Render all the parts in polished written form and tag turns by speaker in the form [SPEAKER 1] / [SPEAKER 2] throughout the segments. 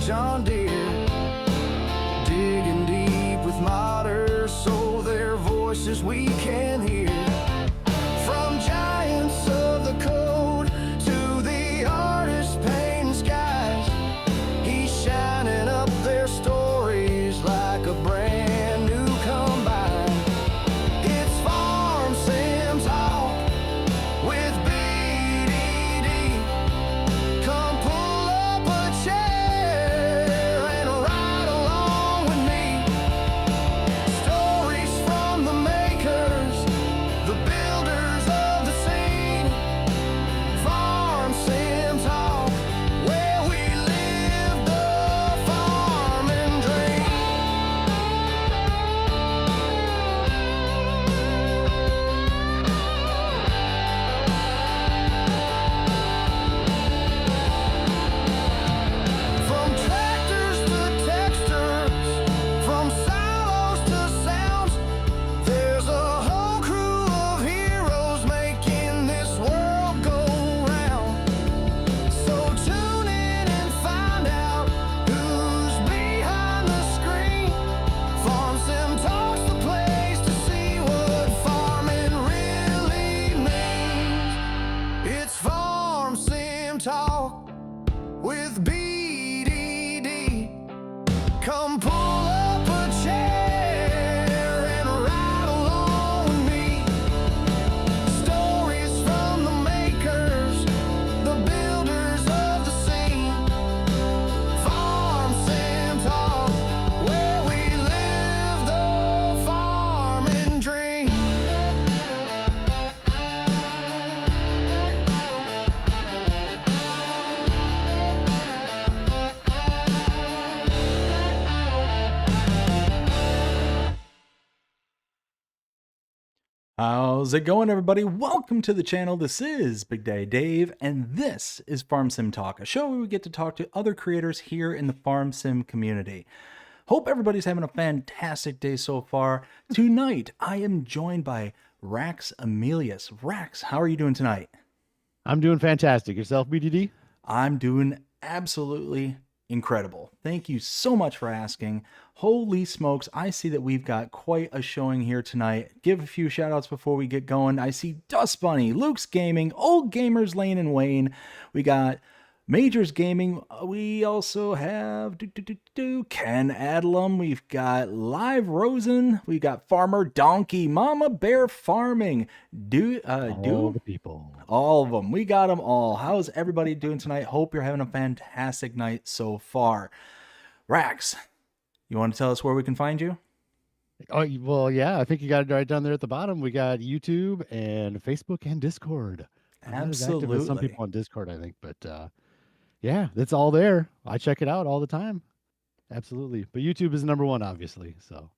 [SPEAKER 1] John Deere, digging deep with modders so their voices we can hear. From giants of the code to the artists painting skies, he's shining up their stories like a brand new combine. It's Farm Sim Talk with BDD. Come pull up a chair and ride along with me. Stories from the makers, the builders of the scene. Farm Sim Talk, where we live the farming dream. From tractors to textures, from silos to sounds, there's a whole crew of heroes making this world go round. So tune in and find out who's behind the screen. Farm Sim Talk's the place to see what farming really means. It's Farm Sim Talk with BDD. Come pull up a chair and ride along with me. Stories from the makers, the builders of the scene. Farm Sim Talk, where we live the farming dream.
[SPEAKER 2] How's it going, everybody? Welcome to the channel. This is Big Daddy Dave, and this is Farm Sim Talk, a show where we get to talk to other creators here in the Farm Sim community. Hope everybody's having a fantastic day so far. Tonight, I am joined by Raxamelius. Rax, how are you doing tonight?
[SPEAKER 3] I'm doing fantastic. Yourself, BDD?
[SPEAKER 2] I'm doing absolutely incredible. Thank you so much for asking. Holy smokes, I see that we've got quite a showing here tonight. Give a few shout outs before we get going. I see Dust Bunny, Luke's Gaming, Old Gamers Lane and Wayne. We got Majors Gaming. We also have Ken Adlam. We've got Live Rosen. We got Farmer Donkey, Mama Bear Farming.
[SPEAKER 3] All the people.
[SPEAKER 2] All of them. We got them all. How's everybody doing tonight? Hope you're having a fantastic night so far. Rax, you want to tell us where we can find you?
[SPEAKER 3] Oh, well, yeah. I think you got it right down there at the bottom. We got YouTube and Facebook and Discord. I'm not as active as some
[SPEAKER 2] Absolutely.
[SPEAKER 3] people on Discord, I think, but yeah, it's all there. I check it out all the time. Absolutely. But YouTube is number one, obviously. So,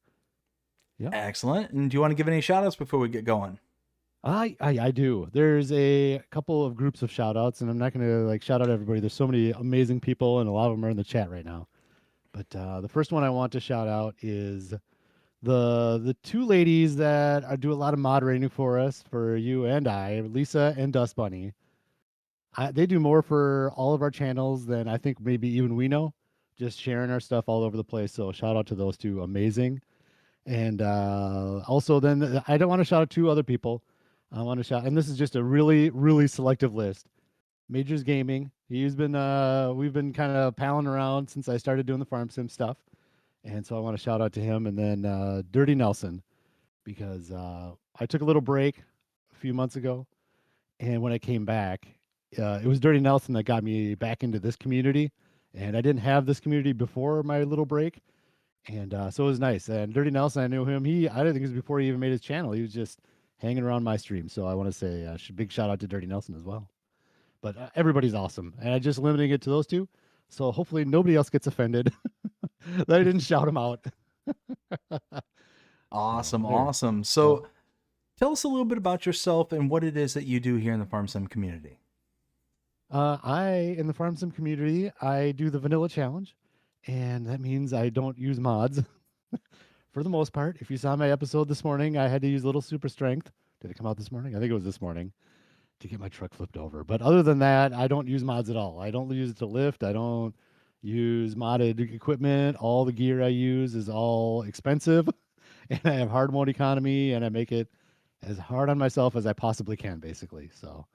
[SPEAKER 3] yeah.
[SPEAKER 2] Excellent. And do you want to give any shout outs before we get going?
[SPEAKER 3] I do. There's a couple of groups of shout outs, and I'm not going to like shout out everybody. There's so many amazing people, and a lot of them are in the chat right now. But the first one I want to shout out is the two ladies that do a lot of moderating for us, for you and I, Lisa and Dust Bunny. They do more for all of our channels than I think maybe even we know, just sharing our stuff all over the place. So shout out to those two. Amazing. And also then I don't want to shout out two other people. I want to shout, and this is just a really, really selective list. Majors Gaming. He's been we've been kind of palling around since I started doing the Farm Sim stuff. And so I want to shout out to him. And then Dirty Nelson, because I took a little break a few months ago. And when I came back, it was Dirty Nelson that got me back into this community. And I didn't have this community before my little break. And so it was nice. And Dirty Nelson, I knew him. I don't think it was before he even made his channel. He was just hanging around my stream. So I want to say a big shout out to Dirty Nelson as well. But everybody's awesome. And I'm just limiting it to those two. So hopefully nobody else gets offended that I didn't shout them out.
[SPEAKER 2] Awesome.
[SPEAKER 3] So, there.
[SPEAKER 2] Awesome. So tell us a little bit about yourself and what it is that you do here in the Farm Sim community.
[SPEAKER 3] In the Farm Sim community, I do the vanilla challenge, and that means I don't use mods for the most part. If you saw my episode this morning, I had to use a little super strength. Did it come out this morning? I think it was this morning to get my truck flipped over. But other than that, I don't use mods at all. I don't use it to lift. I don't use modded equipment. All the gear I use is all expensive, and I have hard mode economy, and I make it as hard on myself as I possibly can, basically. So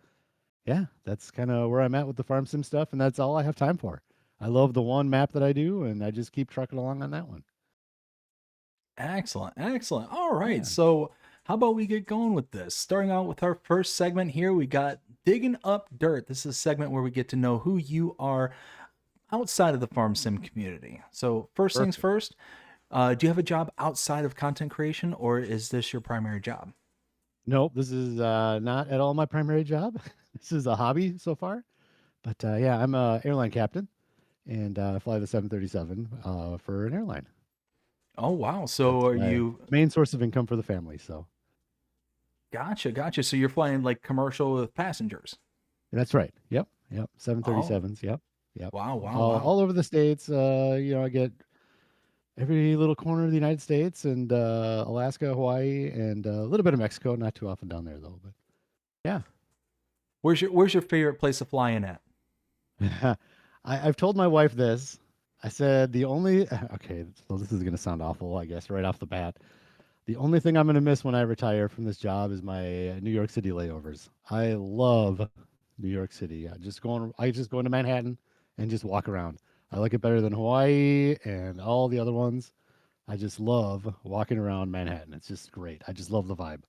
[SPEAKER 3] yeah, that's kind of where I'm at with the farm sim stuff, and that's all I have time for. I love the one map that I do, and I just keep trucking along on that one.
[SPEAKER 2] Excellent, excellent. All right,
[SPEAKER 3] Yeah,
[SPEAKER 2] so how about we get going with this? Starting out with our first segment here, we got Digging Up Dirt. This is a segment where we get to know who you are outside of the farm sim community. So, first things
[SPEAKER 3] perfect.
[SPEAKER 2] first, do you have a job outside of content creation, or is this your primary job?
[SPEAKER 3] Nope, this is not at all my primary job. This is a hobby so far. But yeah, I'm a airline captain, and fly the 737 for an airline.
[SPEAKER 2] Oh, wow. So,
[SPEAKER 3] That's
[SPEAKER 2] are
[SPEAKER 3] my
[SPEAKER 2] you
[SPEAKER 3] main source of income for the family. So
[SPEAKER 2] gotcha, gotcha. So, you're flying like commercial with passengers.
[SPEAKER 3] that's right. Yep, yep.
[SPEAKER 2] Oh,
[SPEAKER 3] 737s. Yep, yep.
[SPEAKER 2] wow, wow, wow.
[SPEAKER 3] All over the states. I get every little corner of the United States and Alaska, Hawaii, and a little bit of Mexico. Not too often down there though. But yeah,
[SPEAKER 2] Where's your favorite place to fly in at?
[SPEAKER 3] I've told my wife this. I said the only okay, so this is gonna sound awful, I guess, right off the bat. The only thing I'm gonna miss when I retire from this job is my New York City layovers. I love New York City. I just go into Manhattan and just walk around. I like it better than Hawaii and all the other ones. I just love walking around Manhattan. It's just great. I just love the vibe.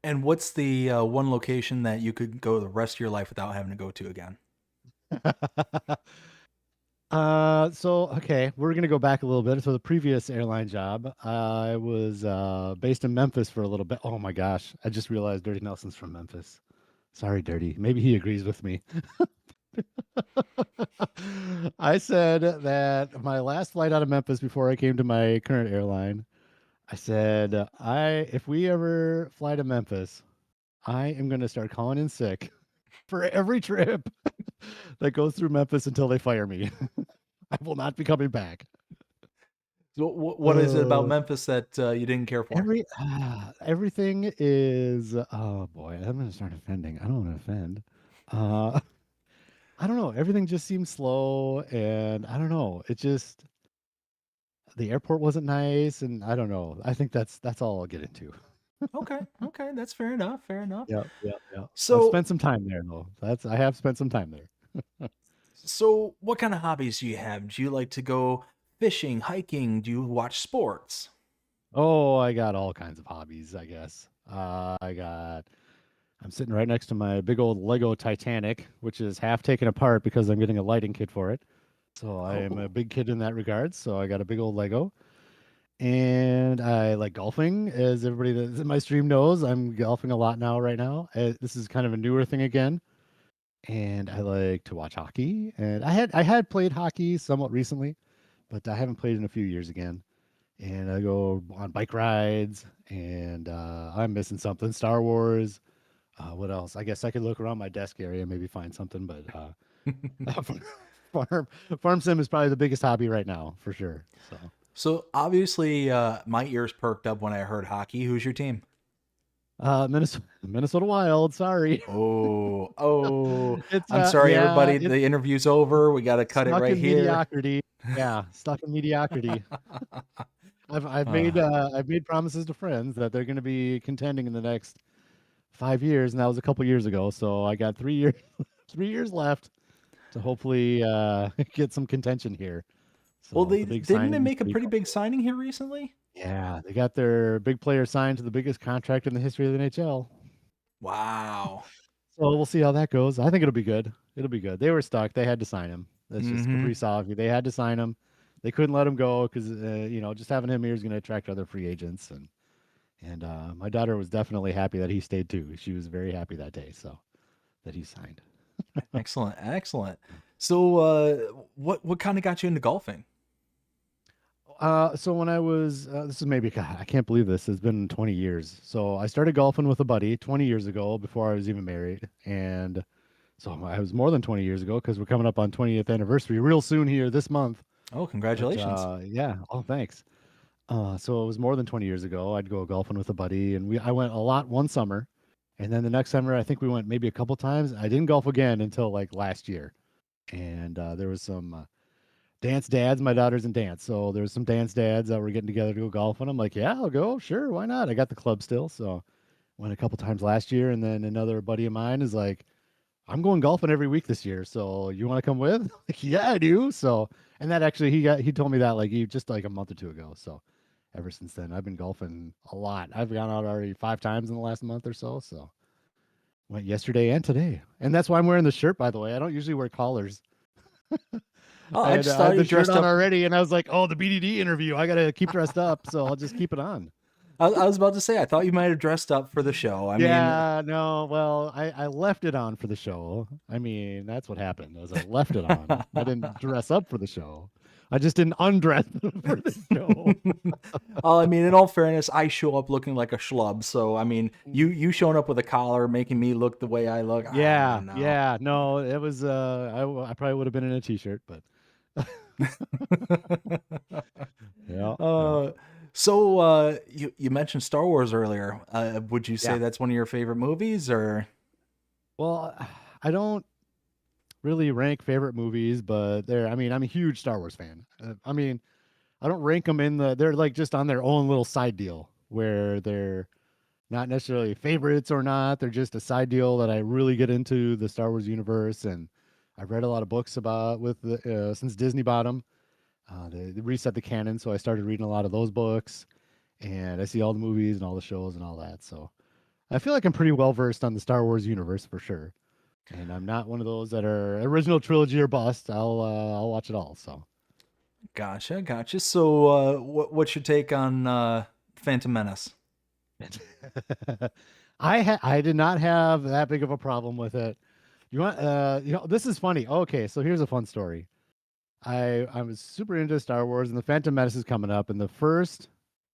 [SPEAKER 2] And what's the one location that you could go the rest of your life without having to go to again?
[SPEAKER 3] So okay, we're gonna go back a little bit. So the previous airline job, I was based in Memphis for a little bit. Oh my gosh, I just realized Dirty Nelson's from Memphis. Sorry, Dirty. Maybe he agrees with me. I said that my last flight out of Memphis before I came to my current airline, I said, I if we ever fly to Memphis, I am going to start calling in sick for every trip that goes through Memphis until they fire me. I will not be coming back.
[SPEAKER 2] So, what is it about
[SPEAKER 3] Uh,
[SPEAKER 2] Memphis that you didn't care for?
[SPEAKER 3] everything is oh boy, I'm going to start offending. I don't want to offend. Uh I don't know. Everything just seems slow, and I don't know. It just the airport wasn't nice, and I don't know. I think that's all I'll get into.
[SPEAKER 2] Okay, okay, that's fair enough. Fair enough.
[SPEAKER 3] Yeah, yeah, yeah. I've
[SPEAKER 2] So,
[SPEAKER 3] spent some time there though. I have spent some time there.
[SPEAKER 2] so what kind of hobbies do you have? Do you like to go fishing, hiking? Do you watch sports?
[SPEAKER 3] Oh, I got all kinds of hobbies, I guess. I'm sitting right next to my big old Lego Titanic, which is half taken apart because I'm getting a lighting kit for it. So I am a
[SPEAKER 2] Oh,
[SPEAKER 3] big kid in that regard. So I got a big old Lego. And I like golfing, as everybody that's in my stream knows. I'm golfing a lot now, right now. This is kind of a newer thing again. And I like to watch hockey. And I had played hockey somewhat recently, but I haven't played in a few years again. And I go on bike rides, and I'm missing something. Star Wars. What else? I guess I could look around my desk area, maybe find something. But farm farm sim is probably the biggest hobby right now, for sure. So.
[SPEAKER 2] so obviously, my ears perked up when I heard hockey. Who's your team?
[SPEAKER 3] Minnesota Wild. Sorry,
[SPEAKER 2] Oh, oh,
[SPEAKER 3] it's
[SPEAKER 2] I'm sorry,
[SPEAKER 3] yeah,
[SPEAKER 2] everybody.
[SPEAKER 3] it's
[SPEAKER 2] The interview's over. We got to cut it
[SPEAKER 3] stuck
[SPEAKER 2] right
[SPEAKER 3] in
[SPEAKER 2] here.
[SPEAKER 3] mediocrity. Yeah, stuck in mediocrity.
[SPEAKER 2] Uh,
[SPEAKER 3] I've made promises to friends that they're going to be contending in the next 5 years, and that was a couple years ago. So I got 3 years 3 years left to hopefully get some contention here.
[SPEAKER 2] well,
[SPEAKER 3] So
[SPEAKER 2] they
[SPEAKER 3] the big
[SPEAKER 2] didn't they
[SPEAKER 3] signing is
[SPEAKER 2] make a
[SPEAKER 3] pretty
[SPEAKER 2] pretty big
[SPEAKER 3] close.
[SPEAKER 2] signing here recently?
[SPEAKER 3] Yeah, they got their big player signed to the biggest contract in the history of the NHL.
[SPEAKER 2] Wow.
[SPEAKER 3] So we'll see how that goes. I think it'll be good. It'll be good. They were stuck. They had to sign him. That's just
[SPEAKER 2] Mm-hmm.
[SPEAKER 3] Kaprizov. They had to sign him. They couldn't let him go because just having him here is going to attract other free agents. And my daughter was definitely happy that he stayed too. She was very happy that day. So that he signed.
[SPEAKER 2] Excellent, excellent. So, what kind of got you into golfing?
[SPEAKER 3] So when I was, this is maybe, God, I can't believe this. It's been 20 years. So I started golfing with a buddy 20 years ago before I was even married. And so I was more than 20 years ago because we're coming up on 20th anniversary real soon here this month.
[SPEAKER 2] Oh,
[SPEAKER 3] But
[SPEAKER 2] congratulations.
[SPEAKER 3] yeah, oh, thanks. So it was more than 20 years ago. I'd go golfing with a buddy, and I went a lot one summer. And then the next summer, I think we went maybe a couple times. I didn't golf again until like last year. And there was some dance dads. My daughter's in dance, so there's some dance dads that were getting together to go golfing. I'm like, yeah, I'll go. Sure, why not? I got the club still, so went a couple times last year, and then another buddy of mine is like, I'm going golfing every week this year, so you want to come with? Like, yeah, I do. So, and that actually he told me that like he just like a month or two ago. So, ever since then, I've been golfing a lot. I've gone out already 5 times in the last month or so. So, went yesterday and today, and that's why I'm wearing the shirt. By the way, I don't usually wear collars.
[SPEAKER 2] Oh, I
[SPEAKER 3] And
[SPEAKER 2] just
[SPEAKER 3] I
[SPEAKER 2] thought
[SPEAKER 3] had
[SPEAKER 2] you
[SPEAKER 3] the shirt
[SPEAKER 2] dressed
[SPEAKER 3] on
[SPEAKER 2] up.
[SPEAKER 3] already, and I was like, oh, the BDD interview. I gotta keep dressed up, so I'll just keep it on.
[SPEAKER 2] I was about to say, I thought you might have dressed up for the show. I mean,
[SPEAKER 3] Yeah, no, well, I left it on for the show. I mean, that's what happened. Was I left it on. I didn't dress up for the show. I just didn't undress for the show.
[SPEAKER 2] well, I memean, in all fairness, I show up looking like a schlub. So, I mean, you showing up with a collar, making me look the way I look. I
[SPEAKER 3] Yeah,
[SPEAKER 2] don't know.
[SPEAKER 3] yeah, no, it was I probably would have been in a t-shirt, but yeah, yeah.
[SPEAKER 2] uh, so you mentioned Star Wars earlier. Would you say
[SPEAKER 3] Yeah.
[SPEAKER 2] that's one of your favorite movies, or?
[SPEAKER 3] Well, I don't really rank favorite movies, but I mean, I'm a huge Star Wars fan. I mean, I don't rank them they're like just on their own little side deal where they're not necessarily favorites or not. They're just a side deal that I really get into the Star Wars universe. And I've read a lot of books about since Disney bought them. They reset the canon. So I started reading a lot of those books and I see all the movies and all the shows and all that. So I feel like I'm pretty well versed on the Star Wars universe for sure. And I'm not one of those that are original trilogy or bust. I'll watch it all. So
[SPEAKER 2] Gotcha, gotcha. So, what's your take on Phantom Menace?
[SPEAKER 3] I did not have that big of a problem with it. This is funny. Okay, so here's a fun story. I was super into Star Wars and the Phantom Menace is coming up, and the first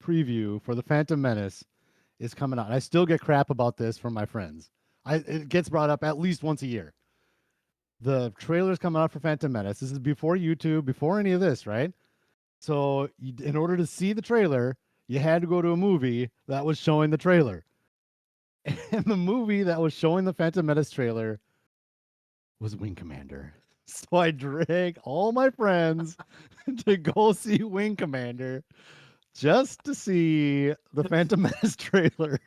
[SPEAKER 3] preview for the Phantom Menace is coming out. And I still get crap about this from my friends. It gets brought up at least once a year. The trailer's coming out for Phantom Menace. This is before YouTube, before any of this, right? So in order to see the trailer, you had to go to a movie that was showing the trailer. And the movie that was showing the Phantom Menace trailer was Wing Commander. So I dragged all my friends to go see Wing Commander just to see the Phantom Menace trailer.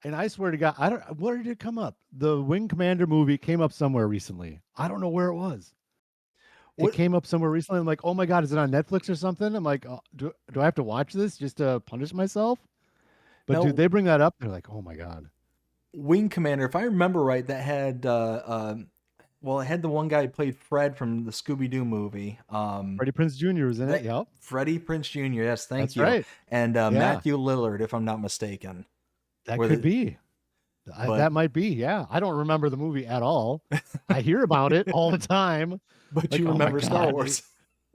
[SPEAKER 3] And I swear to God, I don't. Where did it come up? The Wing Commander movie came up somewhere recently. I don't know where it was. It
[SPEAKER 2] What?
[SPEAKER 3] came up somewhere recently. I'm like, oh my God, is it on Netflix or something? I'm like, do I have to watch this just to punish myself? But dude,
[SPEAKER 2] No,
[SPEAKER 3] they bring that up. They're like, oh my God.
[SPEAKER 2] Wing Commander. If I remember right, that had well, it had the one guy who played Fred from the Scooby Doo movie.
[SPEAKER 3] Freddie Prinze Jr. was in it.
[SPEAKER 2] That
[SPEAKER 3] Yep.
[SPEAKER 2] Freddie Prince Jr. Yes, thank
[SPEAKER 3] That's
[SPEAKER 2] you.
[SPEAKER 3] right.
[SPEAKER 2] And
[SPEAKER 3] Yeah.
[SPEAKER 2] Matthew Lillard, if I'm not mistaken.
[SPEAKER 3] That
[SPEAKER 2] Were
[SPEAKER 3] could
[SPEAKER 2] the-
[SPEAKER 3] be.
[SPEAKER 2] But
[SPEAKER 3] That might be. Yeah. I don't remember the movie at all. I hear about it all the time.
[SPEAKER 2] but
[SPEAKER 3] Like,
[SPEAKER 2] you
[SPEAKER 3] oh my
[SPEAKER 2] remember Star
[SPEAKER 3] God.
[SPEAKER 2] Wars.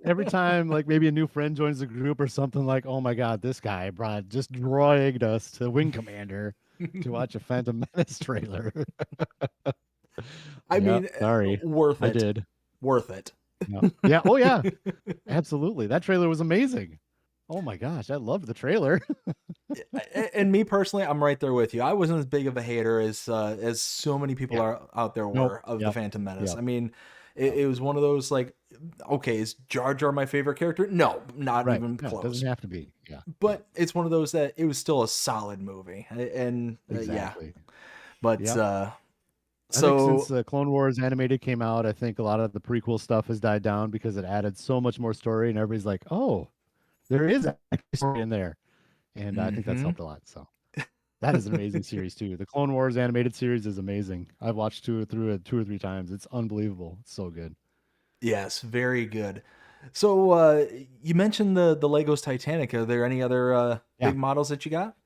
[SPEAKER 3] Every time, like maybe a new friend joins the group or something, like, oh my God, this guy just dragged us to Wing Commander to watch a Phantom Menace trailer.
[SPEAKER 2] I
[SPEAKER 3] Yep,
[SPEAKER 2] mean,
[SPEAKER 3] sorry.
[SPEAKER 2] worth
[SPEAKER 3] I
[SPEAKER 2] it.
[SPEAKER 3] did.
[SPEAKER 2] Worth it.
[SPEAKER 3] Yeah. Yeah. Oh, yeah. Absolutely. That trailer was amazing. Oh my gosh. I loved the trailer.
[SPEAKER 2] And me personally, I'm right there with you. I wasn't as big of a hater as so many people
[SPEAKER 3] Yeah.
[SPEAKER 2] are out there
[SPEAKER 3] Nope.
[SPEAKER 2] were of the
[SPEAKER 3] Yep.
[SPEAKER 2] Phantom Menace.
[SPEAKER 3] Yep.
[SPEAKER 2] I mean, it was one of those like, okay, is Jar Jar my favorite character? No, not
[SPEAKER 3] Right.
[SPEAKER 2] even
[SPEAKER 3] No, it
[SPEAKER 2] close.
[SPEAKER 3] doesn't have to be. Yeah.
[SPEAKER 2] But it's one of those that it was still a solid movie, and yeah.
[SPEAKER 3] Exactly.
[SPEAKER 2] But
[SPEAKER 3] Yep. I think
[SPEAKER 2] so
[SPEAKER 3] since Clone Wars animated came out, I think a lot of the prequel stuff has died down because it added so much more story, and everybody's like, "Oh, there is actually story in there," and I think that's
[SPEAKER 2] mhm.
[SPEAKER 3] helped a lot. So that is an amazing series too. The Clone Wars animated series is amazing. I've watched through it 2 or 3 times. It's unbelievable. It's so good.
[SPEAKER 2] Yes, very good. So you mentioned the Legos Titanic. Are there any other
[SPEAKER 3] Yeah,
[SPEAKER 2] big models that you got?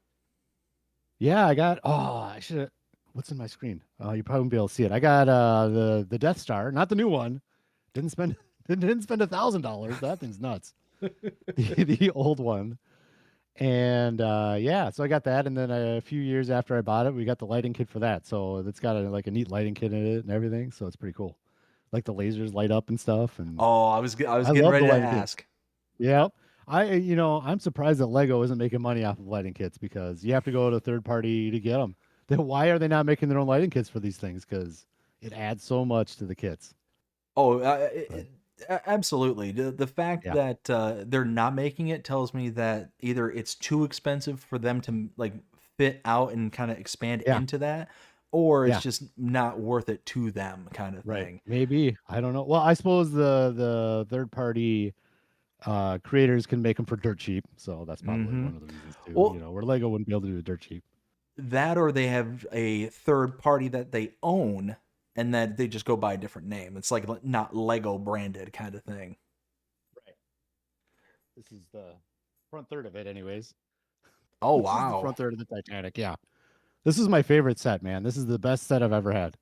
[SPEAKER 3] yeah. I got. Oh, I should. What's in my screen? You probably won't be able to see it. I got the Death Star, not the new one. Didn't spend didn't spend $1,000. That thing's nuts. The old one. And yeah, so I got that, and then a few years after I bought it, we got the lighting kit for that. So it's got like a neat lighting kit in it and everything. So it's pretty cool. Like the lasers light up and stuff, and
[SPEAKER 2] Oh, I was
[SPEAKER 3] I
[SPEAKER 2] getting
[SPEAKER 3] love the
[SPEAKER 2] ready to
[SPEAKER 3] lighting kit.
[SPEAKER 2] ask.
[SPEAKER 3] Yeah, I'm surprised that Lego isn't making money off of lighting kits because you have to go to third party to get them. Then why are they not making their own lighting kits for these things? Because it adds so much to the kits.
[SPEAKER 2] Oh,
[SPEAKER 3] But
[SPEAKER 2] Absolutely. The fact
[SPEAKER 3] Yeah,
[SPEAKER 2] that they're not making it tells me that either it's too expensive for them to like fit out and kind of expand
[SPEAKER 3] yeah,
[SPEAKER 2] into that, or it's
[SPEAKER 3] yeah.
[SPEAKER 2] just not worth it to them, kind of
[SPEAKER 3] Right.
[SPEAKER 2] thing.
[SPEAKER 3] Maybe. I don't know. Well, I suppose the third party creators can make them for dirt cheap, so that's probably
[SPEAKER 2] Hmm.
[SPEAKER 3] one of the reasons too.
[SPEAKER 2] Well,
[SPEAKER 3] Where Lego wouldn't be able to do it dirt cheap.
[SPEAKER 2] that or they have a third party that they own and that they just go by a different name. It's like not Lego branded kind of thing.
[SPEAKER 3] Right. This is the front third of it, anyways.
[SPEAKER 2] Oh,
[SPEAKER 3] This is the
[SPEAKER 2] wow.
[SPEAKER 3] front third of the Titanic. Yeah. This is my favorite set, man. This is the best set I've ever had.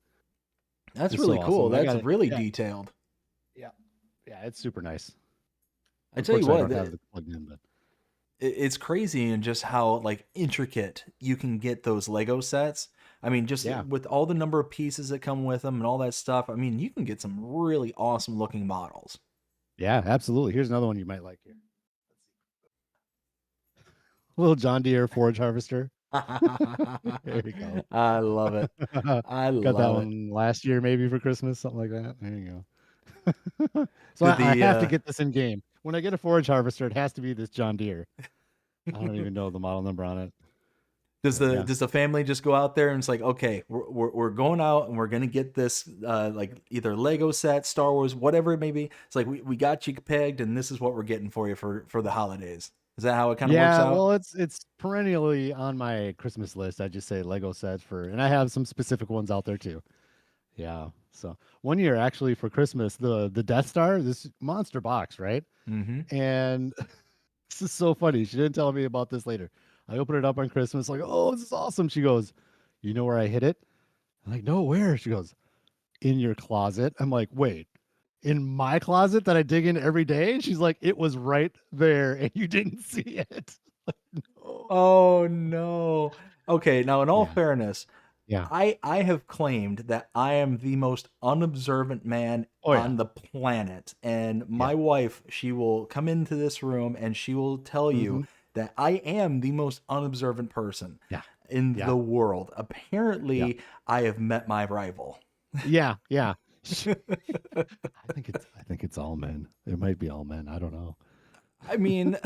[SPEAKER 2] That's
[SPEAKER 3] It's so
[SPEAKER 2] really cool.
[SPEAKER 3] awesome. I
[SPEAKER 2] That's
[SPEAKER 3] got it.
[SPEAKER 2] really
[SPEAKER 3] Yeah.
[SPEAKER 2] detailed.
[SPEAKER 3] Yeah. Yeah. It's super nice.
[SPEAKER 2] I tell you
[SPEAKER 3] Unfortunately, I
[SPEAKER 2] what,
[SPEAKER 3] don't have the plugged in, but
[SPEAKER 2] it's crazy and just how like intricate you can get those Lego sets. I mean, just
[SPEAKER 3] yeah.
[SPEAKER 2] with all the number of pieces that come with them and all that stuff. I mean, you can get some really awesome looking models.
[SPEAKER 3] Yeah, absolutely. Here's another one you might like here. Little John Deere forage harvester. There you go.
[SPEAKER 2] I love it. I
[SPEAKER 3] Got that
[SPEAKER 2] love it.
[SPEAKER 3] one last year, maybe for Christmas, something like that. There you go. So
[SPEAKER 2] Did
[SPEAKER 3] I
[SPEAKER 2] the
[SPEAKER 3] have to get this in game. When I get a forage harvester, it has to be this John Deere. I don't even know the model number on it, but yeah,
[SPEAKER 2] does the family just go out there and it's like, okay, we're going out and we're gonna get this like either Lego set, Star Wars, whatever it may be. It's like we got you pegged and this is what we're getting for you for the holidays. Is that how it kind of works
[SPEAKER 3] yeah.
[SPEAKER 2] out?
[SPEAKER 3] Well, it's perennially on my Christmas list. I just say Lego sets for, and I have some specific ones out there too. Yeah. So one year, actually, for Christmas, the Death Star, this monster box, right?
[SPEAKER 2] Mm-hmm.
[SPEAKER 3] And this is so funny. She didn't tell me about this later. I open it up on Christmas, like, oh, this is awesome. She goes, you know where I hid it? I'm like, no, where? She goes, in your closet. I'm like, wait, in my closet that I dig in every day? And she's like, it was right there and you didn't see it. No.
[SPEAKER 2] Oh no. Okay, now in all
[SPEAKER 3] Yeah.
[SPEAKER 2] fairness,
[SPEAKER 3] Yeah.
[SPEAKER 2] I have claimed that I am the most unobservant man
[SPEAKER 3] Oh, yeah.
[SPEAKER 2] on the planet. And
[SPEAKER 3] Yeah.
[SPEAKER 2] my wife, she will come into this room and she will tell you
[SPEAKER 3] Hmm.
[SPEAKER 2] that I am the most unobservant person
[SPEAKER 3] Yeah.
[SPEAKER 2] in
[SPEAKER 3] Yeah.
[SPEAKER 2] the world.
[SPEAKER 3] Yeah.
[SPEAKER 2] Apparently, I have met my rival.
[SPEAKER 3] Yeah. Yeah. I think it's all men. It might be all men. I don't know.
[SPEAKER 2] I mean,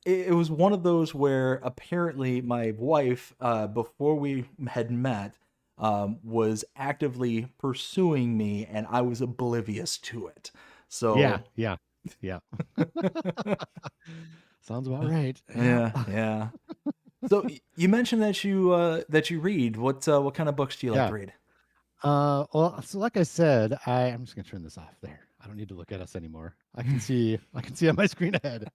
[SPEAKER 2] it was one of those where apparently my wife, before we had met, was actively pursuing me, and I was oblivious to it.
[SPEAKER 3] Yeah.
[SPEAKER 2] So,
[SPEAKER 3] Yeah. Yeah. Sounds about right. Yeah.
[SPEAKER 2] yeah, yeah. So you mentioned that you read. What kind of books do you like
[SPEAKER 3] Yeah.
[SPEAKER 2] to read?
[SPEAKER 3] Well, so like I said, I'm just gonna turn this off there. I don't need to look at us anymore. I can see on my screen ahead.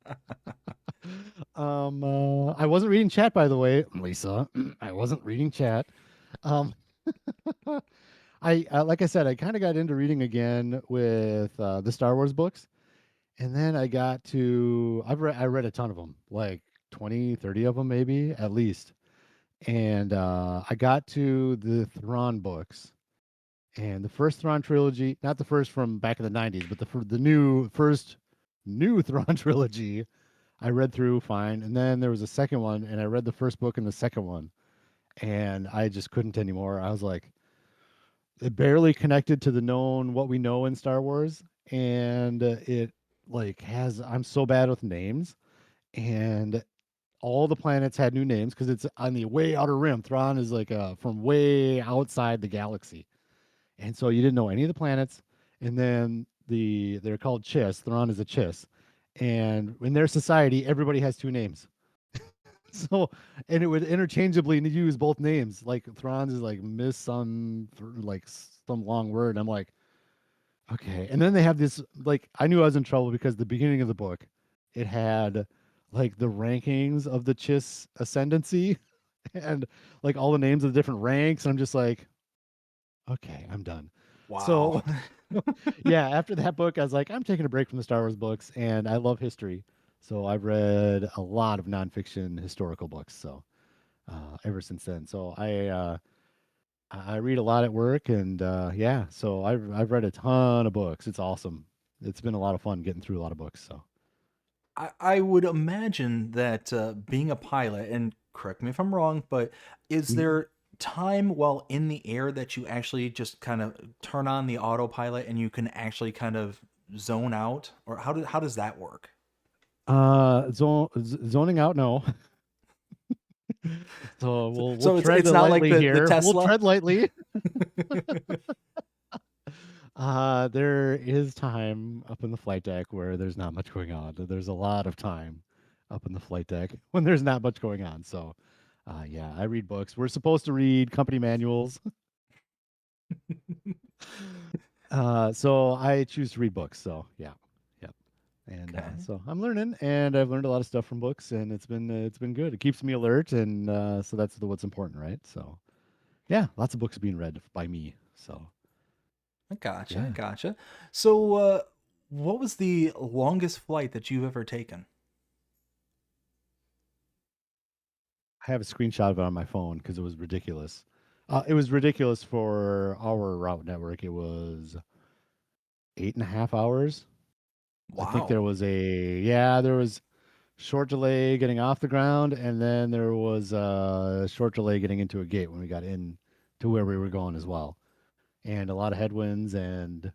[SPEAKER 3] I wasn't reading chat, by the way, Lisa. I wasn't reading chat. Um, I like I said, I kind of got into reading again with the Star Wars books, and then I read a ton of them, like 20, 30 of them, maybe at least. And I got to the Thrawn books. And the first Thrawn trilogy, not the first from back in the 90s, but the new Thrawn trilogy, I read through fine. And then there was a second one, and I read the first book and the second one, and I just couldn't anymore. I was like, it barely connected to the known what we know in Star Wars, and it like has I'm so bad with names, and all the planets had new names because it's on the way outer rim. Thrawn is like from way outside the galaxy. And so you didn't know any of the planets. And then they're called Chiss. Thrawn is a Chiss. And in their society, everybody has two names. So, and it would interchangeably use both names. Like Thrawn's is like Miss some, like some long word. I'm like, okay. And then they have this, like, I knew I was in trouble because the beginning of the book, it had like the rankings of the Chiss ascendancy and like all the names of the different ranks. And I'm just like, okay, I'm done.
[SPEAKER 2] Wow.
[SPEAKER 3] So yeah, after that book, I was like, I'm taking a break from the Star Wars books, and I love history. So I've read a lot of nonfiction historical books. So ever since then, so I read a lot at work, and yeah, so I've read a ton of books. It's awesome. It's been a lot of fun getting through a lot of books. So
[SPEAKER 2] I would imagine that being a pilot, and correct me if I'm wrong, but is
[SPEAKER 3] Mhm.
[SPEAKER 2] there time while in the air that you actually just kind of turn on the autopilot and you can actually kind of zone out, or how does that work?
[SPEAKER 3] Zoning out, no. So we'll
[SPEAKER 2] So
[SPEAKER 3] tread
[SPEAKER 2] it's not like
[SPEAKER 3] lightly
[SPEAKER 2] the
[SPEAKER 3] here. We'll
[SPEAKER 2] Tesla.
[SPEAKER 3] tread lightly. There is time up in the flight deck where there's not much going on. There's a lot of time up in the flight deck when there's not much going on. So, yeah, I read books. We're supposed to read company manuals. So I choose to read books. So yeah, yep. And
[SPEAKER 2] Okay.
[SPEAKER 3] so I'm learning, and I've learned a lot of stuff from books, and it's been good. It keeps me alert, and so that's what's important, right? So yeah, lots of books being read by me. So
[SPEAKER 2] I gotcha. I
[SPEAKER 3] yeah,
[SPEAKER 2] gotcha. So, what was the longest flight that you've ever taken?
[SPEAKER 3] I have a screenshot of it on my phone because it was ridiculous. It was ridiculous for our route network. It was 8.5 hours. I think
[SPEAKER 2] Wow.
[SPEAKER 3] there was there was short delay getting off the ground, and then there was a short delay getting into a gate when we got in to where we were going as well, and a lot of headwinds, and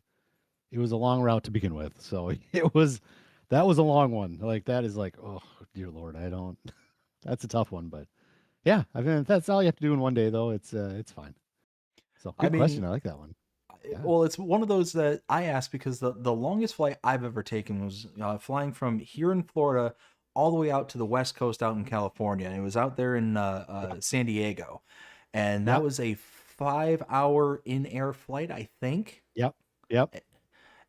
[SPEAKER 3] it was a long route to begin with. So that was a long one. Like that is like, oh dear Lord, I don't. That's a tough one, but yeah, I mean if that's all you have to do in one day though. It's fine. So
[SPEAKER 2] I
[SPEAKER 3] good question.
[SPEAKER 2] mean,
[SPEAKER 3] I like that one. Yeah.
[SPEAKER 2] well, it's one of those that I asked because the longest flight I've ever taken was flying from here in Florida all the way out to the West Coast out in California. And it was out there in
[SPEAKER 3] Yeah.
[SPEAKER 2] San Diego, and that
[SPEAKER 3] Yep.
[SPEAKER 2] was a 5 hour in air flight, I think.
[SPEAKER 3] Yep. Yep.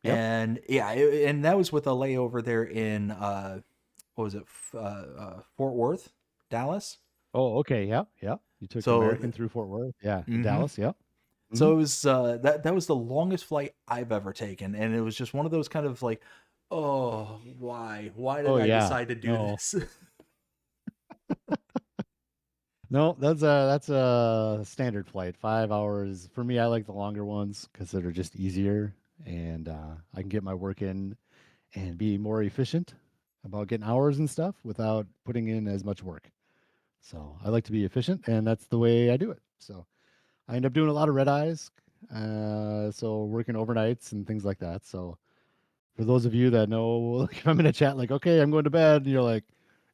[SPEAKER 3] Yep.
[SPEAKER 2] And yeah, and that was with a layover there in what was it, Fort Worth, Dallas.
[SPEAKER 3] Oh, okay. Yep. Yep. You took
[SPEAKER 2] So,
[SPEAKER 3] American through Fort Worth. Yeah. To
[SPEAKER 2] mhm.
[SPEAKER 3] Dallas. Yep. Hmm.
[SPEAKER 2] So it was that was the longest flight I've ever taken, and it was just one of those kind of like, oh, why did
[SPEAKER 3] Oh
[SPEAKER 2] I
[SPEAKER 3] yeah.
[SPEAKER 2] decide to do
[SPEAKER 3] No.
[SPEAKER 2] this?
[SPEAKER 3] No, that's a standard flight. 5 hours for me. I like the longer ones because they're just easier, and I can get my work in and be more efficient about getting hours and stuff without putting in as much work. So I like to be efficient, and that's the way I do it. So I end up doing a lot of red eyes, so working overnights and things like that. So for those of you that know, like if I'm in a chat, like, okay, I'm going to bed, and you're like,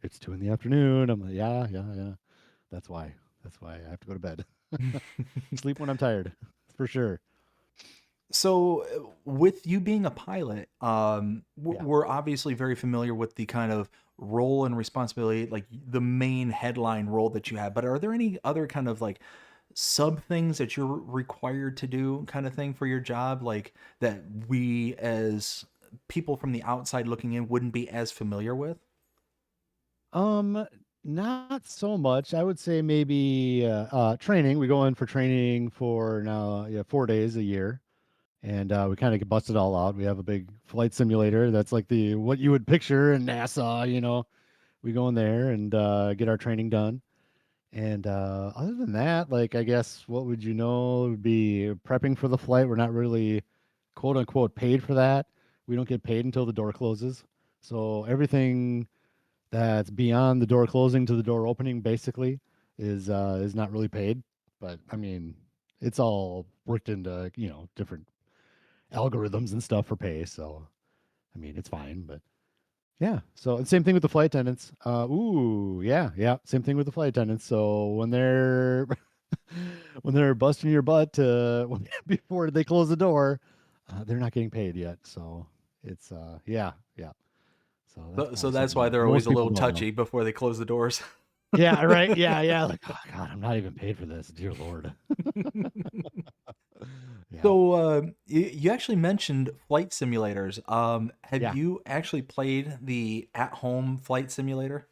[SPEAKER 3] it's 2 in the afternoon. I'm like, yeah, yeah, yeah. That's why. That's why I have to go to bed. Sleep when I'm tired, for sure.
[SPEAKER 2] So, with you being a pilot,
[SPEAKER 3] Yeah.
[SPEAKER 2] we're obviously very familiar with the kind of role and responsibility, like the main headline role that you have. But are there any other kind of like sub things that you're required to do, kind of thing for your job, like that we as people from the outside looking in wouldn't be as familiar with?
[SPEAKER 3] Um, Not so much. I would say maybe training. We go in for training for now, yeah, 4 days a year, and we kind of get busted all out. We have a big flight simulator that's like the what you would picture in NASA. We go in there and get our training done. And other than that, like I guess what would you know would be prepping for the flight. We're not really quote unquote paid for that. We don't get paid until the door closes. So everything that's beyond the door closing to the door opening basically is not really paid. But I mean, it's all worked into, different algorithms and stuff for pay. So I mean, it's fine, but yeah. So and same thing with the flight attendants. Ooh, yeah, yeah. Same thing with the flight attendants. So when they're when they're busting your butt before they close the door, they're not getting paid yet. So it's yeah, yeah. So that's
[SPEAKER 2] So
[SPEAKER 3] probably
[SPEAKER 2] that's
[SPEAKER 3] something
[SPEAKER 2] why
[SPEAKER 3] that
[SPEAKER 2] they're always
[SPEAKER 3] most
[SPEAKER 2] a
[SPEAKER 3] people
[SPEAKER 2] little
[SPEAKER 3] don't know.
[SPEAKER 2] touchy before they close the doors.
[SPEAKER 3] Yeah, right. Yeah, yeah. Like, oh God, I'm not even paid for this. Dear Lord. Yeah,
[SPEAKER 2] So, you actually mentioned flight simulators. Have
[SPEAKER 3] yeah.
[SPEAKER 2] you actually played the at-home flight simulator?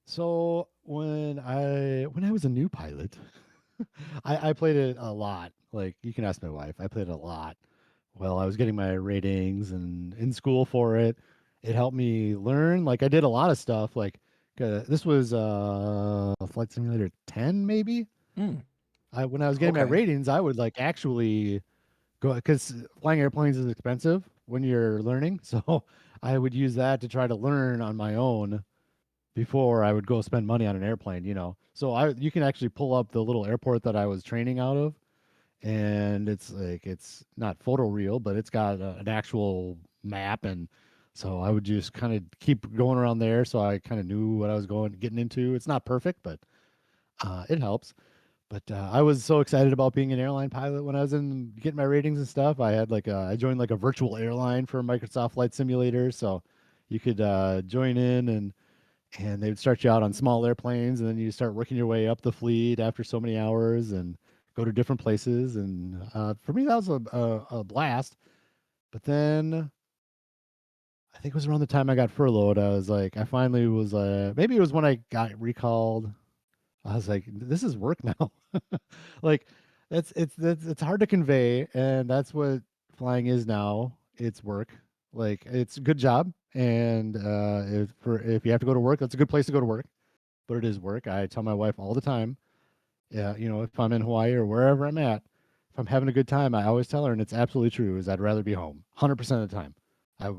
[SPEAKER 3] So when I was a new pilot, I played it a lot. Like you can ask my wife. I played it a lot. Well, I was getting my ratings and in school for it. It helped me learn. Like I did a lot of stuff. Like this was Flight Simulator 10, maybe.
[SPEAKER 2] Mm,
[SPEAKER 3] When I was getting my
[SPEAKER 2] okay.
[SPEAKER 3] ratings, I would like actually go because flying airplanes is expensive when you're learning. So I would use that to try to learn on my own before I would go spend money on an airplane. So you can actually pull up the little airport that I was training out of, and it's not photoreal, but it's got an actual map, and so I would just kind of keep going around there, so I kind of knew what I was getting into. It's not perfect, but it helps. But I was so excited about being an airline pilot when I was in getting my ratings and stuff. I joined like a virtual airline for Microsoft Flight Simulator, so you could join in, and they would start you out on small airplanes, and then you start working your way up the fleet after so many hours and go to different places. And for me, that was a blast. But then I think it was around the time I got furloughed. I was like, I finally was, maybe it was when I got recalled. I was like, this is work now. Like, it's hard to convey, and that's what flying is now. It's work. Like, it's a good job, and if you have to go to work, that's a good place to go to work. But it is work. I tell my wife all the time. Yeah, if I'm in Hawaii or wherever I'm at, if I'm having a good time, I always tell her, and it's absolutely true, is I'd rather be home 100% of the time.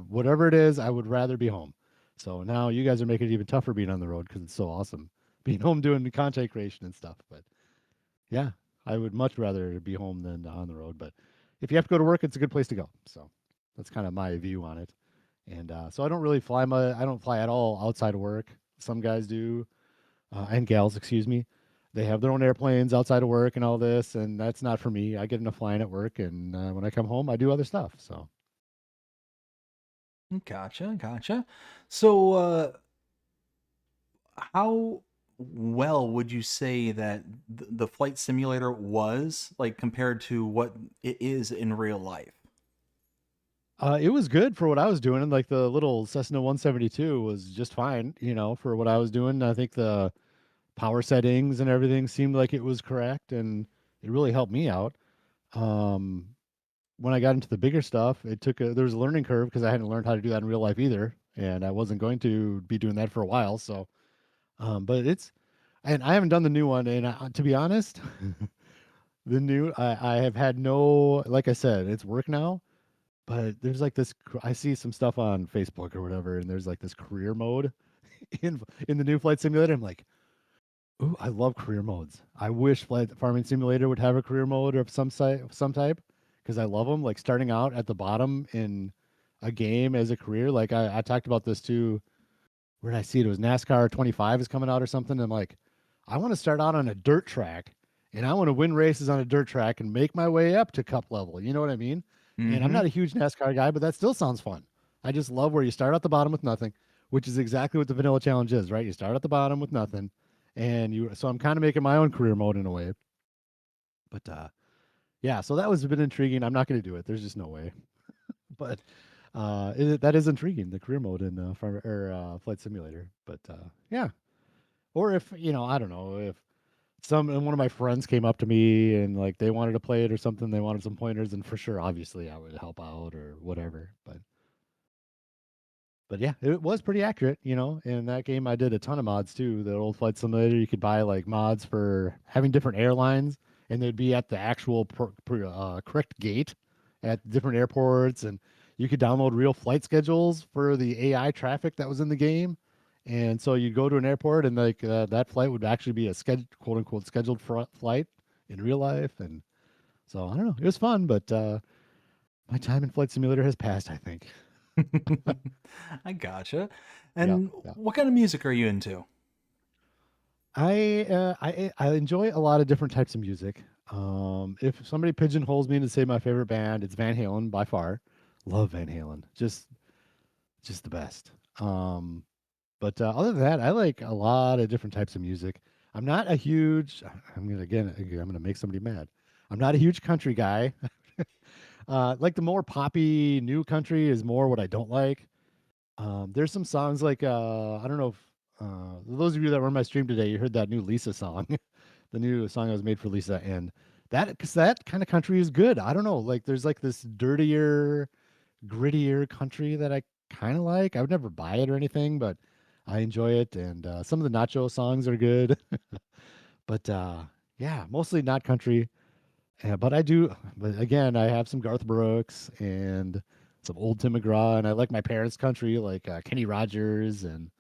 [SPEAKER 3] Whatever it is, I would rather be home. So now you guys are making it even tougher being on the road because it's so awesome being home doing the content creation and stuff. But yeah, I would much rather be home than on the road. But if you have to go to work, it's a good place to go. So that's kind of my view on it. And so I don't fly at all outside of work. Some guys do, and gals, excuse me. They have their own airplanes outside of work and all this, and that's not for me. I get enough flying at work, and when I come home, I do other stuff. So
[SPEAKER 2] Gotcha, gotcha. So, how well would you say that the flight simulator was like compared to what it is in real life?
[SPEAKER 3] it was good for what I was doing. And like the little Cessna 172 was just fine, for what I was doing. I think the power settings and everything seemed like it was correct, and it really helped me out. Um, when I got into the bigger stuff, there was a learning curve because I hadn't learned how to do that in real life either, and I wasn't going to be doing that for a while. So, but and I haven't done the new one, and to be honest, I have had no, like I said, it's work now. But there's like this, I see some stuff on Facebook or whatever, and there's like this career mode in the new flight simulator. I'm like, ooh, I love career modes. I wish Flight Farming Simulator would have a career mode of some type, because I love them. Like starting out at the bottom in a game as a career. Like I talked about this too. Where did I see it? It was NASCAR 25 is coming out or something. I'm like, I want to start out on a dirt track, and I want to win races on a dirt track and make my way up to cup level. You know what I mean? And I'm
[SPEAKER 2] Mm-hmm.
[SPEAKER 3] not a huge NASCAR guy, but that still sounds fun. I just love where you start at the bottom with nothing, which is exactly what the vanilla challenge is, right? You start at the bottom with nothing, and so I'm kind of making my own career mode in a way. But yeah, so that was a bit intriguing. I'm not going to do it. There's just no way. But that is intriguing, the career mode in Flight Simulator. But yeah, or if I don't know, if one of my friends came up to me and like they wanted to play it or something, they wanted some pointers, and for sure, obviously, I would help out or whatever. But yeah, it was pretty accurate, In that game, I did a ton of mods too. The old Flight Simulator, you could buy like mods for having different airlines, and they'd be at the actual correct gate at different airports, and you could download real flight schedules for the AI traffic that was in the game. And so you'd go to an airport, and like that flight would actually be a quote unquote scheduled flight in real life. And so I don't know, it was fun, but my time in Flight Simulator has passed, I think.
[SPEAKER 2] I gotcha.
[SPEAKER 3] Yeah.
[SPEAKER 2] And
[SPEAKER 3] Yeah.
[SPEAKER 2] what kind of music are you into?
[SPEAKER 3] I enjoy a lot of different types of music. If somebody pigeonholes me to say my favorite band, it's Van Halen by far. Love Van Halen, just the best. But other than that, I like a lot of different types of music. I'm not a huge. I'm gonna make somebody mad. I'm not a huge country guy. Like the more poppy new country is more what I don't like. There's some songs like I don't know if those of you that were on my stream today, you heard that new Lisa song, the new song that was made for Lisa, and because that kind of country is good. I don't know, like there's like this dirtier, grittier country that I kind of like. I would never buy it or anything, but I enjoy it, and some of the Nacho songs are good. But yeah, mostly not country. But I do. But again, I have some Garth Brooks and some old Tim McGraw, and I like my parents' country, like Kenny Rogers and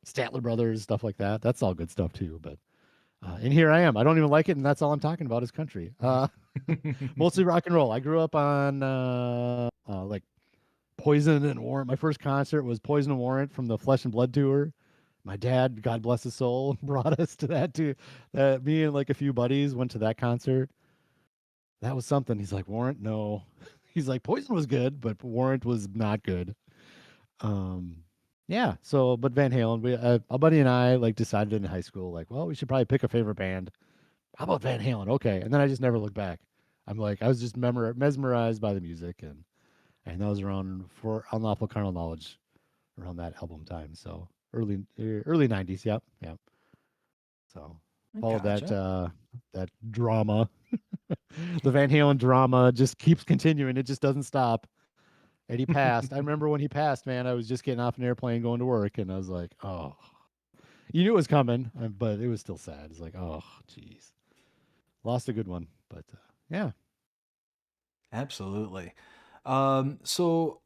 [SPEAKER 3] Statler Brothers, stuff like that. That's all good stuff too. But and here I am. I don't even like it, and that's all I'm talking about is country. Mostly rock and roll. I grew up on like Poison and Warrant. My first concert was Poison and Warrant from the Flesh and Blood tour. My dad, God bless his soul, brought us to that too. Me and like a few buddies went to that concert. That was something. He's like, Warrant, no. He's like, Poison was good, but Warrant was not good. Um, yeah. So, but Van Halen, a buddy and I like decided in high school, like, well, we should probably pick a favorite band. How about Van Halen? Okay. And then I just never looked back. I'm like, I was just mesmerized by the music, and that was around for Unlawful Carnal Knowledge, around that album time. So early '90s. Yep. Yep. So followed that
[SPEAKER 2] Gotcha.
[SPEAKER 3] that drama. The Van Halen drama just keeps continuing. It just doesn't stop. And he passed. I remember when he passed, man, I was just getting off an airplane going to work, and I was like, oh, you knew it was coming, but it was still sad. It's like, oh, geez, lost a good one. But yeah.
[SPEAKER 2] Absolutely. So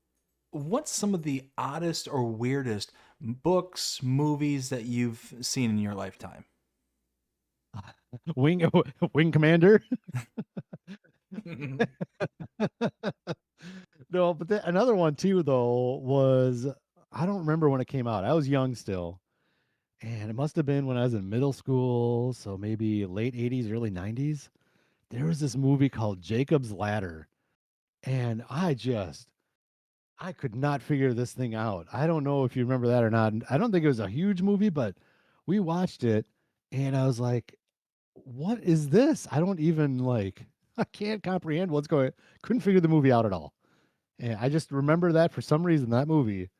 [SPEAKER 2] what's some of the oddest or weirdest books, movies that you've seen in your lifetime?
[SPEAKER 3] Wing Wing Commander. No, but another one too though was, I don't remember when it came out. I was young still, and it must have been when I was in middle school, so maybe late '80s, early '90s. There was this movie called Jacob's Ladder, and I could not figure this thing out. I don't know if you remember that or not. I don't think it was a huge movie, but we watched it, and I was like, "What is this? I don't even like. I can't comprehend what's going." Couldn't figure the movie out at all. And I just remember that for some reason, that movie,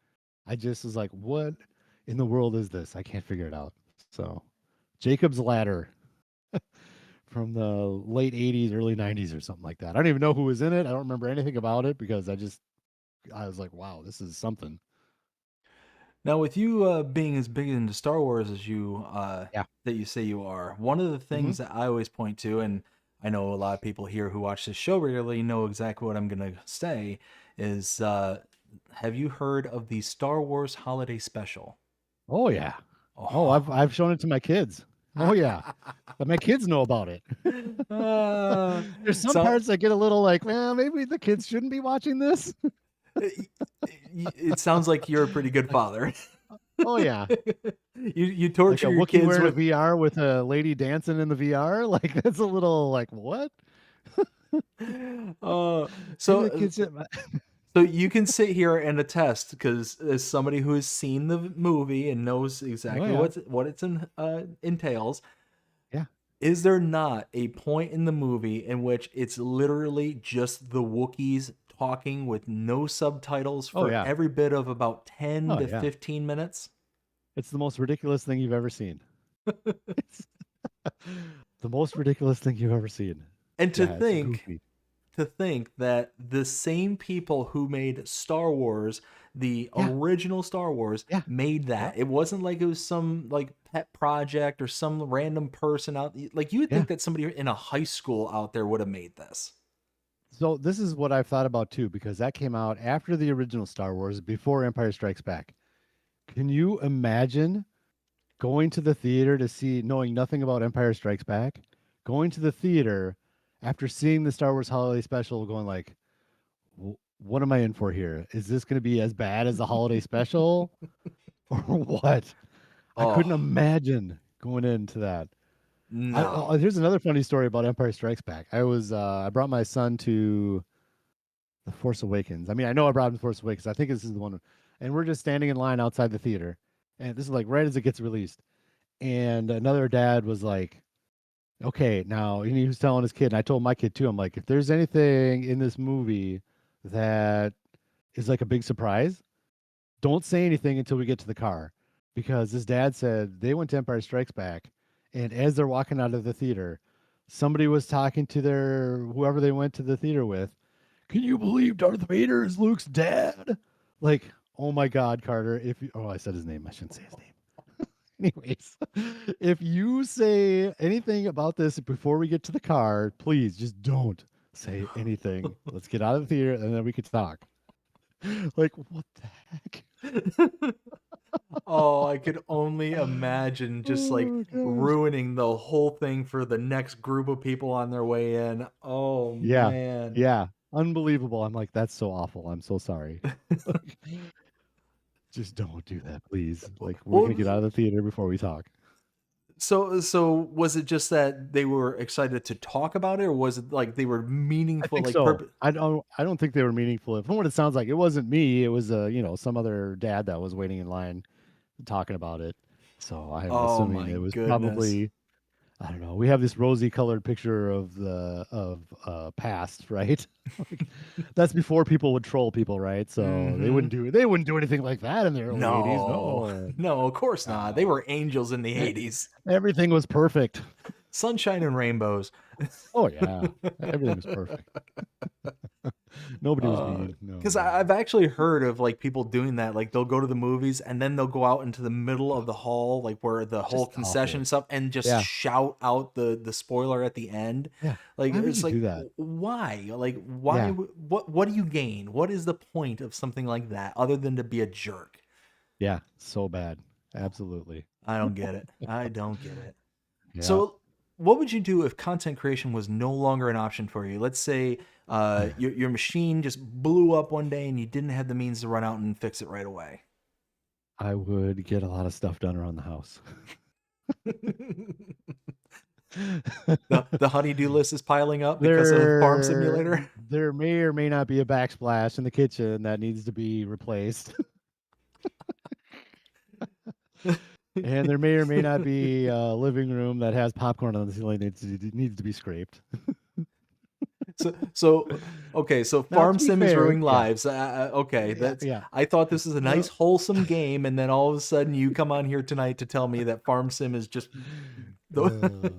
[SPEAKER 3] I just was like, what in the world is this? I can't figure it out. So, Jacob's Ladder from the late '80s, early '90s, or something like that. I don't even know who was in it. I don't remember anything about it because I was like, wow, this is something.
[SPEAKER 2] Now, with you being as big into Star Wars as you
[SPEAKER 3] Yeah.
[SPEAKER 2] that you say you are, one of the
[SPEAKER 3] Hmm.
[SPEAKER 2] things that I always point to, and I know a lot of people here who watch this show regularly know exactly what I'm going to say, is have you heard of the Star Wars Holiday Special?
[SPEAKER 3] Oh, yeah. Oh,
[SPEAKER 2] Oh.
[SPEAKER 3] I've shown it to my kids. Oh, yeah. But my kids know about it.
[SPEAKER 2] uh,
[SPEAKER 3] There's some
[SPEAKER 2] so
[SPEAKER 3] parts that get a little like, well, maybe the kids shouldn't be watching this.
[SPEAKER 2] it sounds like you're a pretty good father.
[SPEAKER 3] Oh, yeah.
[SPEAKER 2] You
[SPEAKER 3] Like a
[SPEAKER 2] torture your
[SPEAKER 3] Wookiee
[SPEAKER 2] kids
[SPEAKER 3] wearing a
[SPEAKER 2] with
[SPEAKER 3] VR with a lady dancing in the VR. Like that's a little like what?
[SPEAKER 2] uh
[SPEAKER 3] Maybe the
[SPEAKER 2] so
[SPEAKER 3] kids should.
[SPEAKER 2] so you can sit here and attest because as somebody who has seen the movie and knows
[SPEAKER 3] Oh
[SPEAKER 2] exactly
[SPEAKER 3] yeah,
[SPEAKER 2] what it entails,
[SPEAKER 3] yeah.
[SPEAKER 2] is there not a point in the movie in which it's literally just the Wookiees talking with no subtitles
[SPEAKER 3] Oh
[SPEAKER 2] for
[SPEAKER 3] yeah.
[SPEAKER 2] every bit of about 10
[SPEAKER 3] Oh
[SPEAKER 2] to
[SPEAKER 3] yeah.
[SPEAKER 2] 15 minutes?
[SPEAKER 3] It's the most ridiculous thing you've ever seen. It's the most ridiculous thing you've ever seen.
[SPEAKER 2] And
[SPEAKER 3] Yeah, it's goofy.
[SPEAKER 2] to think that the same people who made Star Wars, the
[SPEAKER 3] Yeah,
[SPEAKER 2] original Star Wars,
[SPEAKER 3] yeah,
[SPEAKER 2] made
[SPEAKER 3] yeah,
[SPEAKER 2] that. It wasn't like it was some like pet project or some random person out, like you would
[SPEAKER 3] yeah.
[SPEAKER 2] think that somebody in a high school out there would have made this.
[SPEAKER 3] So this is what I've thought about too, because that came out after the original Star Wars, before Empire Strikes Back. Can you imagine going to the theater to see, knowing nothing about Empire Strikes Back, going to the theater after seeing the Star Wars Holiday Special, going like, what am I in for here? Is this going to be as bad as the Holiday Special, or what? I couldn't
[SPEAKER 2] Oh,
[SPEAKER 3] imagine going into that.
[SPEAKER 2] no.
[SPEAKER 3] Here's another funny story about Empire Strikes Back. I brought my son to The Force Awakens. I mean, I know I brought him to Force Awakens. I think this is the one, and we're just standing in line outside the theater, and this is like right as it gets released. And another dad was like, okay, now, and he was telling his kid, and I told my kid too, I'm like, if there's anything in this movie that is like a big surprise, don't say anything until we get to the car. Because his dad said they went to Empire Strikes Back, and as they're walking out of the theater, somebody was talking to their whoever they went to the theater with. Can you believe Darth Vader is Luke's dad? Like, oh my God, Carter! If you, oh, I said his name. I shouldn't say his name. Anyways, if you say anything about this before we get to the car, please just don't say anything. Let's get out of the theater and then we can talk. Like, what the heck?
[SPEAKER 2] Oh, I could only imagine just like
[SPEAKER 3] Oh gosh.
[SPEAKER 2] ruining the whole thing for the next group of people on their way in. Oh
[SPEAKER 3] Yeah.
[SPEAKER 2] man.
[SPEAKER 3] Yeah. Unbelievable. I'm like, that's so awful. I'm so sorry. Just don't do that, please. Like, we're gonna
[SPEAKER 2] Well,
[SPEAKER 3] get out of the theater before we talk.
[SPEAKER 2] so was it just that they were excited to talk about it, or was it like they were
[SPEAKER 3] I
[SPEAKER 2] meaningful,
[SPEAKER 3] think
[SPEAKER 2] like
[SPEAKER 3] so.
[SPEAKER 2] purpose?
[SPEAKER 3] I don't think they were meaningful. From what it sounds like, it wasn't me. It was some other dad that was waiting in line talking about it. So I'm
[SPEAKER 2] Oh
[SPEAKER 3] assuming
[SPEAKER 2] my
[SPEAKER 3] it was
[SPEAKER 2] goodness.
[SPEAKER 3] probably, I don't know. We have this rosy colored picture of past, right? Like, that's before people would troll people, right? So
[SPEAKER 2] Mm-hmm.
[SPEAKER 3] they wouldn't do anything like that in the early 80s.
[SPEAKER 2] No,
[SPEAKER 3] No.
[SPEAKER 2] no, of course not. They
[SPEAKER 3] Uh,
[SPEAKER 2] were angels in the
[SPEAKER 3] e-
[SPEAKER 2] 80s.
[SPEAKER 3] Everything was perfect.
[SPEAKER 2] Sunshine and rainbows.
[SPEAKER 3] Oh yeah. Everything was perfect. Nobody was mean. No,
[SPEAKER 2] Because
[SPEAKER 3] no.
[SPEAKER 2] I've actually heard of like people doing that. Like they'll go to the movies and then they'll go out into the middle of the hall, like where the whole
[SPEAKER 3] Just
[SPEAKER 2] concession
[SPEAKER 3] awful.
[SPEAKER 2] and stuff, and just
[SPEAKER 3] Yeah.
[SPEAKER 2] shout out the spoiler at the end.
[SPEAKER 3] Yeah.
[SPEAKER 2] Like
[SPEAKER 3] Why would
[SPEAKER 2] it's
[SPEAKER 3] you
[SPEAKER 2] like
[SPEAKER 3] do that?
[SPEAKER 2] why? Like why?
[SPEAKER 3] Yeah.
[SPEAKER 2] What do you gain? What is the point of something like that other than to be a jerk?
[SPEAKER 3] Yeah. So bad. Absolutely.
[SPEAKER 2] I don't get it. I don't get it.
[SPEAKER 3] Yeah.
[SPEAKER 2] So, what would you do if content creation was no longer an option for you? Let's say your machine just blew up one day and you didn't have the means to run out and fix it right away.
[SPEAKER 3] I would get a lot of stuff done around the house.
[SPEAKER 2] The honeydew list is piling up because of Farm
[SPEAKER 3] there
[SPEAKER 2] Simulator.
[SPEAKER 3] there may or may not be a backsplash in the kitchen that needs to be replaced. And there may or may not be a living room that has popcorn on the ceiling that needs to be scraped.
[SPEAKER 2] So okay, so
[SPEAKER 3] Now,
[SPEAKER 2] Farm
[SPEAKER 3] to be
[SPEAKER 2] Sim is
[SPEAKER 3] fair,
[SPEAKER 2] ruining
[SPEAKER 3] yeah,
[SPEAKER 2] lives. Okay,
[SPEAKER 3] yeah,
[SPEAKER 2] that's.
[SPEAKER 3] yeah.
[SPEAKER 2] I thought this was a nice
[SPEAKER 3] No,
[SPEAKER 2] wholesome game, and then all of a sudden you come on here tonight to tell me that Farm Sim is just the.
[SPEAKER 3] uh,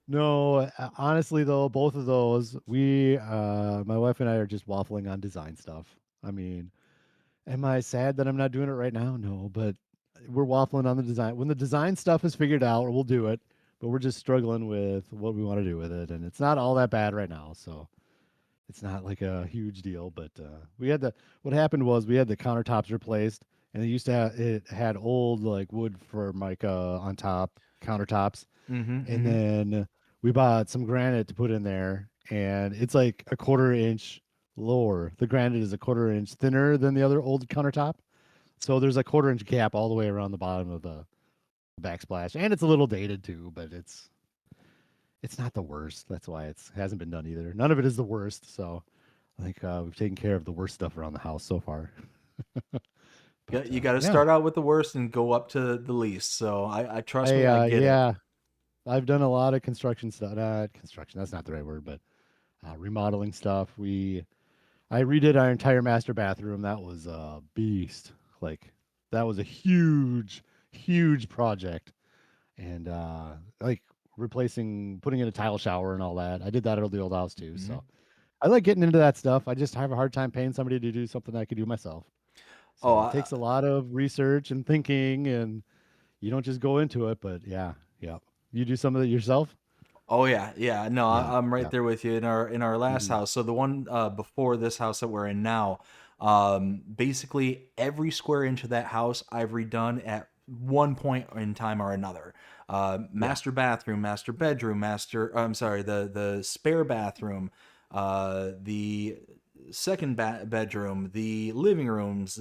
[SPEAKER 3] no. Honestly, though, both of those, my wife and I are just waffling on design stuff. I mean, am I sad that I'm not doing it right now? No, but we're waffling on the design. When the design stuff is figured out, we'll do it. But we're just struggling with what we want to do with it, and it's not all that bad right now. So it's not like a huge deal. But we had the what happened was we had the countertops replaced, and it had old like wood for mica on top countertops,
[SPEAKER 2] Mm-hmm,
[SPEAKER 3] and
[SPEAKER 2] mm-hmm.
[SPEAKER 3] then we bought some granite to put in there, and it's like a quarter inch lower. The granite is a quarter inch thinner than the other old countertop. So there's a quarter inch gap all the way around the bottom of the backsplash, and it's a little dated too, but it's not the worst. That's why it hasn't been done either. None of it is the worst. So I think we've taken care of the worst stuff around the house so far. But
[SPEAKER 2] You got to
[SPEAKER 3] yeah,
[SPEAKER 2] start out with the worst and go up to the least. So I trust me, I get it.
[SPEAKER 3] yeah, I've done a lot of construction stuff. Construction, that's not the right word, but remodeling stuff. I redid our entire master bathroom. That was a beast. Like that was a huge, huge project, and like putting in a tile shower and all that. I did that at the old house too.
[SPEAKER 2] Mhm.
[SPEAKER 3] So I like getting into that stuff. I just have a hard time paying somebody to do something I could do myself.
[SPEAKER 2] Oh,
[SPEAKER 3] So it takes a lot of research and thinking, and you don't just go into it. But yeah, yeah, you do some of it yourself.
[SPEAKER 2] oh yeah, yeah. No,
[SPEAKER 3] Yeah,
[SPEAKER 2] I'm right
[SPEAKER 3] yeah.
[SPEAKER 2] there with you in our last
[SPEAKER 3] Hmm.
[SPEAKER 2] house. So the one before this house that we're in now, basically every square inch of that house I've redone at one point in time or another.
[SPEAKER 3] Yeah.
[SPEAKER 2] Master bathroom, master bedroom, master. I'm sorry, the spare bathroom, the second bedroom, the living rooms,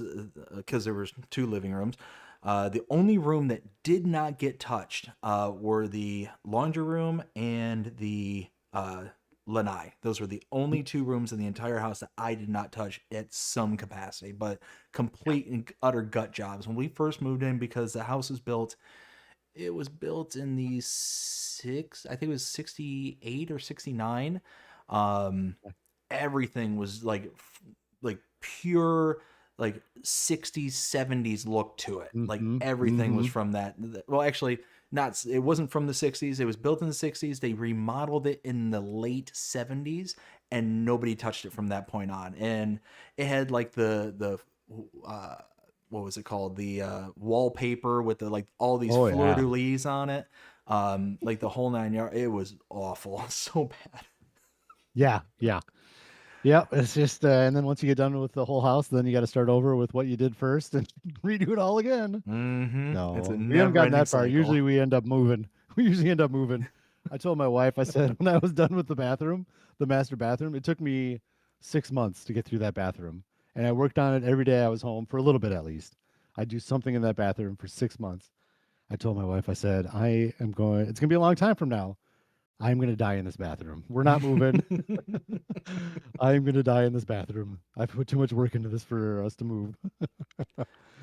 [SPEAKER 2] because there was two living rooms. The only room that did not get touched were the laundry room and the lanai. Those were the only two rooms in the entire house that I did not touch at some capacity, but
[SPEAKER 3] Yeah.
[SPEAKER 2] complete and utter gut jobs. When we first moved in, because the house was built, it was built in the I think it was 68 or 69. Um, everything was like pure like 60s 70s look to it, like
[SPEAKER 3] Mm-hmm.
[SPEAKER 2] everything was
[SPEAKER 3] Mm-hmm.
[SPEAKER 2] from well, actually not, it wasn't from the 60s, it was built in the 60s, they remodeled it in the late 70s, and nobody touched it from that point on. And it had like the uh what was it called, the wallpaper with the like all these
[SPEAKER 3] Oh yeah.
[SPEAKER 2] fleur-de-lis on it, like the whole nine yard. It was awful. So bad.
[SPEAKER 3] Yeah. Yeah. Yeah, it's just, and then once you get done with the whole house, then you got to start over with what you did first and redo it all again.
[SPEAKER 2] It's a
[SPEAKER 3] No, we haven't
[SPEAKER 2] never
[SPEAKER 3] gotten
[SPEAKER 2] ending
[SPEAKER 3] that far.
[SPEAKER 2] cycle.
[SPEAKER 3] Usually we end up moving. We usually end up moving. I told my wife, I said, when I was done with the bathroom, the master bathroom, it took me 6 months to get through that bathroom. And I worked on it every day I was home for a little bit at least. I'd do something in that bathroom for 6 months. I told my wife, I said, it's going to be a long time from now. I'm going to die in this bathroom. We're not moving. I'm going to die in this bathroom. I put too much work into this for us to move.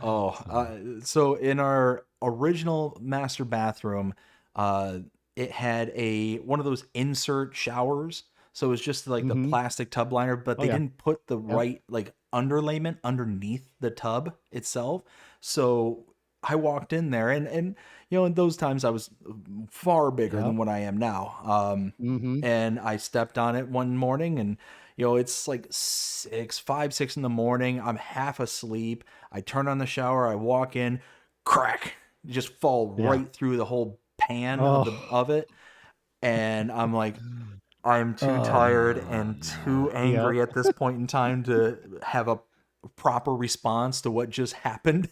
[SPEAKER 2] Oh,
[SPEAKER 3] So,
[SPEAKER 2] so in our original master bathroom, uh, it had a one of those insert showers. So it was just like the
[SPEAKER 3] hmm
[SPEAKER 2] plastic tub liner, but
[SPEAKER 3] oh,
[SPEAKER 2] they
[SPEAKER 3] yeah.
[SPEAKER 2] didn't put the
[SPEAKER 3] Yep.
[SPEAKER 2] right like underlayment underneath the tub itself. So I walked in there, and in those times I was far bigger than
[SPEAKER 3] Yep.
[SPEAKER 2] what I am now.
[SPEAKER 3] hmm
[SPEAKER 2] And I stepped on it one morning, and it's like 6 in the morning. I'm half asleep. I turn on the shower, I walk in, crack, just fall
[SPEAKER 3] Yeah.
[SPEAKER 2] right through the whole pan of the
[SPEAKER 3] Oh.
[SPEAKER 2] of it. And I'm like, I'm too tired and too
[SPEAKER 3] Yep.
[SPEAKER 2] angry at this point in time to have a proper response to what just happened.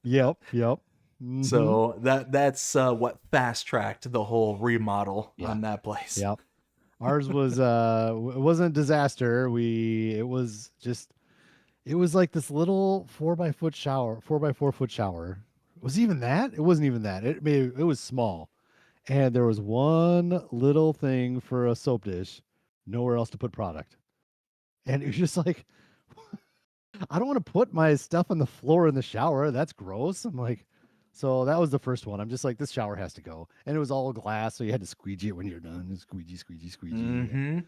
[SPEAKER 3] Yep. Yep. hmm
[SPEAKER 2] So that's what fast tracked the whole remodel
[SPEAKER 3] Yeah.
[SPEAKER 2] on that place.
[SPEAKER 3] Yep. Ours was it wasn't a disaster. It was just it was like this little 4 by 4 foot shower. Was it even that? It wasn't even that. It was small. And there was one little thing for a soap dish, nowhere else to put product. And it was just like, I don't want to put my stuff on the floor in the shower. That's gross. I'm like, so that was the first one. I'm just like, this shower has to go. And it was all glass, so you had to squeegee it when you're done. Squeegee, squeegee, squeegee. And
[SPEAKER 2] Mm-hmm.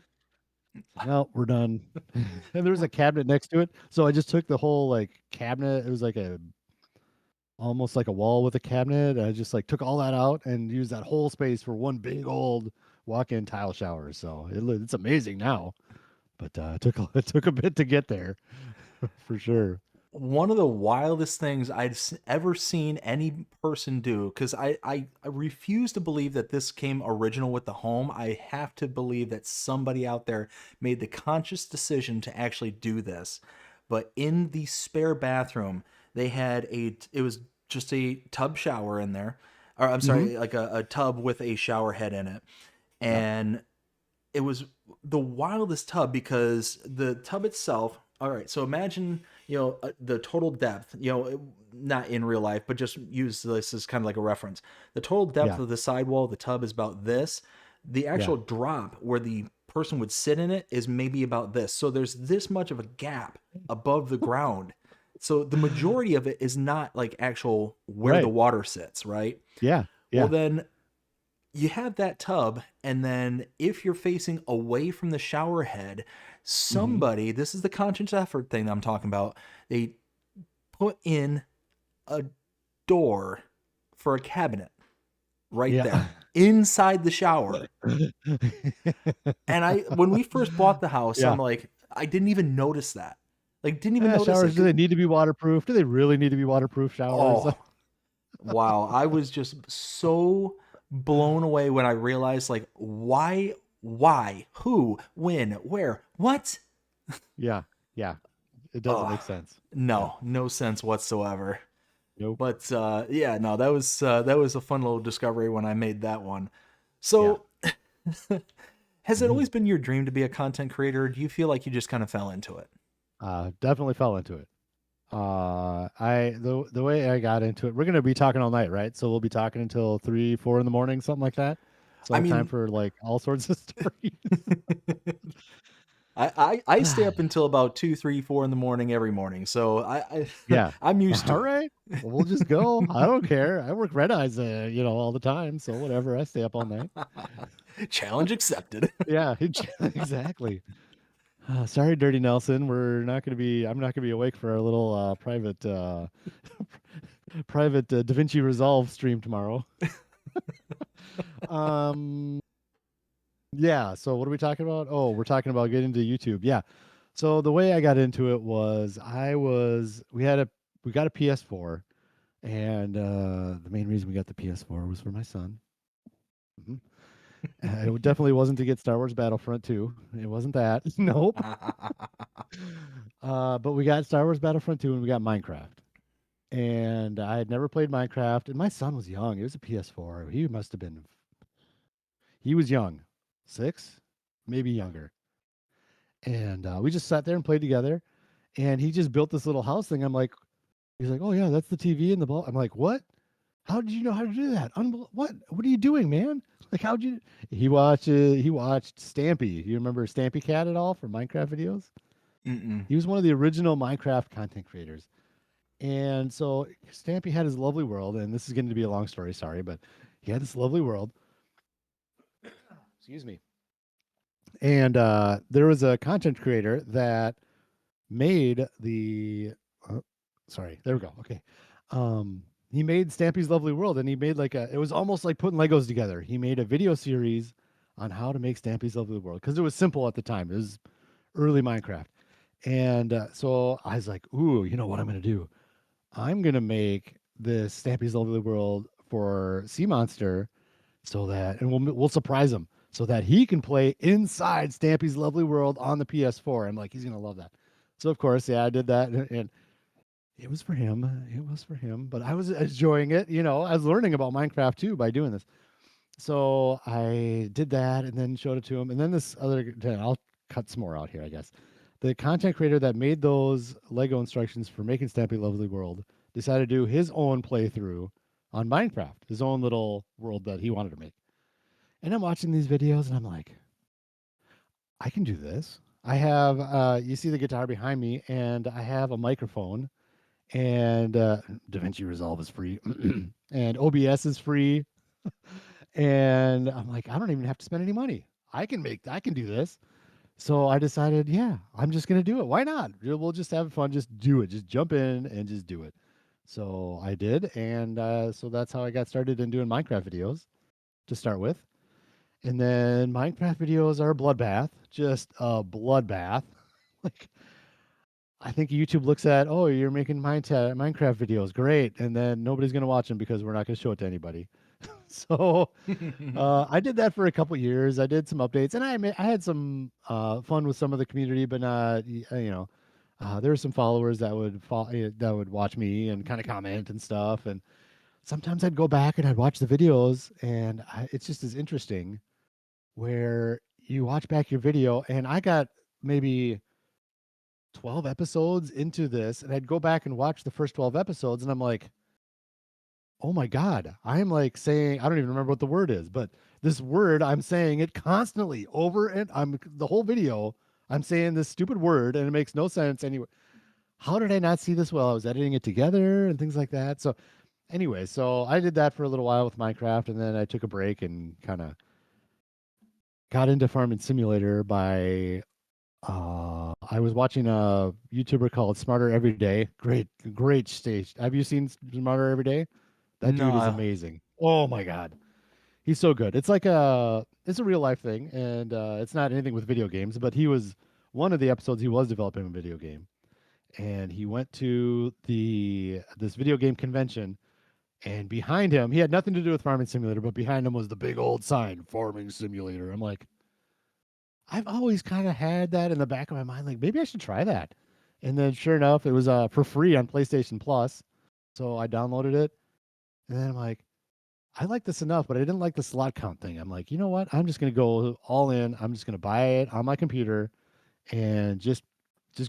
[SPEAKER 3] no, we're done. And there was a cabinet next to it. So I just took the whole like cabinet. It was like a almost like a wall with a cabinet. I just like took all that out and used that whole space for one big old walk-in tile shower. So it's amazing now, but it took a bit to get there for sure.
[SPEAKER 2] One of the wildest things ever seen any person do, because I refuse to believe that this came original with the home. I have to believe that somebody out there made the conscious decision to actually do this. But in the spare bathroom, they had it was just a tub shower in there. Or I'm
[SPEAKER 3] hmm
[SPEAKER 2] sorry, like a tub with a shower head in it.
[SPEAKER 3] Yep.
[SPEAKER 2] And it was the wildest tub because the tub itself, all right, so imagine the total depth, not in real life but just use this as kind of like a reference. The total depth
[SPEAKER 3] Yeah.
[SPEAKER 2] of the sidewall of the tub is about this. The
[SPEAKER 3] Yeah.
[SPEAKER 2] actual drop where the person would sit in it is maybe about this, so there's this much of a gap above the ground. So the majority of it is not like actual where the
[SPEAKER 3] Right.
[SPEAKER 2] water sits, right?
[SPEAKER 3] Yeah.
[SPEAKER 2] Well,
[SPEAKER 3] Yeah.
[SPEAKER 2] then you have that tub, and then if you're facing away from the shower head,
[SPEAKER 3] hmm
[SPEAKER 2] somebody, this is the conscious effort thing that I'm talking about, they put in a door for a cabinet right
[SPEAKER 3] Yeah.
[SPEAKER 2] there inside the shower. And when we first bought the house,
[SPEAKER 3] Yeah.
[SPEAKER 2] I'm like, I didn't even notice that. Like, didn't even notice
[SPEAKER 3] Showers,
[SPEAKER 2] it.
[SPEAKER 3] do they need to be waterproof? Do they really need to be waterproof showers?
[SPEAKER 2] Oh, wow. I was just so blown away when I realized, like, why, who, when, where, what?
[SPEAKER 3] Yeah. Yeah. It doesn't
[SPEAKER 2] Oh,
[SPEAKER 3] make sense. Yeah.
[SPEAKER 2] no sense whatsoever.
[SPEAKER 3] Nope.
[SPEAKER 2] But yeah, no, that was a fun little discovery when I made that one.
[SPEAKER 3] Yeah.
[SPEAKER 2] So, has it
[SPEAKER 3] Mhm.
[SPEAKER 2] always been your dream to be a content creator? Or do you feel like you just kind of fell into it?
[SPEAKER 3] Definitely fell into it. The way I got into it, we're gonna be talking all night, right? So we'll be talking until 3, 4 in the morning, something like that.
[SPEAKER 2] I
[SPEAKER 3] So time
[SPEAKER 2] mean,
[SPEAKER 3] for like all sorts of stories.
[SPEAKER 2] I stay up until about 2, 3, 4 in the morning every morning. So
[SPEAKER 3] Yeah.
[SPEAKER 2] I'm used
[SPEAKER 3] All
[SPEAKER 2] to it.
[SPEAKER 3] right. Well, we'll just go. I don't care. I work red eyes, all the time. So whatever. I stay up all night.
[SPEAKER 2] Challenge accepted.
[SPEAKER 3] Yeah, exactly. Sorry, Dirty Nelson. I'm not gonna be awake for our little private Da Vinci Resolve stream tomorrow. Um, yeah. So what are we talking about? Oh, we're talking about getting to YouTube. Yeah. So the way I got into it was we got a PS4, and the main reason we got the PS4 was for my son. Mhm. It definitely wasn't to get Star Wars Battlefront 2. It wasn't that. Nope. But we got Star Wars Battlefront 2 and we got Minecraft. And I had never played Minecraft, and my son was young. It was a PS4. He was young, 6, maybe younger. And we just sat there and played together. And he just built this little house thing. He's like, oh yeah, that's the TV and the ball. I'm like, what? How did you know how to do that? What? What are you doing, man? Like, how'd you? He watched Stampy. You remember Stampy Cat at all from Minecraft videos?
[SPEAKER 2] Mm-mm.
[SPEAKER 3] He was one of the original Minecraft content creators. And so Stampy had his lovely world, and this is going to be a long story, sorry, but he had this lovely world. Excuse me. And there was a content creator that made the. Sorry, there we go. Okay. He made Stampy's Lovely World, and he made it was almost like putting Legos together. He made a video series on how to make Stampy's Lovely World because it was simple at the time. It was early Minecraft. And so I was like, ooh, you know what I'm going to do? I'm going to make this Stampy's Lovely World for Sea Monster and we'll surprise him so that he can play inside Stampy's Lovely World on the PS4. I'm like, he's going to love that. So, of course, yeah, I did that. And it was for him. It was for him. But I was enjoying it. I was learning about Minecraft too by doing this. So I did that and then showed it to him. And then I'll cut some more out here, I guess. The content creator that made those Lego instructions for making Stampy Lovely World decided to do his own playthrough on Minecraft, his own little world that he wanted to make. And I'm watching these videos and I'm like, I can do this. I have, you see the guitar behind me, and I have a microphone, and DaVinci Resolve is free, and OBS is free. And I'm like, I don't even have to spend any money. I can do this. So I decided, yeah, I'm just going to do it. Why not? We'll just have fun. Just do it. Just jump in and just do it. So I did. And so that's how I got started in doing Minecraft videos to start with. And then Minecraft videos are a bloodbath, just a bloodbath. Like, I think YouTube looks at, oh, you're making Minecraft videos. Great. And then nobody's going to watch them because we're not going to show it to anybody. So I did that for a couple years. I did some updates, and I had some fun with some of the community, but not there were some followers that would watch me and kind of comment and stuff. And sometimes I'd go back and I'd watch the videos, and it's just as interesting where you watch back your video, and I got maybe 12 episodes into this, and I'd go back and watch the first 12 episodes, and I'm like, oh my God, I'm like saying, I don't even remember what the word is, but this word, I'm saying it constantly over, and the whole video, I'm saying this stupid word and it makes no sense anyway. How did I not see this while I was editing it together and things like that? So anyway, so I did that for a little while with Minecraft, and then I took a break and kind of got into Farming Simulator by I was watching a YouTuber called Smarter Every Day. Great stage. Have you seen Smarter Every Day? That dude is
[SPEAKER 2] No.
[SPEAKER 3] amazing. Oh my God. He's so good. It's it's a real life thing, and it's not anything with video games, but he was one of the episodes he was developing a video game. And he went to this video game convention, and behind him, he had nothing to do with Farming Simulator, but behind him was the big old sign, Farming Simulator. I'm like, I've always kind of had that in the back of my mind, like maybe I should try that. And then sure enough, it was for free on PlayStation Plus. So I downloaded it, and then I'm like, I like this enough, but I didn't like the slot count thing. I'm like, you know what? I'm just gonna go all in. I'm just gonna buy it on my computer and just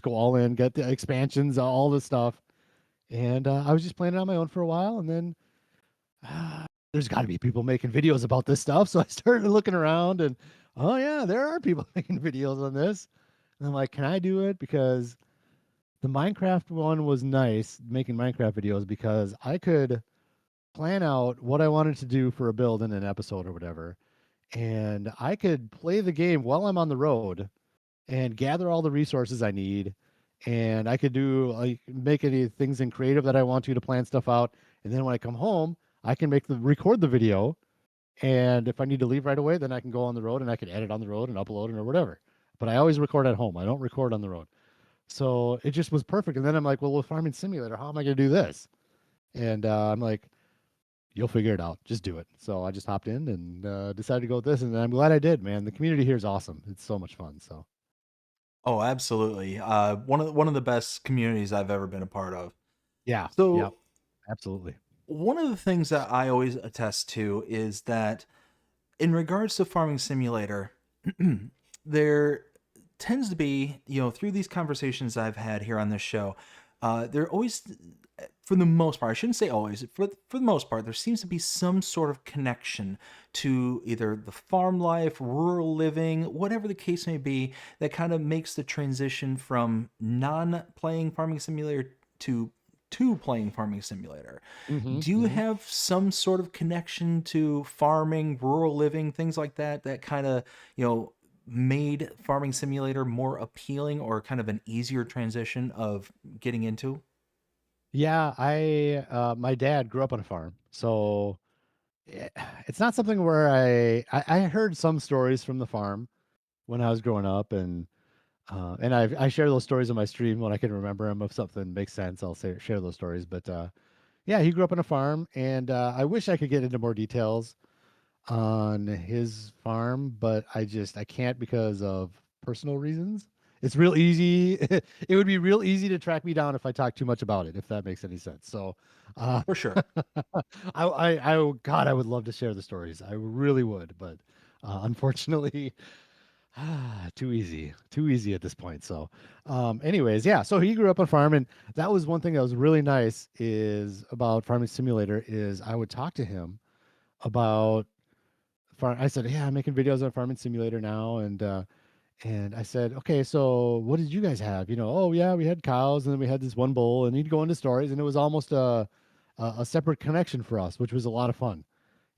[SPEAKER 3] go all in, get the expansions, all this stuff. And I was just playing it on my own for a while, and then there's got to be people making videos about this stuff. So I started looking around, and oh yeah, there are people making videos on this. And I'm like, can I do it? Because the Minecraft one was nice, making Minecraft videos, because I could plan out what I wanted to do for a build in an episode or whatever. And I could play the game while I'm on the road and gather all the resources I need. And I could make any things in creative that I want to plan stuff out. And then when I come home, I can record the video. And if I need to leave right away, then I can go on the road and I can edit on the road and upload it or whatever. But I always record at home. I don't record on the road. So it just was perfect. And then I'm like, well, with Farming Simulator, how am I going to do this? And I'm like, you'll figure it out. Just do it. So I just hopped in and decided to go with this, and I'm glad I did, man. The community here is awesome. It's so much fun. So
[SPEAKER 2] Oh, absolutely. One of the best communities I've ever been a part of.
[SPEAKER 3] yeah, yeah,
[SPEAKER 2] So
[SPEAKER 3] absolutely.
[SPEAKER 2] one of the things that I always attest to is that in regards to Farming Simulator, there tends to be, through these conversations I've had here on this show, there always, for the most part, I shouldn't say always, for the most part, there seems to be some sort of connection to either the farm life, rural living, whatever the case may be, that kind of makes the transition from non-playing Farming Simulator to playing Farming Simulator.
[SPEAKER 3] Hmm.
[SPEAKER 2] Do you
[SPEAKER 3] Hmm.
[SPEAKER 2] have some sort of connection to farming, rural living, things like that, that kind of, made Farming Simulator more appealing or kind of an easier transition of getting into?
[SPEAKER 3] Yeah, I my dad grew up on a farm, so eh, it's not something where I heard some stories from the farm when I was growing up, and I share those stories on my stream when I can remember them. If something makes sense, I'll share those stories. But yeah, he grew up on a farm, and I wish I could get into more details on his farm, but I can't because of personal reasons. It's real easy. It would be real easy to track me down if I talk too much about it, if that makes any sense. So, uh,
[SPEAKER 2] For sure.
[SPEAKER 3] God, I would love to share the stories. I really would, but unfortunately, too easy at this point. So, anyways, yeah. So he grew up on a farm, and that was one thing that was really nice is about Farming Simulator is I would talk to him about farm. I said, yeah, I'm making videos on Farming Simulator now, and I said, okay, so what did you guys have? Oh yeah, we had cows, and then we had this one bull, and he'd go into stories, and it was almost a separate connection for us, which was a lot of fun.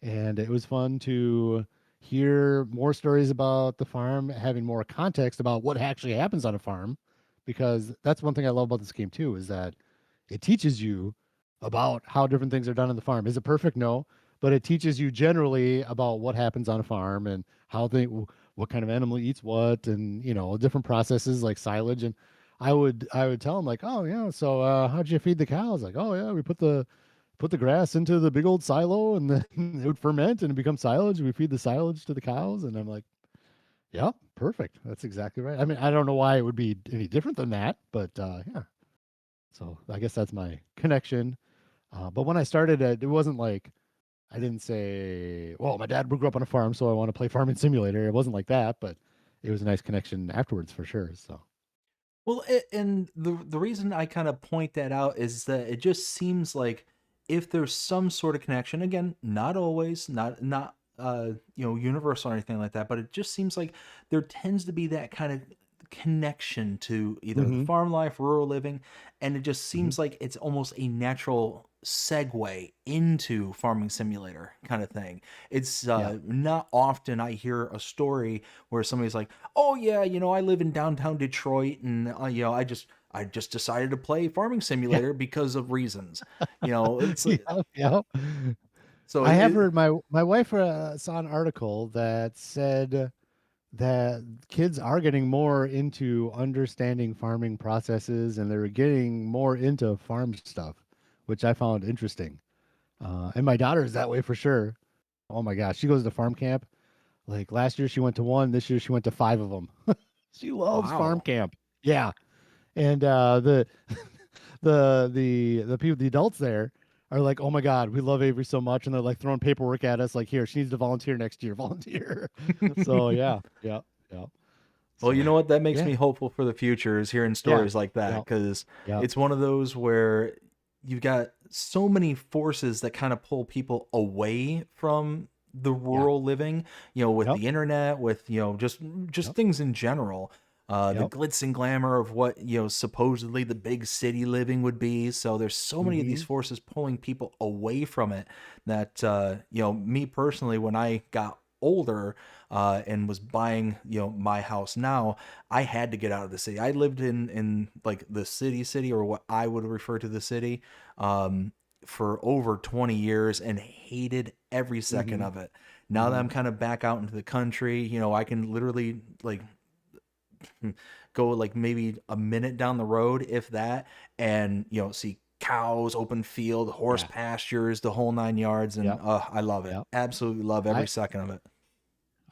[SPEAKER 3] And it was fun to hear more stories about the farm, having more context about what actually happens on a farm, because that's one thing I love about this game too, is that it teaches you about how different things are done on the farm. Is it perfect? No, but it teaches you generally about what happens on a farm and how what kind of animal eats what, and different processes like silage. And I would tell them like, oh yeah, so how'd you feed the cows? Like, oh yeah, we put the grass into the big old silo, and then it would ferment and become silage. We feed the silage to the cows, and I'm like, yeah, perfect. That's exactly right. I mean, I don't know why it would be any different than that, but yeah. So I guess that's my connection. But when I started it wasn't like I didn't say, well, my dad grew up on a farm, so I want to play Farming Simulator. It wasn't like that, but it was a nice connection afterwards for sure. So,
[SPEAKER 2] Well, and the reason I kind of point that out is that it just seems like if there's some sort of connection, again, not always, not universal or anything like that, but it just seems like there tends to be that kind of connection to either the
[SPEAKER 3] hmm.
[SPEAKER 2] farm life, rural living, and it just
[SPEAKER 3] Hmm.
[SPEAKER 2] seems like it's almost a natural segue into Farming Simulator kind of thing. It's
[SPEAKER 3] Yeah.
[SPEAKER 2] not often I hear a story where somebody's like, "Oh yeah, I live in downtown Detroit, and I just decided to play Farming
[SPEAKER 3] Yeah.
[SPEAKER 2] Simulator because of reasons." It's
[SPEAKER 3] Yeah. Yeah.
[SPEAKER 2] so
[SPEAKER 3] I have
[SPEAKER 2] it,
[SPEAKER 3] heard my wife saw an article that said that kids are getting more into understanding farming processes, and they're getting more into farm stuff, which I found interesting. And my daughter is that way for sure. Oh my gosh, she goes to farm camp. Like last year she went to one, this year she went to five of them. She loves farm
[SPEAKER 2] wow.
[SPEAKER 3] camp. Yeah. And the the people, the adults there are like, oh my god, we love Avery so much, and they're like throwing paperwork at us, like, here, she needs to volunteer next year, volunteer. So yeah, yeah, yeah.
[SPEAKER 2] Well, you
[SPEAKER 3] So
[SPEAKER 2] know what? That makes
[SPEAKER 3] yeah,
[SPEAKER 2] me hopeful for the future is hearing
[SPEAKER 3] yeah,
[SPEAKER 2] stories like
[SPEAKER 3] yeah,
[SPEAKER 2] that because
[SPEAKER 3] yeah,
[SPEAKER 2] it's one of those where you've got so many forces that kind of pull people away from the
[SPEAKER 3] yeah.
[SPEAKER 2] rural living, with
[SPEAKER 3] Yep,
[SPEAKER 2] the internet, with, just
[SPEAKER 3] yep,
[SPEAKER 2] things in general. The
[SPEAKER 3] yep.
[SPEAKER 2] glitz and glamour of what, supposedly the big city living would be. So there's so many of these
[SPEAKER 3] Hmm.
[SPEAKER 2] forces pulling people away from it that, me personally, when I got older, and was buying, my house now, I had to get out of the city. I lived in like the city, or what I would refer to the city, for over 20 years and hated every second
[SPEAKER 3] Hmm.
[SPEAKER 2] of it. Now that
[SPEAKER 3] Hmm.
[SPEAKER 2] I'm kind of back out into the country, I can literally like go like maybe a minute down the road, if that, and see cows, open field, horse
[SPEAKER 3] Yeah.
[SPEAKER 2] pastures, the whole 9 yards, and
[SPEAKER 3] Yep.
[SPEAKER 2] I love it.
[SPEAKER 3] Yep.
[SPEAKER 2] Absolutely love every
[SPEAKER 3] I
[SPEAKER 2] second of it.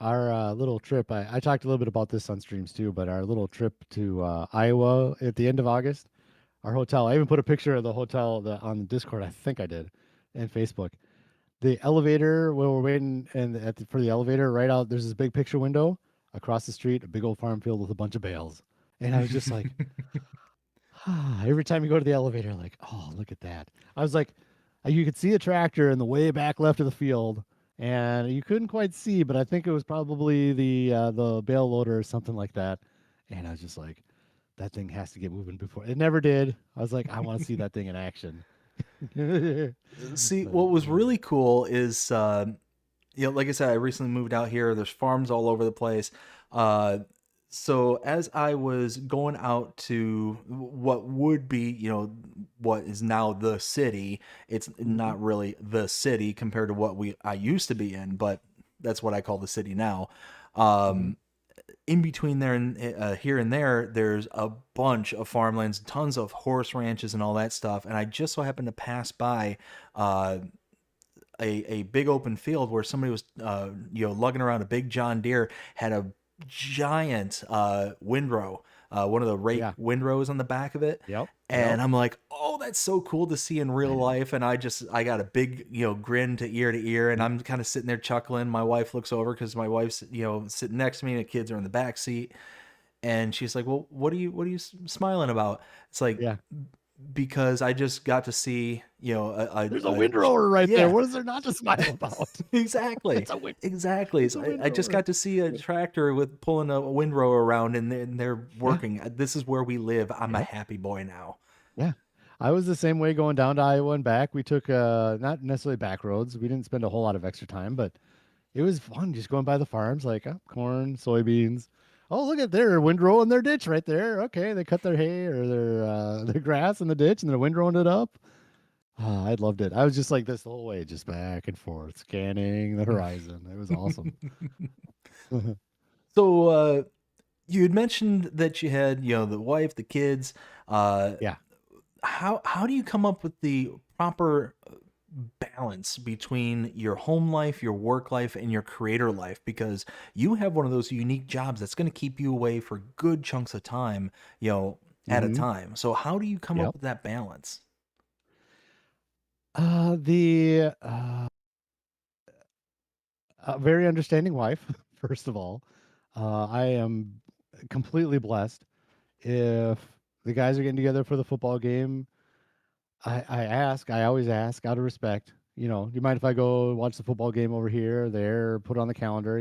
[SPEAKER 3] Our little trip. I talked a little bit about this on streams too, but our little trip to Iowa at the end of August, our hotel. I even put a picture of the hotel on the Discord. I think I did, and Facebook. The elevator where we're waiting and for the elevator right out. There's this big picture window across the street, a big old farm field with a bunch of bales, and I was just like, every time you go to the elevator, like, oh, look at that. I was like, you could see a tractor in the way back left of the field, and you couldn't quite see, but I think it was probably the bale loader or something like that. And I was just like, that thing has to get moving before it never did. I was like, I want to see that thing in action.
[SPEAKER 2] See,
[SPEAKER 3] But
[SPEAKER 2] what was really cool is, like I said, I recently moved out here. There's farms all over the place. Uh, so as I was going out to what would be, what is now the city, it's
[SPEAKER 3] mhm,
[SPEAKER 2] not really the city compared to what I used to be in, but that's what I call the city now.
[SPEAKER 3] mhm.
[SPEAKER 2] Um, in between there and here and there, there's a bunch of farmlands, tons of horse ranches and all that stuff. And I just so happened to pass by uh, a big open field where somebody was lugging around a big John Deere, had a giant windrow, one of the rake
[SPEAKER 3] Yeah.
[SPEAKER 2] windrows on the back of it.
[SPEAKER 3] Yep. Yep.
[SPEAKER 2] And I'm like, oh, that's so cool to see in
[SPEAKER 3] I
[SPEAKER 2] real
[SPEAKER 3] know.
[SPEAKER 2] life. And I got a big, grin to ear. And
[SPEAKER 3] Mm.
[SPEAKER 2] I'm kind of sitting there chuckling. My wife looks over because my wife's, sitting next to me and the kids are in the back seat. And she's like, well, what are you smiling about? It's like,
[SPEAKER 3] Yeah.
[SPEAKER 2] because I just got to see,
[SPEAKER 3] There's a windrower right there.
[SPEAKER 2] yeah,
[SPEAKER 3] What is there not to smile about?
[SPEAKER 2] exactly.
[SPEAKER 3] It's a wind.
[SPEAKER 2] Exactly.
[SPEAKER 3] It's a
[SPEAKER 2] So I just
[SPEAKER 3] windrower.
[SPEAKER 2] got to see a tractor with pulling a windrow around and they're
[SPEAKER 3] Yeah.
[SPEAKER 2] working. This is where we live. I'm a
[SPEAKER 3] Yep.
[SPEAKER 2] happy boy now.
[SPEAKER 3] Yeah. I was the same way going down to Iowa and back. We took not necessarily back roads. We didn't spend a whole lot of extra time, but it was fun just going by the farms, like corn, soybeans. Oh, look at their windrow in their ditch right there. Okay, they cut their hay or their grass in the ditch and they're windrowing it up. I loved it. I was just like this the whole way, just back and forth, scanning the horizon. It was awesome.
[SPEAKER 2] So you had mentioned that you had, the wife, the kids. Uh,
[SPEAKER 3] Yeah.
[SPEAKER 2] how do you come up with the proper balance between your home life, your work life, and your creator life? Because you have one of those unique jobs that's going to keep you away for good chunks of time, at a
[SPEAKER 3] Hmm.
[SPEAKER 2] time. So how do you come up
[SPEAKER 3] Yep.
[SPEAKER 2] with that balance?
[SPEAKER 3] The very understanding wife, first of all. I am completely blessed. If the guys are getting together for the football game, I always ask out of respect, do you mind if I go watch the football game over here or there, put it on the calendar,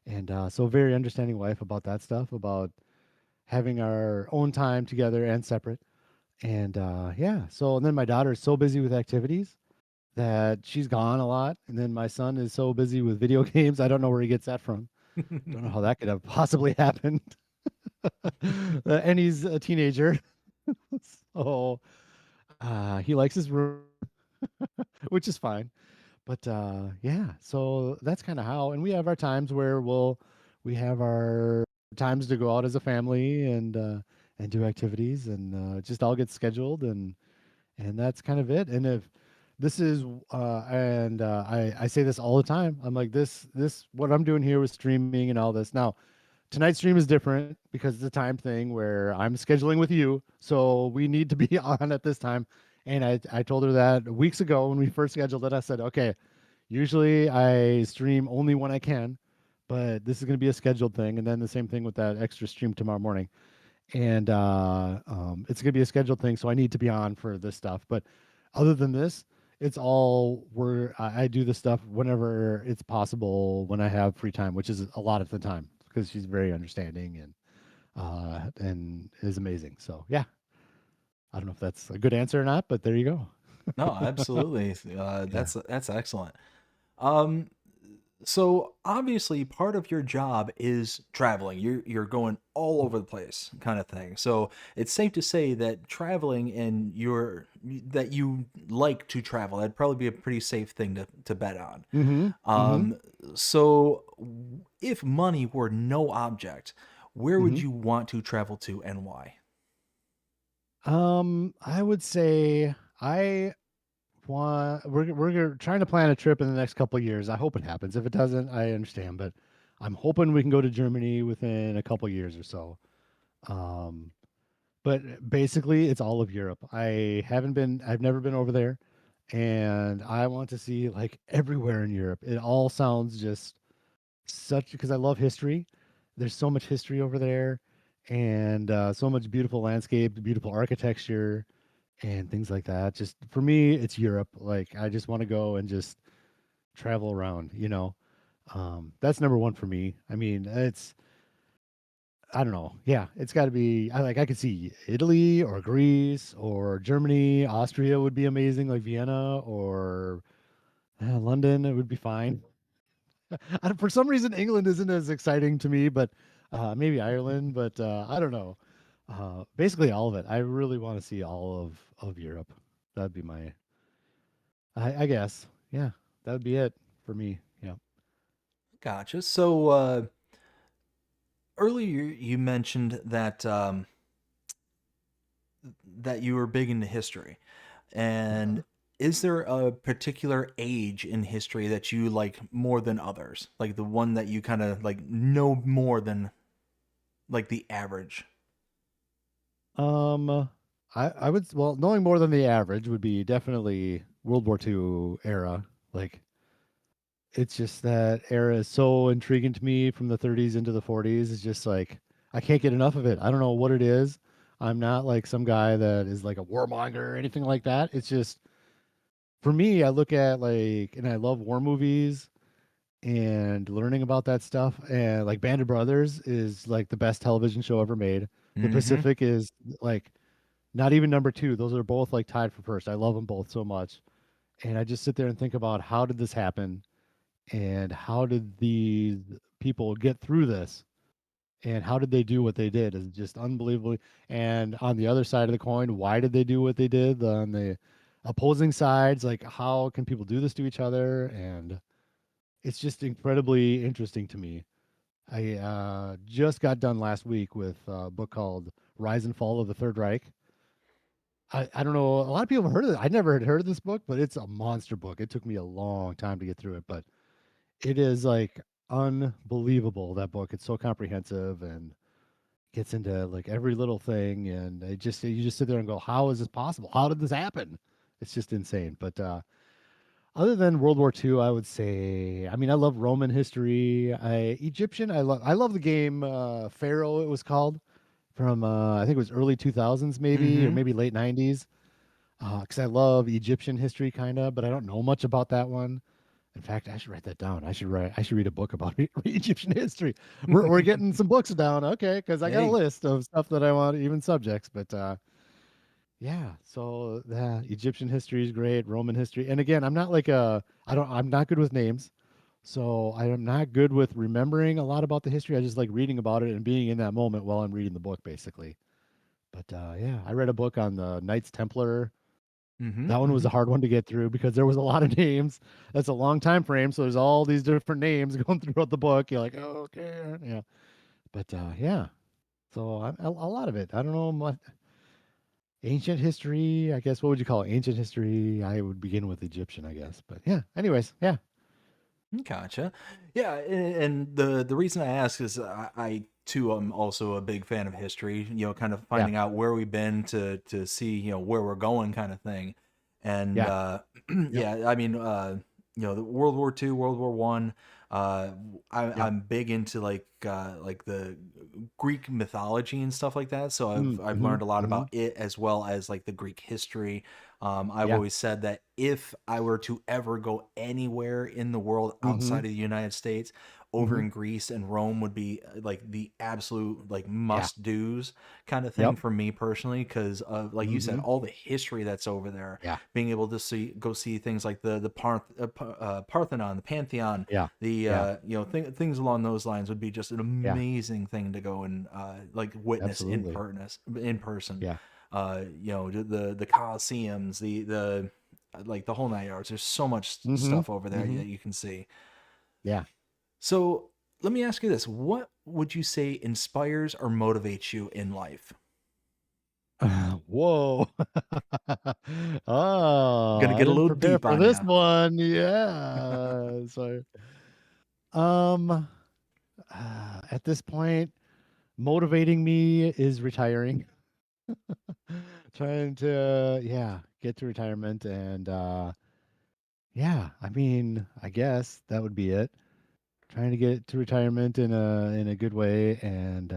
[SPEAKER 3] And so, very understanding wife about that stuff, about having our own time together and separate. And yeah, so and then my daughter is so busy with activities that she's gone a lot. And then my son is so busy with video games. I don't know where he gets that from. Don't know how that could have possibly happened. And he's a teenager. So he likes his room, which is fine. But yeah, so that's kind of how. And we have our times where we have our times to go out as a family and do activities and just all get scheduled and that's kind of it. And if this is and I say this all the time. I'm like this what I'm doing here with streaming and all this. Now, tonight's stream is different because it's a time thing where I'm scheduling with you, so we need to be on at this time. And I told her that weeks ago when we first scheduled it. I said, okay, usually I stream only when I can, but this is going to be a scheduled thing. And then the same thing with that extra stream tomorrow morning. And it's going to be a scheduled thing, so I need to be on for this stuff. But other than this, it's all where I do the stuff whenever it's possible when I have free time, which is a lot of the time because she's very understanding and is amazing. So yeah, I don't know if that's a good answer or not, but there you go.
[SPEAKER 2] No, absolutely.
[SPEAKER 3] Yeah.
[SPEAKER 2] That's excellent. Um, so obviously part of your job is traveling. You're going all over the place kind of thing. So it's safe to say that traveling and that you like to travel. That'd probably be a pretty safe thing to bet on.
[SPEAKER 3] Mm-hmm. Mm-hmm.
[SPEAKER 2] Um, so if money were no object, where would
[SPEAKER 3] Mm-hmm.
[SPEAKER 2] you want to travel to and why?
[SPEAKER 3] I would say I we're trying to plan a trip in the next couple of years. I hope it happens. If it doesn't, I understand, but I'm hoping we can go to Germany within a couple of years or so. Um, but basically, it's all of Europe. I've never been over there, and I want to see like everywhere in Europe. It all sounds just such because I love history. There's so much history over there, and so much beautiful landscape, beautiful architecture, and things like that. Just for me, it's Europe. Like I just want to go and just travel around. That's number one for me. I mean, it's I don't know. Yeah, it's got to be. I could see Italy or Greece or Germany, Austria would be amazing, like Vienna or London. It would be fine. For some reason, England isn't as exciting to me, but maybe Ireland. But I don't know. Basically, all of it. I really want to see all of Europe. That'd be my. I guess. Yeah, that would be it for me. Yeah.
[SPEAKER 2] Gotcha. So earlier you mentioned that that you were big into history,
[SPEAKER 3] Uh-huh.
[SPEAKER 2] and is there a particular age in history that you like more than others? Like the one that you kind of like know more than like the average?
[SPEAKER 3] Um, I would well knowing more than the average would be definitely World War II era. Like it's just that era is so intriguing to me from the 30s into the 40s. It's just like I can't get enough of it. I don't know what it is. I'm not like some guy that is like a warmonger or anything like that. It's just for me, I look at like and I love war movies and learning about that stuff and like Band of Brothers is like the best television show ever made. The
[SPEAKER 2] Mm-hmm.
[SPEAKER 3] Pacific is like not even number two. Those are both like tied for first. I love them both so much. And I just sit there and think about how did this happen and how did these people get through this and how did they do what they did is just unbelievably. And on the other side of the coin, why did they do what they did on the opposing sides? Like how can people do this to each other? And it's just incredibly interesting to me. I just got done last week with a book called Rise and Fall of the Third Reich. I don't know. A lot of people have heard of it. I never had heard of this book, but it's a monster book. It took me a long time to get through it, but it is like unbelievable that book. It's so comprehensive and gets into like every little thing, and it just you just sit there and go, "How is this possible? How did this happen?" It's just insane. But other than World War II, I would say, I mean, I love Roman history. Egyptian, I love the game Pharaoh. It was called from I think it was early 2000s maybe or
[SPEAKER 2] Mm-hmm.
[SPEAKER 3] maybe late 90s because I love Egyptian history kind of, but I don't know much about that one. In fact, I should write that down. I should read a book about Egyptian history. We're getting some books down, okay? Because I got a
[SPEAKER 2] Hey,
[SPEAKER 3] list of stuff that I want, even subjects. But yeah, so the Egyptian history is great, Roman history, and again, I'm not like a I'm not good with names, so I am not good with remembering a lot about the history. I just like reading about it and being in that moment while I'm reading the book, basically. But yeah, I read a book on the Knights Templar.
[SPEAKER 2] mm-hmm,
[SPEAKER 3] That one was
[SPEAKER 2] mm-hmm.
[SPEAKER 3] a hard one to get through because there was a lot of names. That's a long time frame, so there's all these different names going throughout the book. You're like, oh, okay, yeah. But yeah, so a lot of it. I don't know what ancient history. I guess what would you call it? Ancient history? I would begin with Egyptian, I guess. But yeah. Anyways, yeah,
[SPEAKER 2] Gotcha. Yeah, and the reason I ask is I too am also a big fan of history. You know, kind of
[SPEAKER 3] yeah,
[SPEAKER 2] finding out where we've been to see where we're going, kind of thing. And
[SPEAKER 3] yeah, yep,
[SPEAKER 2] yeah, I mean, the World War II, World War One.
[SPEAKER 3] yep.
[SPEAKER 2] I'm big into like the Greek mythology and stuff like that. So I've
[SPEAKER 3] Mm-hmm,
[SPEAKER 2] learned a lot
[SPEAKER 3] mm-hmm.
[SPEAKER 2] about it as well as like the Greek history. I've
[SPEAKER 3] Yeah.
[SPEAKER 2] always said that if I were to ever go anywhere in the world
[SPEAKER 3] Mm-hmm,
[SPEAKER 2] outside of the United States, over
[SPEAKER 3] mm-hmm.
[SPEAKER 2] in Greece and Rome would be like the absolute like
[SPEAKER 3] Yeah.
[SPEAKER 2] must do's kind of thing
[SPEAKER 3] Yep.
[SPEAKER 2] for me personally, because of like you said,
[SPEAKER 3] Mm-hmm.
[SPEAKER 2] all the history that's over there,
[SPEAKER 3] Yeah.
[SPEAKER 2] being able to go see things like the Parthenon, the Pantheon,
[SPEAKER 3] Yeah.
[SPEAKER 2] the
[SPEAKER 3] Yeah.
[SPEAKER 2] things along those lines would be just an
[SPEAKER 3] Yeah.
[SPEAKER 2] amazing thing to go and like witness
[SPEAKER 3] Absolutely.
[SPEAKER 2] in person.
[SPEAKER 3] Yeah.
[SPEAKER 2] The Colosseums, the like the whole nine yards. There's so much
[SPEAKER 3] Mm-hmm.
[SPEAKER 2] stuff over there
[SPEAKER 3] Mm-hmm.
[SPEAKER 2] that you can see.
[SPEAKER 3] Yeah.
[SPEAKER 2] So let me ask you this: what would you say inspires or motivates you in life?
[SPEAKER 3] Whoa. Oh,
[SPEAKER 2] Gonna
[SPEAKER 3] I
[SPEAKER 2] get a
[SPEAKER 3] didn't
[SPEAKER 2] little
[SPEAKER 3] prepare
[SPEAKER 2] deep
[SPEAKER 3] for
[SPEAKER 2] on
[SPEAKER 3] this
[SPEAKER 2] you.
[SPEAKER 3] one. Yeah. So, um, at this point, motivating me is retiring. Trying to, yeah, get to retirement and yeah, I mean, I guess that would be it. Trying to get to retirement in a good way and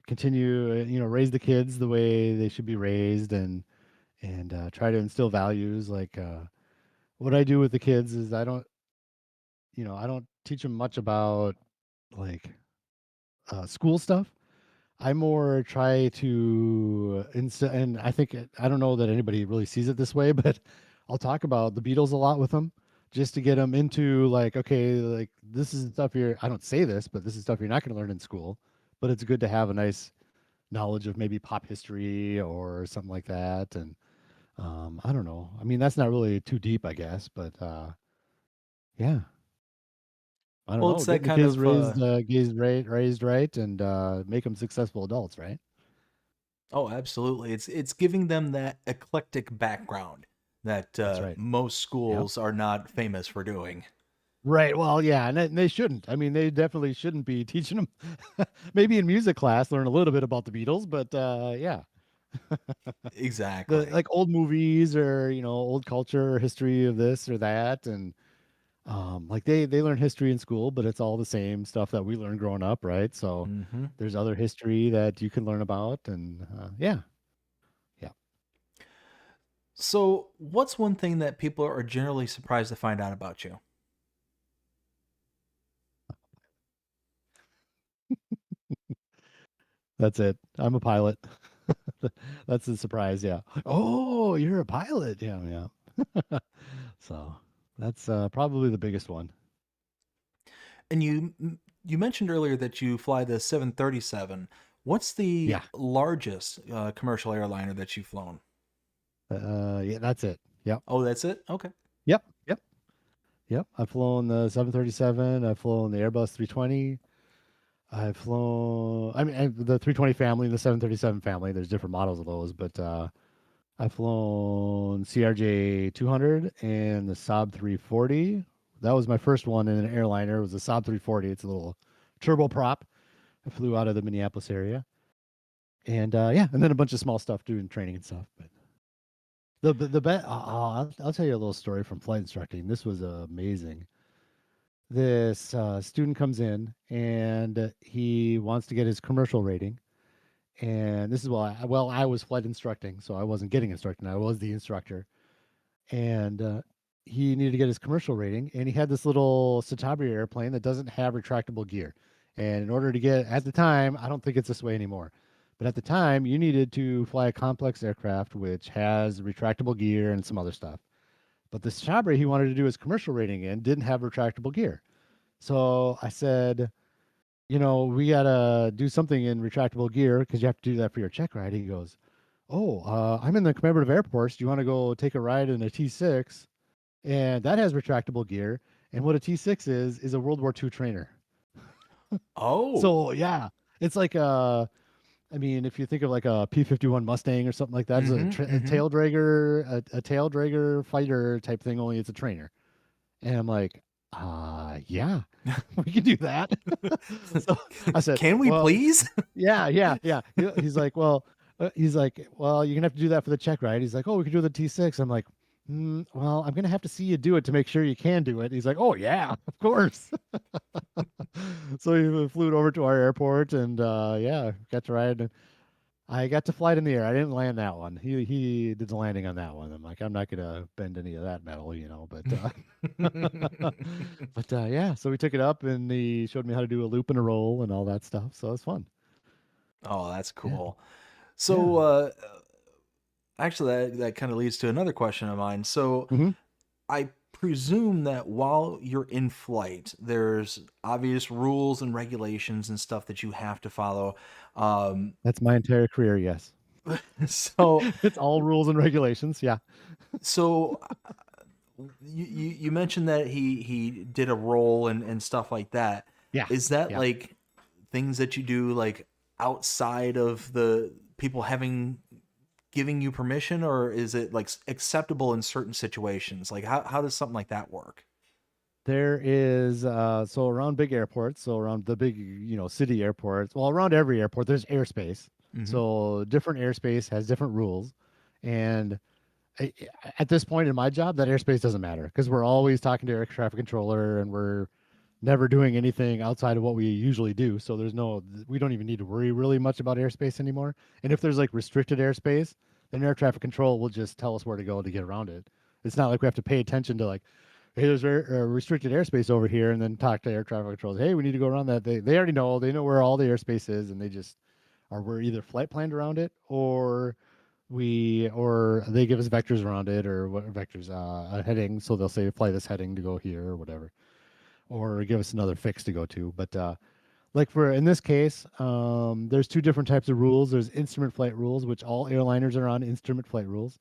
[SPEAKER 3] continue, raise the kids the way they should be raised and try to instill values like what I do with the kids is I don't teach them much about like school stuff. I more try to, and I think I don't know that anybody really sees it this way, but I'll talk about the Beatles a lot with them, just to get them into like, okay, like this is stuff you're. I don't say this, but this is stuff you're not going to learn in school. But it's good to have a nice knowledge of maybe pop history or something like that. And I don't know. I mean, that's not really too deep, I guess, but yeah, I don't
[SPEAKER 2] Well,
[SPEAKER 3] know.
[SPEAKER 2] it's that
[SPEAKER 3] Getting the
[SPEAKER 2] kind
[SPEAKER 3] kids
[SPEAKER 2] of
[SPEAKER 3] raised right, and make them successful adults, right?
[SPEAKER 2] oh, absolutely. It's giving them that eclectic background that
[SPEAKER 3] That's right.
[SPEAKER 2] most
[SPEAKER 3] Yep.
[SPEAKER 2] schools are not famous for doing.
[SPEAKER 3] Right. Well, yeah, and they shouldn't. I mean, they definitely shouldn't be teaching them. Maybe in music class, learn a little bit about the Beatles, but yeah, the
[SPEAKER 2] Exactly.
[SPEAKER 3] like old movies or old culture or history of this or that, and like they learn history in school, but it's all the same stuff that we learned growing up, right? So
[SPEAKER 2] Hmm.
[SPEAKER 3] there's other history that you can learn about, and yeah, yeah.
[SPEAKER 2] So, what's one thing that people are generally surprised to find out about you?
[SPEAKER 3] That's it. I'm a pilot. That's the surprise. Yeah. Oh, you're a pilot. Yeah, yeah. So that's probably the biggest one.
[SPEAKER 2] And you mentioned earlier that you fly the 737. What's the
[SPEAKER 3] Yeah.
[SPEAKER 2] largest commercial airliner that you've flown?
[SPEAKER 3] Yeah, that's it. Yep.
[SPEAKER 2] Oh, that's it? Okay.
[SPEAKER 3] Yep. Yep. Yep. I've flown the 737. I've flown the Airbus 320. I've flown, the 320 family, the 737 family. There's different models of those, but I've flown CRJ 200 and the Saab 340. That was my first one in an airliner. It was a Saab 340. It's a little turboprop. I flew out of the Minneapolis area, and yeah, and then a bunch of small stuff doing training and stuff. But I'll tell you a little story from flight instructing. This was amazing. This student comes in and he wants to get his commercial rating. And this is why, well, I was flight instructing, so I wasn't getting instructing. I was the instructor. And he needed to get his commercial rating. And he had this little Citabria airplane that doesn't have retractable gear. And in order to get, at the time, I don't think it's this way anymore. But at the time, you needed to fly a complex aircraft which has retractable gear and some other stuff. But the Citabria he wanted to do his commercial rating in didn't have retractable gear. So I said, we got to do something in retractable gear because you have to do that for your check ride. He goes, oh, I'm in the commemorative airports. Do you want to go take a ride in a T6? And that has retractable gear. And what a T6 is a World War II trainer.
[SPEAKER 2] Oh.
[SPEAKER 3] So yeah, it's like I mean, if you think of like a P-51 Mustang or something like that, it's
[SPEAKER 2] Mm-hmm.
[SPEAKER 3] a
[SPEAKER 2] Mm-hmm.
[SPEAKER 3] tail dragger, a tail dragger fighter type thing. Only it's a trainer. And I'm like, yeah, we can do that. So I said,
[SPEAKER 2] Can we
[SPEAKER 3] well,
[SPEAKER 2] please?
[SPEAKER 3] yeah, yeah, yeah. He's like, well, you're gonna have to do that for the check, right? He's like, oh, we can do the T6. I'm like, well, I'm gonna have to see you do it to make sure you can do it. He's like, oh yeah, of course. So he flew it over to our airport, and yeah, got to ride. I got to fly it in the air. I didn't land that one. He did the landing on that one. I'm like, I'm not gonna bend any of that metal, But but yeah. So we took it up, and he showed me how to do a loop and a roll and all that stuff. So it was fun.
[SPEAKER 2] Oh, that's
[SPEAKER 3] Yeah.
[SPEAKER 2] cool.
[SPEAKER 3] Yeah.
[SPEAKER 2] So, actually, that kind of leads to another question of mine. So,
[SPEAKER 3] Hmm.
[SPEAKER 2] I presume that while you're in flight, there's obvious rules and regulations and stuff that you have to follow. Um,
[SPEAKER 3] That's my entire career. Yes.
[SPEAKER 2] so,
[SPEAKER 3] It's all rules and regulations. Yeah.
[SPEAKER 2] so you mentioned that he did a roll and stuff like that.
[SPEAKER 3] Yeah.
[SPEAKER 2] Is that
[SPEAKER 3] Yeah.
[SPEAKER 2] like things that you do like outside of the people having giving you permission, or is it like acceptable in certain situations? Like how does something like that work?
[SPEAKER 3] There is so around big airports, so around the big, city airports, well, around every airport, there's airspace.
[SPEAKER 2] Hmm.
[SPEAKER 3] So different airspace has different rules. And I, at this point in my job, that airspace doesn't matter because we're always talking to air traffic controller and we're never doing anything outside of what we usually do. So we don't even need to worry really much about airspace anymore. And if there's like restricted airspace, then air traffic control will just tell us where to go to get around it. It's not like we have to pay attention to like, hey, there's restricted airspace over here, and then talk to air traffic controllers. Hey, we need to go around that. They already know. They know where all the airspace is, and we're either flight planned around it, or they give us vectors around it, or what vectors, a heading. So they'll say fly this heading to go here or whatever, or give us another fix to go to. But like for in this case, there's two different types of rules. There's instrument flight rules, which all airliners are on instrument flight rules,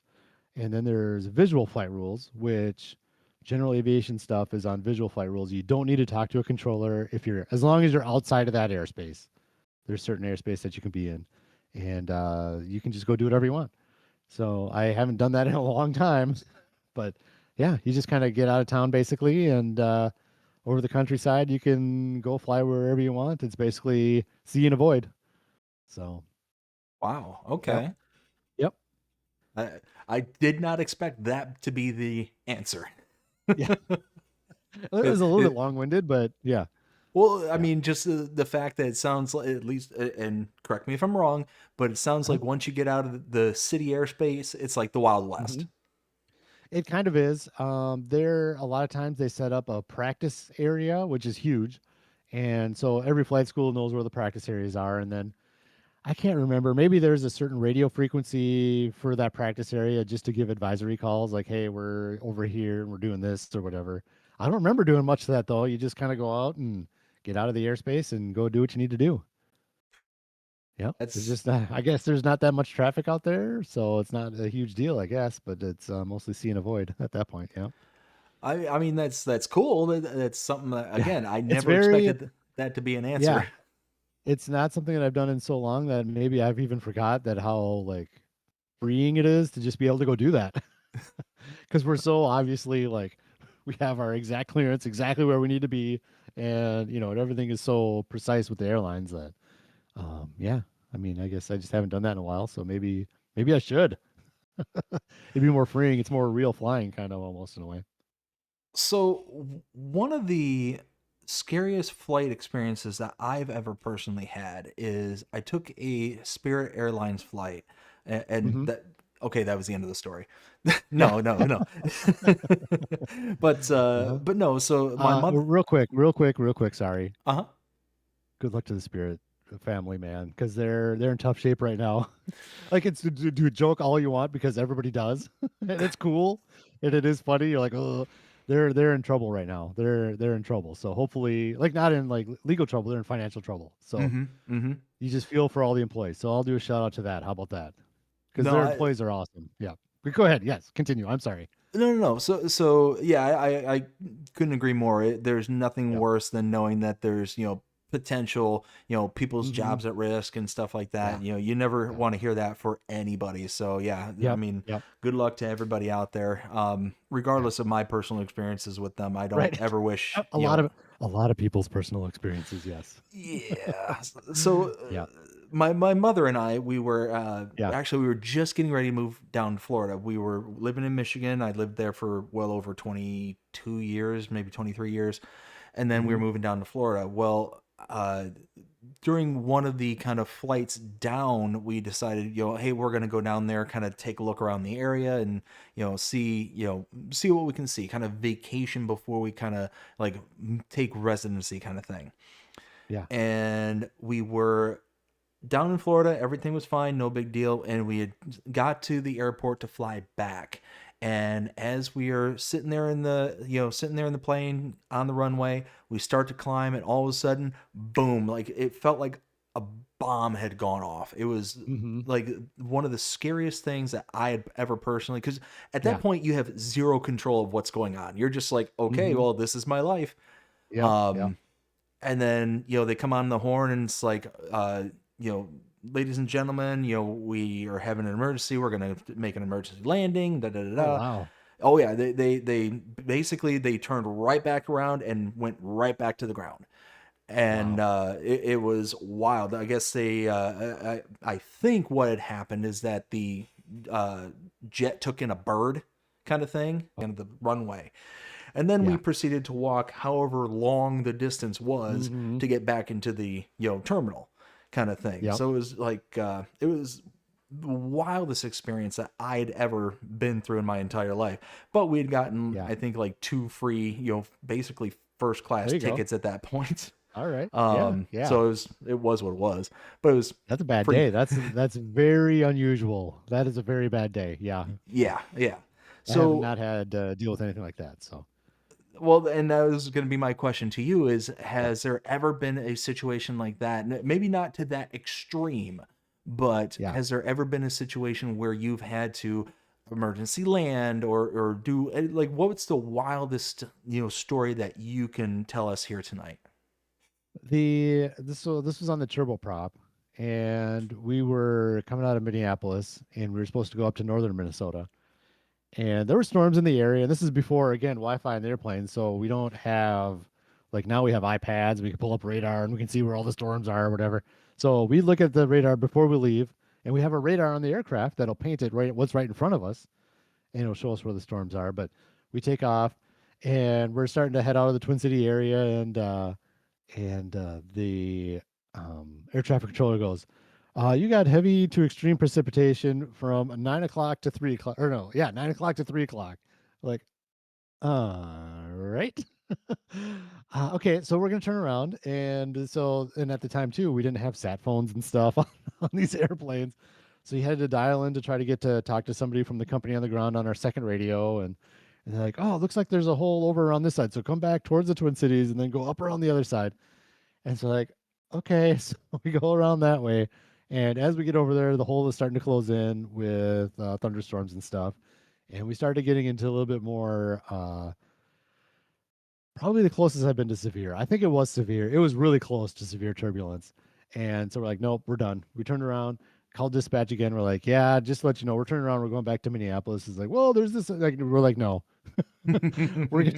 [SPEAKER 3] and then there's visual flight rules, which general aviation stuff is on visual flight rules. You don't need to talk to a controller as long as you're outside of that airspace. There's certain airspace that you can be in, and you can just go do whatever you want. So I haven't done that in a long time, but yeah, you just kind of get out of town basically, and over the countryside, you can go fly wherever you want. It's basically see and avoid. So,
[SPEAKER 2] Wow.
[SPEAKER 3] yep,
[SPEAKER 2] Okay.
[SPEAKER 3] yep,
[SPEAKER 2] I, I did not expect that to be the answer.
[SPEAKER 3] yeah. It was
[SPEAKER 2] It-
[SPEAKER 3] a little bit
[SPEAKER 2] it-
[SPEAKER 3] long-winded, but yeah,
[SPEAKER 2] well, I
[SPEAKER 3] yeah.
[SPEAKER 2] mean, just the fact that it sounds like, at least, and correct me if I'm wrong, but it sounds
[SPEAKER 3] Uh-huh.
[SPEAKER 2] like once you get out of the city airspace, it's like the Wild
[SPEAKER 3] hmm
[SPEAKER 2] West.
[SPEAKER 3] It kind of is. There a lot of times they set up a practice area, which is huge, and so every flight school knows where the practice areas are. And then I can't remember. Maybe there's a certain radio frequency for that practice area just to give advisory calls, like, "Hey, we're over here and we're doing this or whatever." I don't remember doing much of that though. You just kind of go out and get out of the airspace and go do what you need to do. Yeah, there's
[SPEAKER 2] That's,
[SPEAKER 3] just I guess there's not that much traffic out there, so it's not a huge deal, I guess. But it's mostly see and avoid at that point. Yeah,
[SPEAKER 2] I mean, that's cool. That's something that,
[SPEAKER 3] yeah,
[SPEAKER 2] again, I
[SPEAKER 3] it's
[SPEAKER 2] never
[SPEAKER 3] very
[SPEAKER 2] expected that to be an
[SPEAKER 3] yeah.
[SPEAKER 2] answer.
[SPEAKER 3] It's not something that I've done in so long that maybe I've even forgot that how like freeing it is to just be able to go do that. Because we're so obviously like we have our exact clearance exactly where we need to be, and and everything is so precise with the airlines that yeah, I mean, I guess I just haven't done that in a while, so maybe I should. It'd be more freeing. It's more real flying, kind of, almost, in a way.
[SPEAKER 2] So, one of the scariest flight experiences that I've ever personally had is I took a Spirit Airlines flight, and
[SPEAKER 3] Hmm.
[SPEAKER 2] that, okay, that was the end of the story.
[SPEAKER 3] Yeah.
[SPEAKER 2] No, no, no.
[SPEAKER 3] Uh-huh.
[SPEAKER 2] But no. So my mother.
[SPEAKER 3] Real quick, sorry.
[SPEAKER 2] Uh-huh.
[SPEAKER 3] Good luck to the Spirit family, man, because they're in tough shape right now. Like, it's do a joke all you want because everybody does, and it's cool, and it is funny. You're like, oh, they're in trouble right now. They're in trouble. So hopefully, like, not in like legal trouble, they're in financial trouble. So
[SPEAKER 2] Mm-hmm. Mm-hmm.
[SPEAKER 3] you just feel for all the employees. So I'll do a shout out to that. How about that? Because
[SPEAKER 2] No,
[SPEAKER 3] their employees are awesome. Yeah. But go ahead. Yes, continue. I'm sorry.
[SPEAKER 2] no, no, no. So yeah, I couldn't agree more. There's nothing
[SPEAKER 3] Yep.
[SPEAKER 2] worse than knowing that there's, potential, people's
[SPEAKER 3] Mm-hmm.
[SPEAKER 2] jobs at risk and stuff like that.
[SPEAKER 3] Yeah.
[SPEAKER 2] You never
[SPEAKER 3] Yeah.
[SPEAKER 2] want to hear that for anybody. So yeah, I
[SPEAKER 3] Yep.
[SPEAKER 2] mean,
[SPEAKER 3] Yep.
[SPEAKER 2] good luck to everybody out there.
[SPEAKER 3] Yeah.
[SPEAKER 2] Regardless of my personal experiences with them, I don't
[SPEAKER 3] Right.
[SPEAKER 2] ever wish,
[SPEAKER 3] A lot of people's personal experiences. Yes.
[SPEAKER 2] yeah. So
[SPEAKER 3] Yeah.
[SPEAKER 2] my mother and I, we were
[SPEAKER 3] Yeah.
[SPEAKER 2] actually, we were just getting ready to move down to Florida. We were living in Michigan. I lived there for well over 22 years, maybe 23 years, and then we
[SPEAKER 3] Mm-hmm.
[SPEAKER 2] were moving down to Florida. Well, during one of the kind of flights down, we decided, hey, we're going to go down there, kind of take a look around the area, and see what we can see, kind of vacation before we kind of like take residency, kind of thing.
[SPEAKER 3] Yeah.
[SPEAKER 2] And we were down in Florida, everything was fine, no big deal, and we had got to the airport to fly back. And as we are sitting there in the plane on the runway, we start to climb, and all of a sudden, boom! Like, it felt like a bomb had gone off. It was
[SPEAKER 3] Mm-hmm.
[SPEAKER 2] like one of the scariest things that I had ever personally, because at that
[SPEAKER 3] Yeah.
[SPEAKER 2] point you have zero control of what's going on. You're just like, okay,
[SPEAKER 3] Mm-hmm.
[SPEAKER 2] well, this is my life.
[SPEAKER 3] Yep. Yep.
[SPEAKER 2] Um, and then they come on the horn, and it's like, you know ladies and gentlemen, we are having an emergency. We're going to make an emergency landing. Da da da
[SPEAKER 3] Oh
[SPEAKER 2] da.
[SPEAKER 3] wow.
[SPEAKER 2] Oh yeah, they basically they turned right back around and went right back to the ground, and
[SPEAKER 3] Wow.
[SPEAKER 2] it was wild. I guess I think what had happened is that the uh, jet took in a bird kind of thing and the runway, and then we
[SPEAKER 3] Yeah.
[SPEAKER 2] proceeded to walk however long the distance was
[SPEAKER 3] Mm-hmm.
[SPEAKER 2] to get back into the terminal kind of thing.
[SPEAKER 3] Yep.
[SPEAKER 2] So it was like it was the wildest experience that I'd ever been through in my entire life. But we had gotten,
[SPEAKER 3] Yeah.
[SPEAKER 2] I think, like two free, basically first class
[SPEAKER 3] There you go.
[SPEAKER 2] tickets at that point.
[SPEAKER 3] All right. Yeah. Yeah.
[SPEAKER 2] So it was what it was, but it was
[SPEAKER 3] That's a bad
[SPEAKER 2] pretty.
[SPEAKER 3] day. That's very unusual. That is a very bad day. Yeah.
[SPEAKER 2] Yeah, yeah.
[SPEAKER 3] I have
[SPEAKER 2] So
[SPEAKER 3] not had deal with anything like that. So
[SPEAKER 2] well, and that was going to be my question to you: is
[SPEAKER 3] yeah.
[SPEAKER 2] has there ever been a situation like that? Maybe not to that extreme, but
[SPEAKER 3] Yeah.
[SPEAKER 2] has there ever been a situation where you've had to emergency land or do like what's the wildest story that you can tell us here tonight?
[SPEAKER 3] This was on the turboprop, and we were coming out of Minneapolis, and we were supposed to go up to northern Minnesota, and there were storms in the area. And this is before, again, Wi-Fi in the airplane, so we don't have like now we have iPads, we can pull up radar and we can see where all the storms are or whatever. So we look at the radar before we leave, and we have a radar on the aircraft that'll paint it right what's right in front of us, and it'll show us where the storms are. But we take off, and we're starting to head out of the Twin City area, and the air traffic controller goes, "You got heavy to extreme precipitation from 9 o'clock to 3 o'clock, or no, yeah, 9 o'clock to 3 o'clock." Like, right. Okay, so we're gonna turn around, and at the time too, we didn't have sat phones and stuff on these airplanes, so you had to dial in to try to get to talk to somebody from the company on the ground on our second radio, and they're like, "Oh, it looks like there's a hole over on this side, so come back towards the Twin Cities and then go up around the other side." And so like, okay, so we go around that way, and as we get over there, the hole is starting to close in with thunderstorms and stuff, and we started getting into a little bit more. Probably the closest I've been to severe. I think it was severe. It was really close to severe turbulence. And so we're like, nope, we're done. We turned around, called dispatch again. We're like, yeah, just to let you know, we're turning around. We're going back to Minneapolis. It's like, well, there's this. Like, we're like, no, we're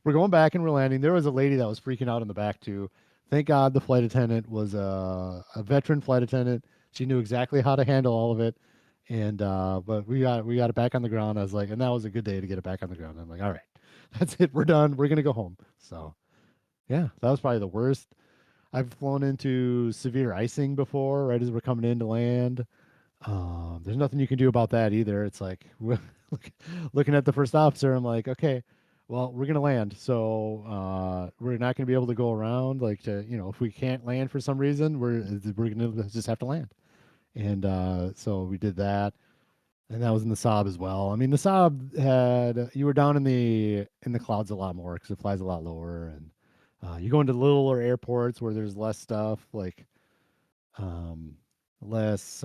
[SPEAKER 3] we're going back and we're landing. There was a lady that was freaking out in the back too. Thank God the flight attendant was a veteran flight attendant. She knew exactly how to handle all of it. And but we got it back on the ground. I was like, and that was a good day to get it back on the ground. I'm like, all right, that's it. We're done. We're gonna go home. So yeah, that was probably the worst. I've flown into severe icing before, right as we're coming in to land. There's nothing you can do about that either. It's like looking at the first officer, I'm like, okay, well, we're gonna land, so we're not gonna be able to go around. Like, if we can't land for some reason, we're gonna just have to land. And so we did that, and that was in the Saab as well. I mean, the Saab had you were down in the clouds a lot more because it flies a lot lower, and you go into littler airports where there's less stuff, like um, less.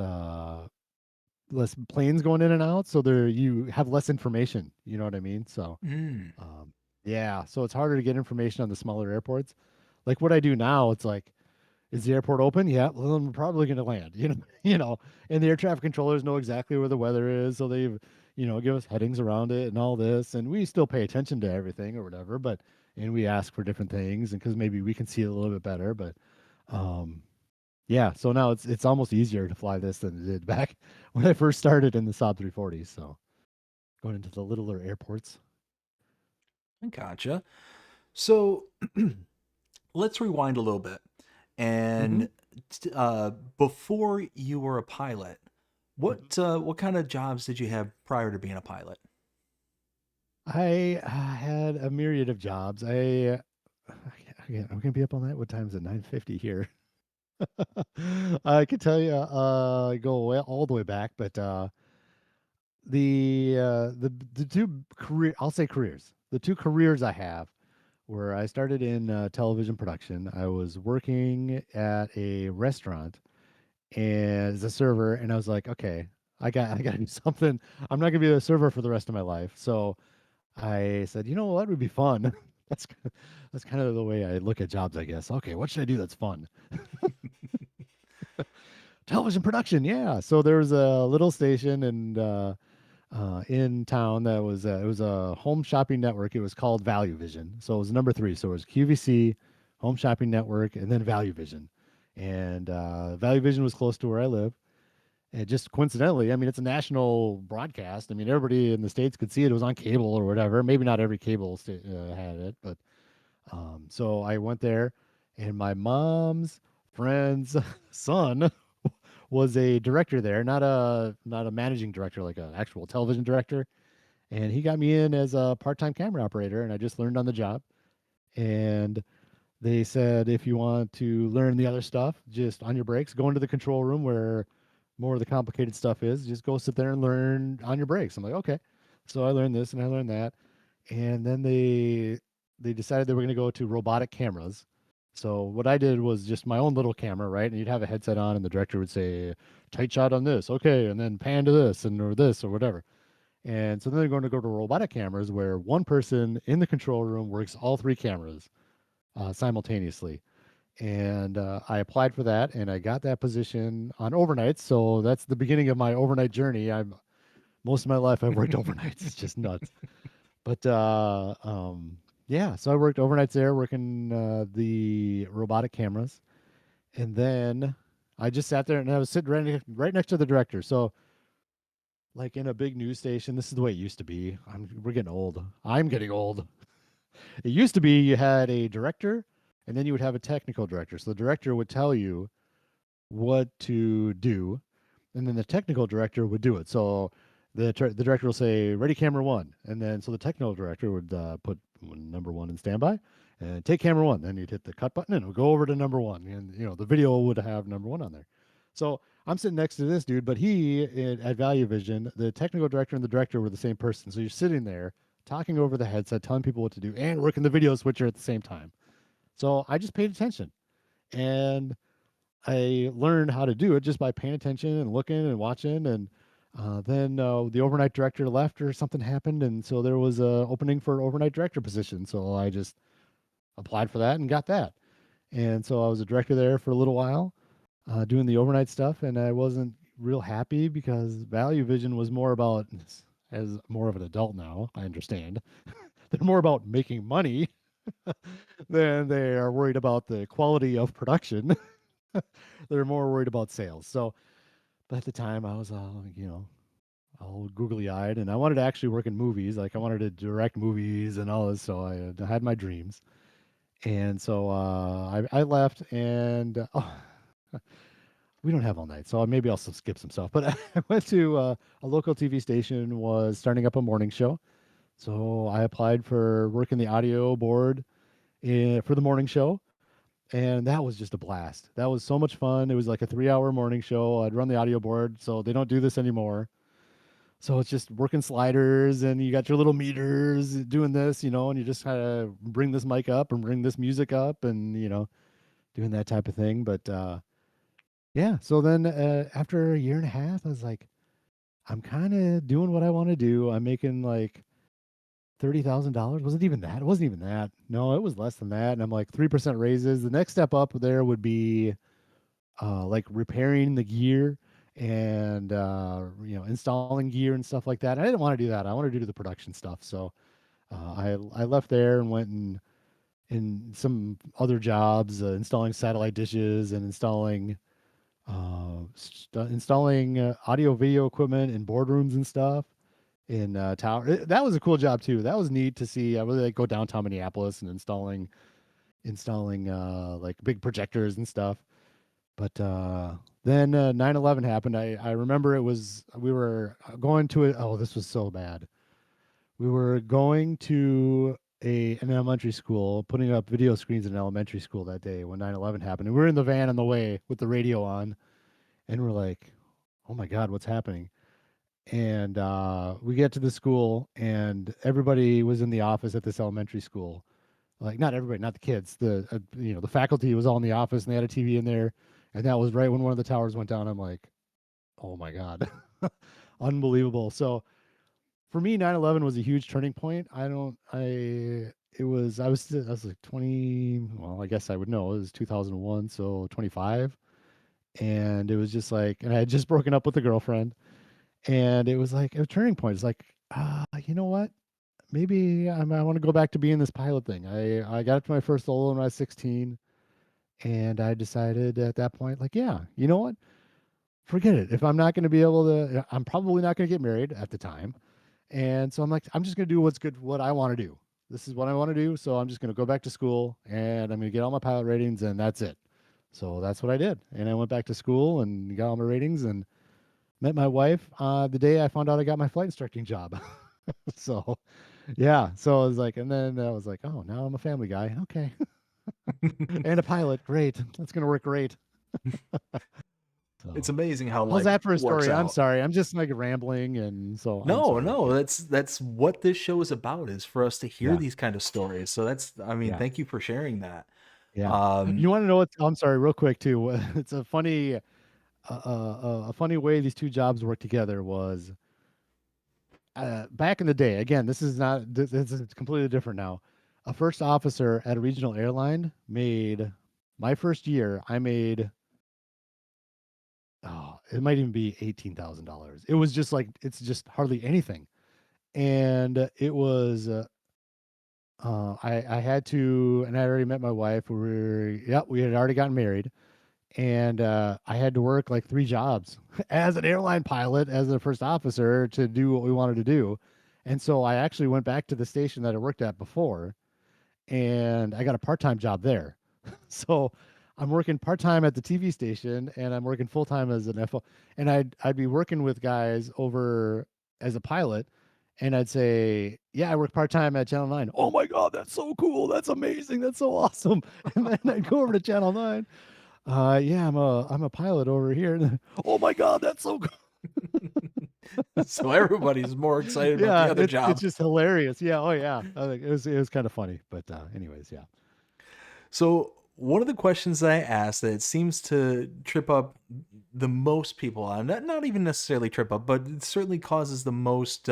[SPEAKER 3] Less planes going in and out, so there you have less information. You know what I mean? So,
[SPEAKER 2] Mm.
[SPEAKER 3] yeah, so it's harder to get information on the smaller airports. Like what I do now, it's like, is the airport open? Yeah, well, then we're probably going to land. And the air traffic controllers know exactly where the weather is, so they've give us headings around it and all this, and we still pay attention to everything or whatever, and we ask for different things, and because maybe we can see it a little bit better, but um, yeah, so now it's almost easier to fly this than it did back when I first started in the Saab 340. So going into the littler airports.
[SPEAKER 2] I gotcha. So let's rewind a little bit.
[SPEAKER 3] Hmm.
[SPEAKER 2] And before you were a pilot,
[SPEAKER 3] Hmm.
[SPEAKER 2] what kind of jobs did you have prior to being a pilot?
[SPEAKER 3] I had a myriad of jobs. Again, I'm gonna be up on that. What time is it? 9:50 here. I could tell you, go all the way back, but the two I'll say careers. The two careers I have where I started in television production. I was working at a restaurant and as a server, and I was like, okay, I got to do something. I'm not gonna be a server for the rest of my life. So I said, you know what would be fun. that's that's kind of the way I look at jobs, I guess. Okay, what should I do that's fun? television production. Yeah. So there was a little station and in town that was it was a home shopping network. It was called Value Vision. So it was number three. So it was QVC, Home Shopping Network, and then Value Vision. And Value Vision was close to where I live. And just coincidentally, I mean, it's a national broadcast. I mean, everybody in the States could see it. It was on cable or whatever. Maybe not every had it, but so I went there, and my mom's friend's son was a director there, not a managing director, like an actual television director. And he got me in as a part-time camera operator, and I just learned on the job. And they said if you want to learn the other stuff, just on your breaks, go into the control room where more of the complicated stuff is. Just go sit there and learn on your breaks. I'm like, okay. So I learned this and I learned that, and then they decided they were going to go to robotic cameras. So what I did was just my own little camera, right? And you'd have a headset on, and the director would say, "Tight shot on this, okay," and then pan to this and or this or whatever. And so then they're going to go to robotic cameras where one person in the control room works all three cameras simultaneously. And I applied for that, and I got that position on overnights. So that's the beginning of my overnight journey. I'm most of my life I've worked overnights. It's just nuts. But yeah, so I worked overnights there, working the robotic cameras, and then I just sat there and I was sitting right next to the director. So like in a big news station, this is the way it used to be. We're getting old. I'm getting old. It used to be you had a director, and then you would have a technical director. So the director would tell you what to do, and then the technical director would do it. So the director will say, "Ready, camera one," and then so the technical director would put number one in standby, and take camera one. Then you'd hit the cut button, and it would go over to number one, and the video would have number one on there. So I'm sitting next to this dude, but at Value Vision, the technical director and the director were the same person. So you're sitting there talking over the headset, telling people what to do, and working the video switcher at the same time. So I just paid attention, and I learned how to do it just by paying attention and looking and watching. And then the overnight director left or something happened, and so there was a opening for an overnight director position. So I just applied for that and got that. And so I was a director there for a little while, doing the overnight stuff, and I wasn't real happy because Value Vision was more about, as more of an adult now, I understand, they're more about making money than they are worried about the quality of production. They're more worried about sales. So, but at the time, I was all googly eyed, and I wanted to actually work in movies. Like I wanted to direct movies and all this. So I had my dreams, and so I left, and we don't have all night, so maybe I'll skip some stuff. But I went to a local TV station was starting up a morning show, so I applied for working the audio board for the morning show, and that was just a blast. That was so much fun. It was like a 3-hour morning show. I'd run the audio board, so they don't do this anymore. So it's just working sliders, and you got your little meters doing this, and you just kind of bring this mic up and bring this music up, and doing that type of thing. But yeah, so then after a year and a half, I was like, I'm kind of doing what I want to do. I'm making like $30,000. Was it even that? It wasn't even that. No, it was less than that. And I'm like 3% raises. The next step up there would be like repairing the gear and installing gear and stuff like that. I didn't want to do that. I wanted to do the production stuff. So I left there and went in some other jobs, installing satellite dishes and installing audio video equipment in boardrooms and stuff in tower. That was a cool job too. That was neat to see. I really like go downtown Minneapolis and installing like big projectors and stuff. But then 9/11 happened. I remember we were going to it. Oh, this was so bad. We were going to an elementary school, putting up video screens in an elementary school that day when 9/11 happened. And we were in the van on the way with the radio on, and we're like, "Oh my God, what's happening?" And we get to the school, and everybody was in the office at this elementary school. Like not everybody, not the kids. The faculty was all in the office, and they had a TV in there. And that was right when one of the towers went down. I'm like, oh my God, unbelievable. So for me, 9/11 was a huge turning point. I was like 20. Well, I guess I would know. It was 2001, so 25. And it was just like, and I had just broken up with a girlfriend, and it was like a turning point. It's like, you know what? Maybe I want to go back to being this pilot thing. I got up to my first solo when I was 16, and I decided at that point, like, yeah, you know what? Forget it. If I'm not going to be able to, I'm probably not going to get married at the time. And so I'm like, I'm just going to do what's good, what I want to do. This is what I want to do. So I'm just going to go back to school and I'm going to get all my pilot ratings and that's it. So that's what I did. And I went back to school and got all my ratings and met my wife the day I found out I got my flight instructing job. So yeah. So I was like, and then I was like, oh, now I'm a family guy. Okay. And a pilot. Great. That's going to work great.
[SPEAKER 2] It's
[SPEAKER 3] So
[SPEAKER 2] amazing how
[SPEAKER 3] how's
[SPEAKER 2] life
[SPEAKER 3] that for a
[SPEAKER 2] works
[SPEAKER 3] story? I'm
[SPEAKER 2] out.
[SPEAKER 3] sorry. I'm just like rambling. And so I'm
[SPEAKER 2] No,
[SPEAKER 3] sorry.
[SPEAKER 2] no,
[SPEAKER 3] Yeah.
[SPEAKER 2] that's what this show is about, is for us to hear
[SPEAKER 3] Yeah.
[SPEAKER 2] these kind of stories. So that's, I mean,
[SPEAKER 3] Yeah.
[SPEAKER 2] thank you for sharing that.
[SPEAKER 3] Yeah.
[SPEAKER 2] Um,
[SPEAKER 3] You want to know what? I'm sorry, real quick too. It's a funny way these two jobs work together was back in the day. Again, this is not. This is completely different now. A first officer at a regional airline made my first year. I made. Oh, it might even be $18,000. It was just like it's just hardly anything, and it was. I had to, and I already met my wife. We had already gotten married, and I had to work like three jobs as an airline pilot, as a first officer to do what we wanted to do. And so I actually went back to the station that I worked at before, and I got a part-time job there. So I'm working part-time at the TV station, and I'm working full-time as an FO. And I'd be working with guys over as a pilot, and I'd say, "Yeah, I work part-time at Channel 9." "Oh my God, that's so cool! That's amazing! That's so awesome!" And then I'd go over to Channel 9. Yeah, I'm a pilot over here. Oh my God, that's so cool.
[SPEAKER 2] so everybody's more excited about the
[SPEAKER 3] Yeah,
[SPEAKER 2] other
[SPEAKER 3] it's
[SPEAKER 2] job.
[SPEAKER 3] just hilarious. Yeah, oh yeah. I think it was kind of funny. But anyways, yeah.
[SPEAKER 2] So one of the questions that I asked that seems to trip up the most people on, not even necessarily trip up, but it certainly causes the most,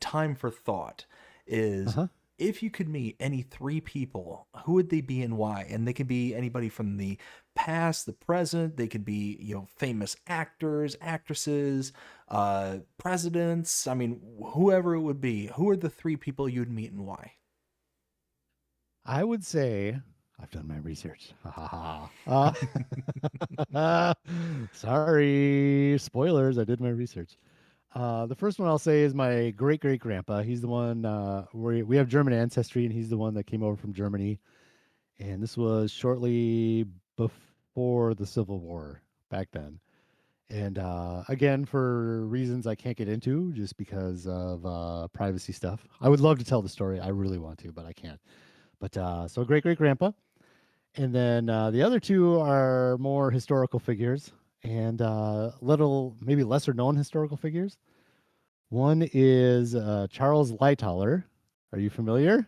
[SPEAKER 2] time for thought, is
[SPEAKER 3] Uh-huh.
[SPEAKER 2] if you could meet any three people, who would they be and why? And they could be anybody from the past, the present. They could be, famous actors, actresses, presidents. I mean, whoever it would be. Who are the three people you'd meet and why?
[SPEAKER 3] I would say I've done my research. Ha ha ha. Sorry, spoilers. I did my research. The first one I'll say is my great great grandpa. He's the one we have German ancestry, and he's the one that came over from Germany. And this was shortly before the Civil War back then. And again, for reasons I can't get into, just because of privacy stuff. I would love to tell the story. I really want to, but I can't. But so great great grandpa, and then the other two are more historical figures and little maybe lesser known historical figures. One is Charles Lightoller. Are you familiar?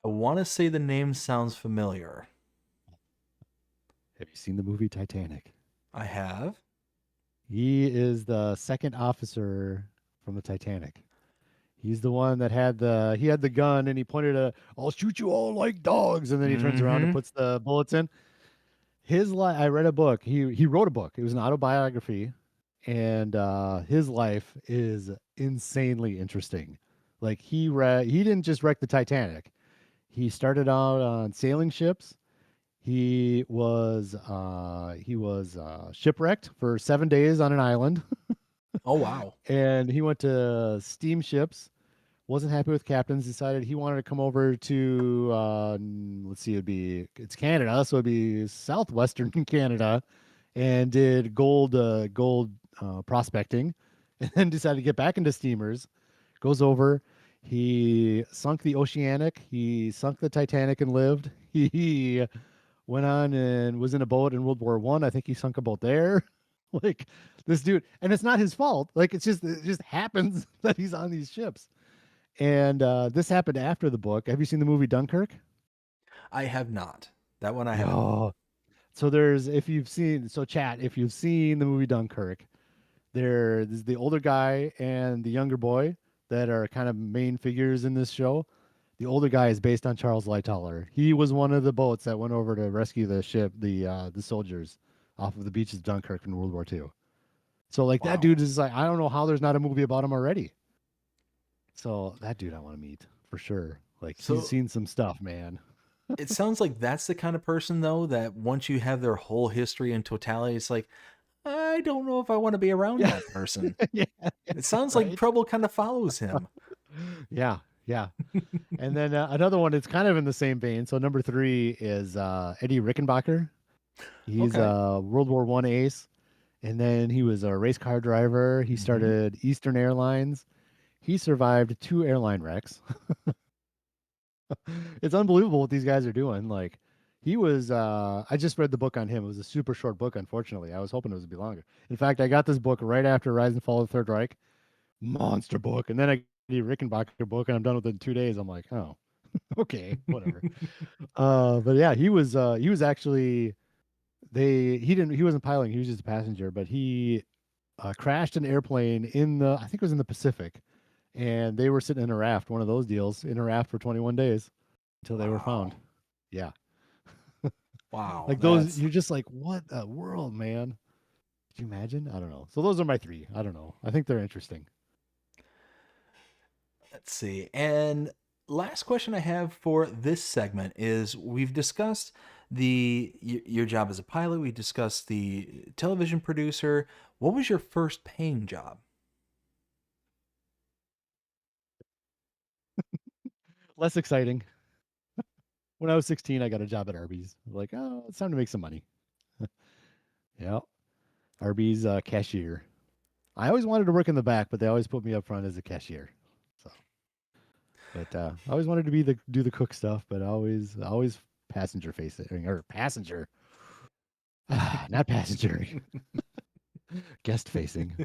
[SPEAKER 2] I want to say the name sounds familiar.
[SPEAKER 3] Have you seen the movie Titanic?
[SPEAKER 2] I have.
[SPEAKER 3] He is the second officer from the Titanic. He's the one that had the gun and he pointed a "I'll shoot you all like dogs," and then he turns around and
[SPEAKER 2] Mm-hmm.
[SPEAKER 3] puts the bullets in. His life. I read a book. He wrote a book. It was an autobiography, and his life is insanely interesting. Like he didn't just wreck the Titanic. He started out on sailing ships. He was shipwrecked for 7 days on an island,
[SPEAKER 2] Oh wow.
[SPEAKER 3] and he went to steamships. Wasn't happy with captains. Decided he wanted to come over to let's see, it's Canada, so it'd be southwestern Canada, and did gold prospecting, and then decided to get back into steamers. Goes over. He sunk the Oceanic. He sunk the Titanic and lived. He went on and was in a boat in World War I. I think he sunk a boat there. Like this dude, and it's not his fault. Like it just happens that he's on these ships. And this happened after the book. Have you seen the movie Dunkirk?
[SPEAKER 2] I have not. That one I have not.
[SPEAKER 3] No. So if you've seen the movie Dunkirk, there's the older guy and the younger boy that are kind of main figures in this show. The older guy is based on Charles Lightoller. He was one of the boats that went over to rescue the ship, the soldiers, off of the beaches of Dunkirk in World War II. So like that
[SPEAKER 2] Wow.
[SPEAKER 3] dude is like, I don't know how there's not a movie about him already. So that dude I want to meet for sure. Like he's
[SPEAKER 2] So
[SPEAKER 3] seen some stuff, man.
[SPEAKER 2] it sounds like that's the kind of person though that once you have their whole history in totality, it's like, I don't know if I want to be around
[SPEAKER 3] Yeah,
[SPEAKER 2] that person.
[SPEAKER 3] yeah,
[SPEAKER 2] It sounds like
[SPEAKER 3] right.
[SPEAKER 2] trouble kind of follows him.
[SPEAKER 3] Yeah, yeah. And then another one, it's kind of in the same vein. So number three is Eddie Rickenbacker. He's
[SPEAKER 2] Okay.
[SPEAKER 3] a World War One ace, and then he was a race car driver. He
[SPEAKER 2] Hmm.
[SPEAKER 3] started Eastern Airlines. He survived two airline wrecks. It's unbelievable what these guys are doing. Like he was I just read the book on him. It was a super short book, unfortunately. I was hoping it was be longer. In fact, I got this book right after Rise and Fall of the Third Reich. Monster book. And then I got the Rickenbacker book and I'm done with it in 2 days. I'm like, oh, okay, whatever. But yeah, he was actually he wasn't piloting, he was just a passenger, but he crashed an airplane in the I think it was in the Pacific, and they were sitting in a raft, one of those deals, in a raft for 21 days until they were found.
[SPEAKER 2] Wow.
[SPEAKER 3] Yeah.
[SPEAKER 2] Wow.
[SPEAKER 3] Like those,
[SPEAKER 2] That's,
[SPEAKER 3] you're just like, what a world, man. Could you imagine? I don't know. So those are my three. I don't know. I think they're interesting.
[SPEAKER 2] let's see. And last question I have for this segment is we've discussed your job as a pilot, we discussed the television producer. What was your first paying job?
[SPEAKER 3] Less exciting. When I was 16, I got a job at Arby's. Like, oh, it's time to make some money. Yeah. Arby's cashier. I always wanted to work in the back, but they always put me up front as a cashier. So, but I always wanted to be the do the cook stuff, but always passenger facing or passenger, not passenger, guest facing.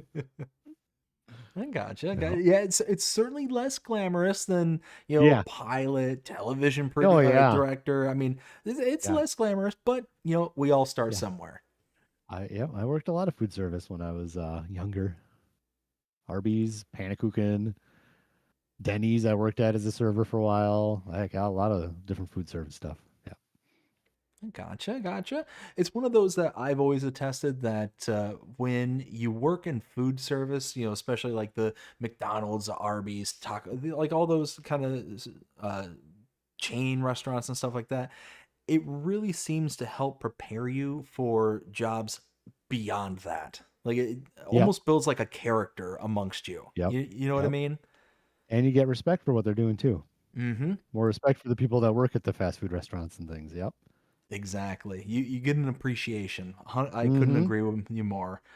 [SPEAKER 2] I gotcha.
[SPEAKER 3] Yeah.
[SPEAKER 2] Yeah, it's certainly less glamorous than
[SPEAKER 3] Yeah.
[SPEAKER 2] pilot, television
[SPEAKER 3] Oh yeah.
[SPEAKER 2] director. I mean, it's
[SPEAKER 3] Yeah.
[SPEAKER 2] less glamorous, but we all start
[SPEAKER 3] Yeah.
[SPEAKER 2] somewhere.
[SPEAKER 3] I worked a lot of food service when I was younger. Arby's, Panakuchen, Denny's. I worked at as a server for a while. I got a lot of different food service stuff. Yeah.
[SPEAKER 2] Gotcha, gotcha. It's one of those that I've always attested that when you work in food service, especially like the McDonald's, Arby's, Taco, like all those kind of chain restaurants and stuff like that, it really seems to help prepare you for jobs beyond that. Like it
[SPEAKER 3] Yep.
[SPEAKER 2] almost builds like a character amongst you.
[SPEAKER 3] Yep.
[SPEAKER 2] You know what I
[SPEAKER 3] Yep.
[SPEAKER 2] mean?
[SPEAKER 3] And you get respect for what they're doing too.
[SPEAKER 2] Mm-hmm.
[SPEAKER 3] More respect for the people that work at the fast food restaurants and things. Yep.
[SPEAKER 2] Exactly. You get an appreciation. I couldn't
[SPEAKER 3] Mm-hmm.
[SPEAKER 2] agree with you more.
[SPEAKER 3] Yeah.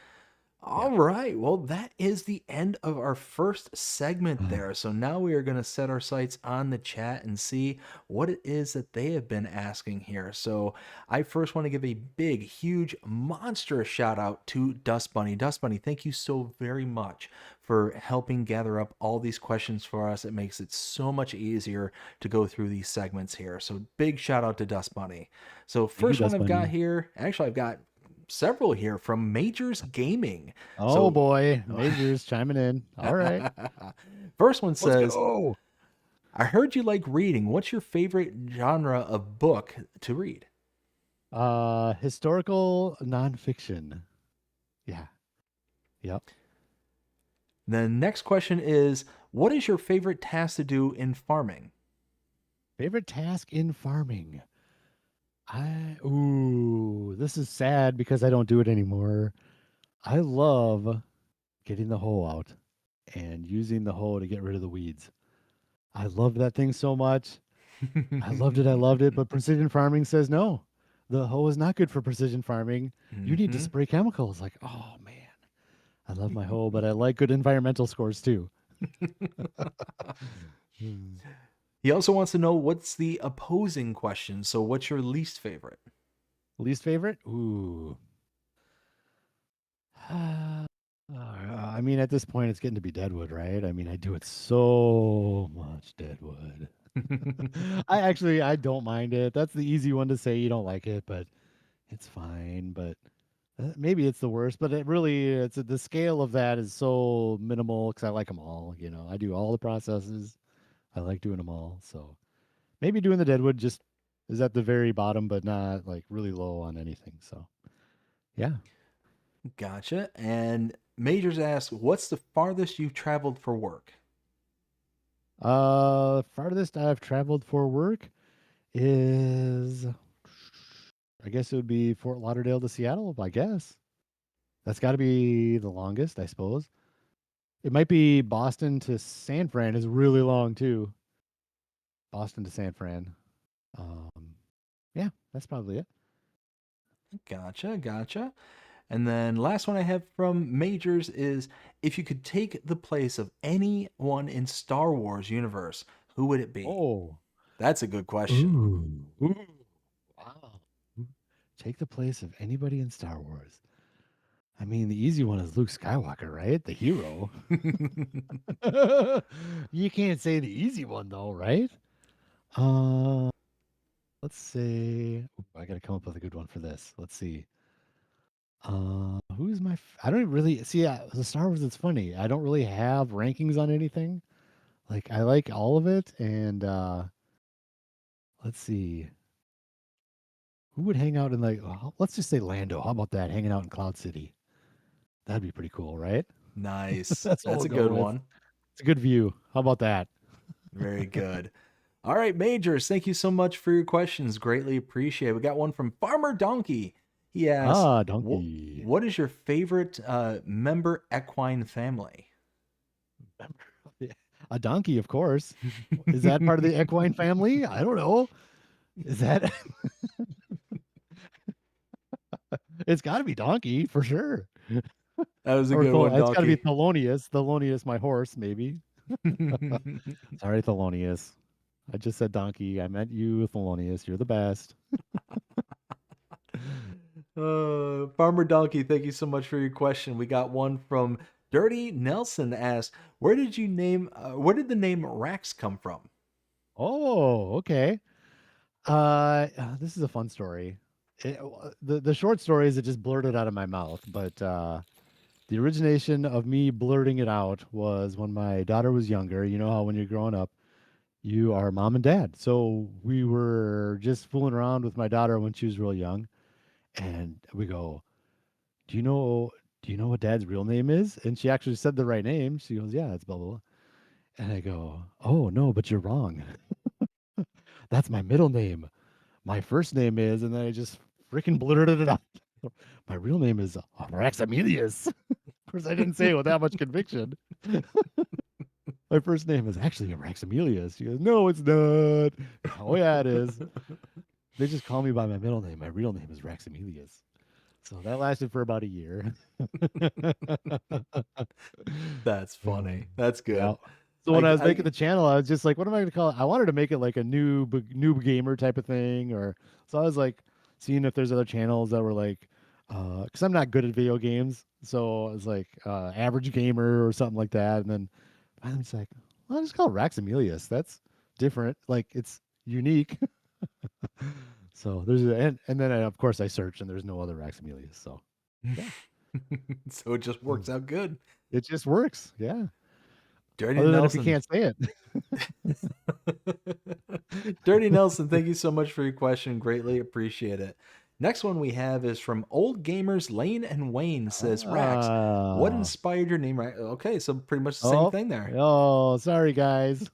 [SPEAKER 2] All right. Well, that is the end of our first segment there. So now we are going to set our sights on the chat and see what it is that they have been asking here. So I first want to give a big, huge, monstrous shout out to Dust Bunny. Dust Bunny, thank you so very much for helping gather up all these questions for us. It makes it so much easier to go through these segments here. So big shout out to Dust Bunny. So
[SPEAKER 3] Thank you,
[SPEAKER 2] first one
[SPEAKER 3] Dust
[SPEAKER 2] I've got
[SPEAKER 3] Bunny.
[SPEAKER 2] here, actually I've got several here from Majors Gaming.
[SPEAKER 3] Oh
[SPEAKER 2] So,
[SPEAKER 3] boy, Majors chiming in. All right,
[SPEAKER 2] first one
[SPEAKER 3] let's
[SPEAKER 2] says,
[SPEAKER 3] go.
[SPEAKER 2] I heard you like reading. What's your favorite genre of book to read?
[SPEAKER 3] Historical nonfiction. Yeah. Yep.
[SPEAKER 2] The next question is, what is your favorite task to do in farming?
[SPEAKER 3] Favorite task in farming. This is sad because I don't do it anymore. I love getting the hoe out and using the hoe to get rid of the weeds. I love that thing so much. I loved it. I loved it. But precision farming says no. The hoe is not good for precision farming. You need to
[SPEAKER 2] Hmm.
[SPEAKER 3] spray chemicals. Like, oh man, I love my hoe, but I like good environmental scores too. Hmm.
[SPEAKER 2] He also wants to know what's the opposing question. So, what's your least favorite?
[SPEAKER 3] Least favorite? Ooh. I mean, at this point, it's getting to be Deadwood, right? I mean, I do it so much, Deadwood. I don't mind it. That's the easy one to say you don't like it, but it's fine. But maybe it's the worst. But the scale of that is so minimal because I like them all. I do all the processes. I like doing them all. So Maybe doing the Deadwood just is at the very bottom, but not like really low on anything. So yeah.
[SPEAKER 2] Gotcha. And Majors asks, what's the farthest you've traveled for work?
[SPEAKER 3] Farthest I've traveled for work is, I guess it would be Fort Lauderdale to Seattle, I guess. That's got to be the longest, I suppose. It might be Boston to San Fran is really long too. Boston to San Fran. Um, yeah, that's probably it.
[SPEAKER 2] Gotcha, gotcha. And then last one I have from Majors is, if you could take the place of anyone in Star Wars universe, who would it be?
[SPEAKER 3] Oh,
[SPEAKER 2] That's a good question.
[SPEAKER 3] ooh, wow. Take the place of anybody in Star Wars. I mean, the easy one is Luke Skywalker, right? The hero. You can't say the easy one though, right? Uh, let's say I got to come up with a good one for this. Let's see. Who's my? I don't really see. The Star Wars. It's funny. I don't really have rankings on anything. Like I like all of it, and let's see. Who would hang out in like? Let's just say Lando. How about that? Hanging out in Cloud City. That'd be pretty cool, right?
[SPEAKER 2] Nice.
[SPEAKER 3] That's what
[SPEAKER 2] That's
[SPEAKER 3] we'll
[SPEAKER 2] a
[SPEAKER 3] go
[SPEAKER 2] good
[SPEAKER 3] with.
[SPEAKER 2] one.
[SPEAKER 3] It's a good view. How about that?
[SPEAKER 2] Very good. All right, Majors, thank you so much for your questions. Greatly appreciate it. We got one from Farmer Donkey. He asks,
[SPEAKER 3] Ah, donkey.
[SPEAKER 2] what is your favorite member equine family?
[SPEAKER 3] A donkey, of course. Is that part of the equine family? I don't know. Is that? It's got to be donkey for sure.
[SPEAKER 2] That was a
[SPEAKER 3] Or
[SPEAKER 2] good one,
[SPEAKER 3] It's got to be
[SPEAKER 2] Donkey.
[SPEAKER 3] Thelonious. Thelonious, my horse, maybe. Sorry, Thelonious. I just said donkey. I meant you, Thelonious. You're the best.
[SPEAKER 2] Farmer Donkey, thank you so much for your question. We got one from Dirty Nelson asked, where did the name Rax come from?
[SPEAKER 3] Oh, okay. This is a fun story. The short story is it just blurted out of my mouth, but the origination of me blurting it out was when my daughter was younger. You know how when you're growing up, you are mom and dad. So we were just fooling around with my daughter when she was real young, and we go, "Do you know? Do you know what dad's real name is?" And she actually said the right name. She goes, "Yeah, it's blah blah blah." And I go, "Oh no, but you're wrong. That's my middle name. My first name is," and then I just freaking blurted it out. My real name is Raxamelius. Of course, I didn't say it with that much conviction. My first name is actually Raxamelius. She goes, "No, it's not." Oh, yeah, it is. They just call me by my middle name. My real name is Raxamelius. So that lasted for about a year.
[SPEAKER 2] That's
[SPEAKER 3] Uh,
[SPEAKER 2] funny. That's
[SPEAKER 3] yeah.
[SPEAKER 2] good.
[SPEAKER 3] So when I was making
[SPEAKER 2] I
[SPEAKER 3] the channel, I was just like, what am I going to call it? I wanted to make it like a noob gamer type of thing, or so I was like seeing if there's other channels that were like, because I'm not good at video games, so I was like average gamer or something like that, and then I was like, well, I'll just call it Raxamelius. That's different. Like it's unique. So and then of course I searched and there's no other Raxamelius. So yeah,
[SPEAKER 2] so it just
[SPEAKER 3] Mm.
[SPEAKER 2] works out good.
[SPEAKER 3] It just works. Yeah.
[SPEAKER 2] Dirty
[SPEAKER 3] Other than if you
[SPEAKER 2] Nelson.
[SPEAKER 3] can't say it.
[SPEAKER 2] Dirty Nelson, thank you so much for your question. Greatly appreciate it. Next one we have is from Old Gamers Lane and Wayne says, Rax, what
[SPEAKER 3] Ah.
[SPEAKER 2] inspired your name? Okay, so pretty much the same
[SPEAKER 3] Oh,
[SPEAKER 2] thing there.
[SPEAKER 3] oh, sorry guys.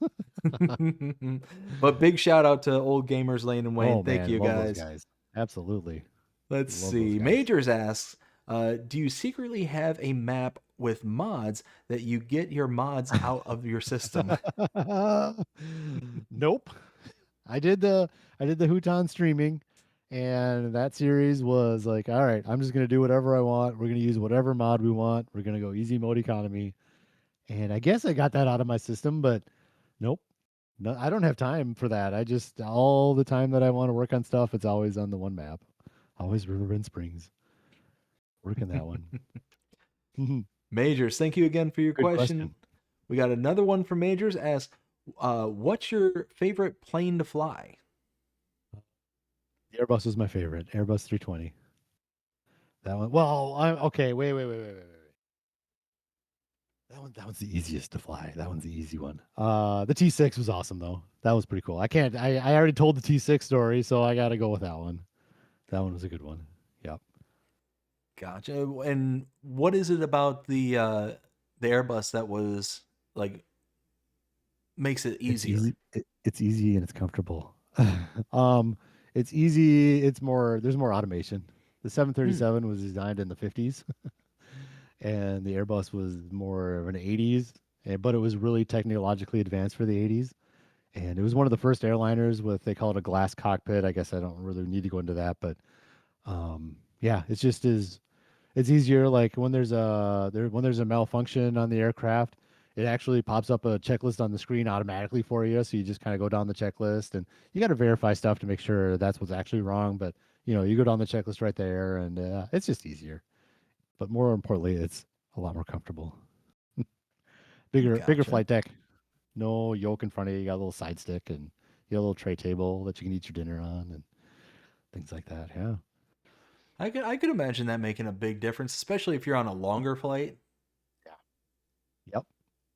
[SPEAKER 2] But big shout out to Old Gamers Lane and Wayne.
[SPEAKER 3] Oh
[SPEAKER 2] Thank
[SPEAKER 3] man,
[SPEAKER 2] you
[SPEAKER 3] love those
[SPEAKER 2] guys.
[SPEAKER 3] guys. Absolutely.
[SPEAKER 2] Let's
[SPEAKER 3] Love those
[SPEAKER 2] see.
[SPEAKER 3] guys.
[SPEAKER 2] Majors asks, do you secretly have a map with mods that you get your mods out of your system?
[SPEAKER 3] Nope. I did the I did the Huton streaming and that series was like, all right, I'm just gonna do whatever I want. We're gonna use whatever mod we want. We're gonna go easy mode economy. And I guess I got that out of my system, but nope. No, I don't have time for that. I just all the time that I want to work on stuff, it's always on the one map. Always Riverbend Springs. Working that one.
[SPEAKER 2] Majors, thank you again for your
[SPEAKER 3] Good
[SPEAKER 2] question.
[SPEAKER 3] question.
[SPEAKER 2] We got another one from Majors. Asks, what's your favorite plane to fly?
[SPEAKER 3] The Airbus was my favorite. Airbus 320. That one. Well, I'm okay. Wait. That one's the easiest to fly. That one's the easy one. The T6 was awesome though. That was pretty cool. I already told the T6 story, so I got to go with that one. That one was a good one. Yep.
[SPEAKER 2] Gotcha. And what is it about the Airbus that was like makes it
[SPEAKER 3] It's
[SPEAKER 2] easier?
[SPEAKER 3] easy. It's easy and it's comfortable. um, it's easy. It's more. There's more automation. The
[SPEAKER 2] Hmm.
[SPEAKER 3] 737 was designed in the 50s, and the Airbus was more of an 80s. But it was really technologically advanced for the 80s, and it was one of the first airliners with they call it a glass cockpit. I guess I don't really need to go into that, but yeah, it's just is it's easier. Like when there's a malfunction on the aircraft, it actually pops up a checklist on the screen automatically for you. So you just kind of go down the checklist, and you got to verify stuff to make sure that's what's actually wrong. But you go down the checklist right there, and it's just easier. But more importantly, it's a lot more comfortable. Bigger
[SPEAKER 2] Gotcha.
[SPEAKER 3] flight deck. No yoke in front of you. You got a little side stick, and you got a little tray table that you can eat your dinner on, and things like that. Yeah.
[SPEAKER 2] I could imagine that making a big difference, especially if you're on a longer flight.
[SPEAKER 3] Yeah. Yep.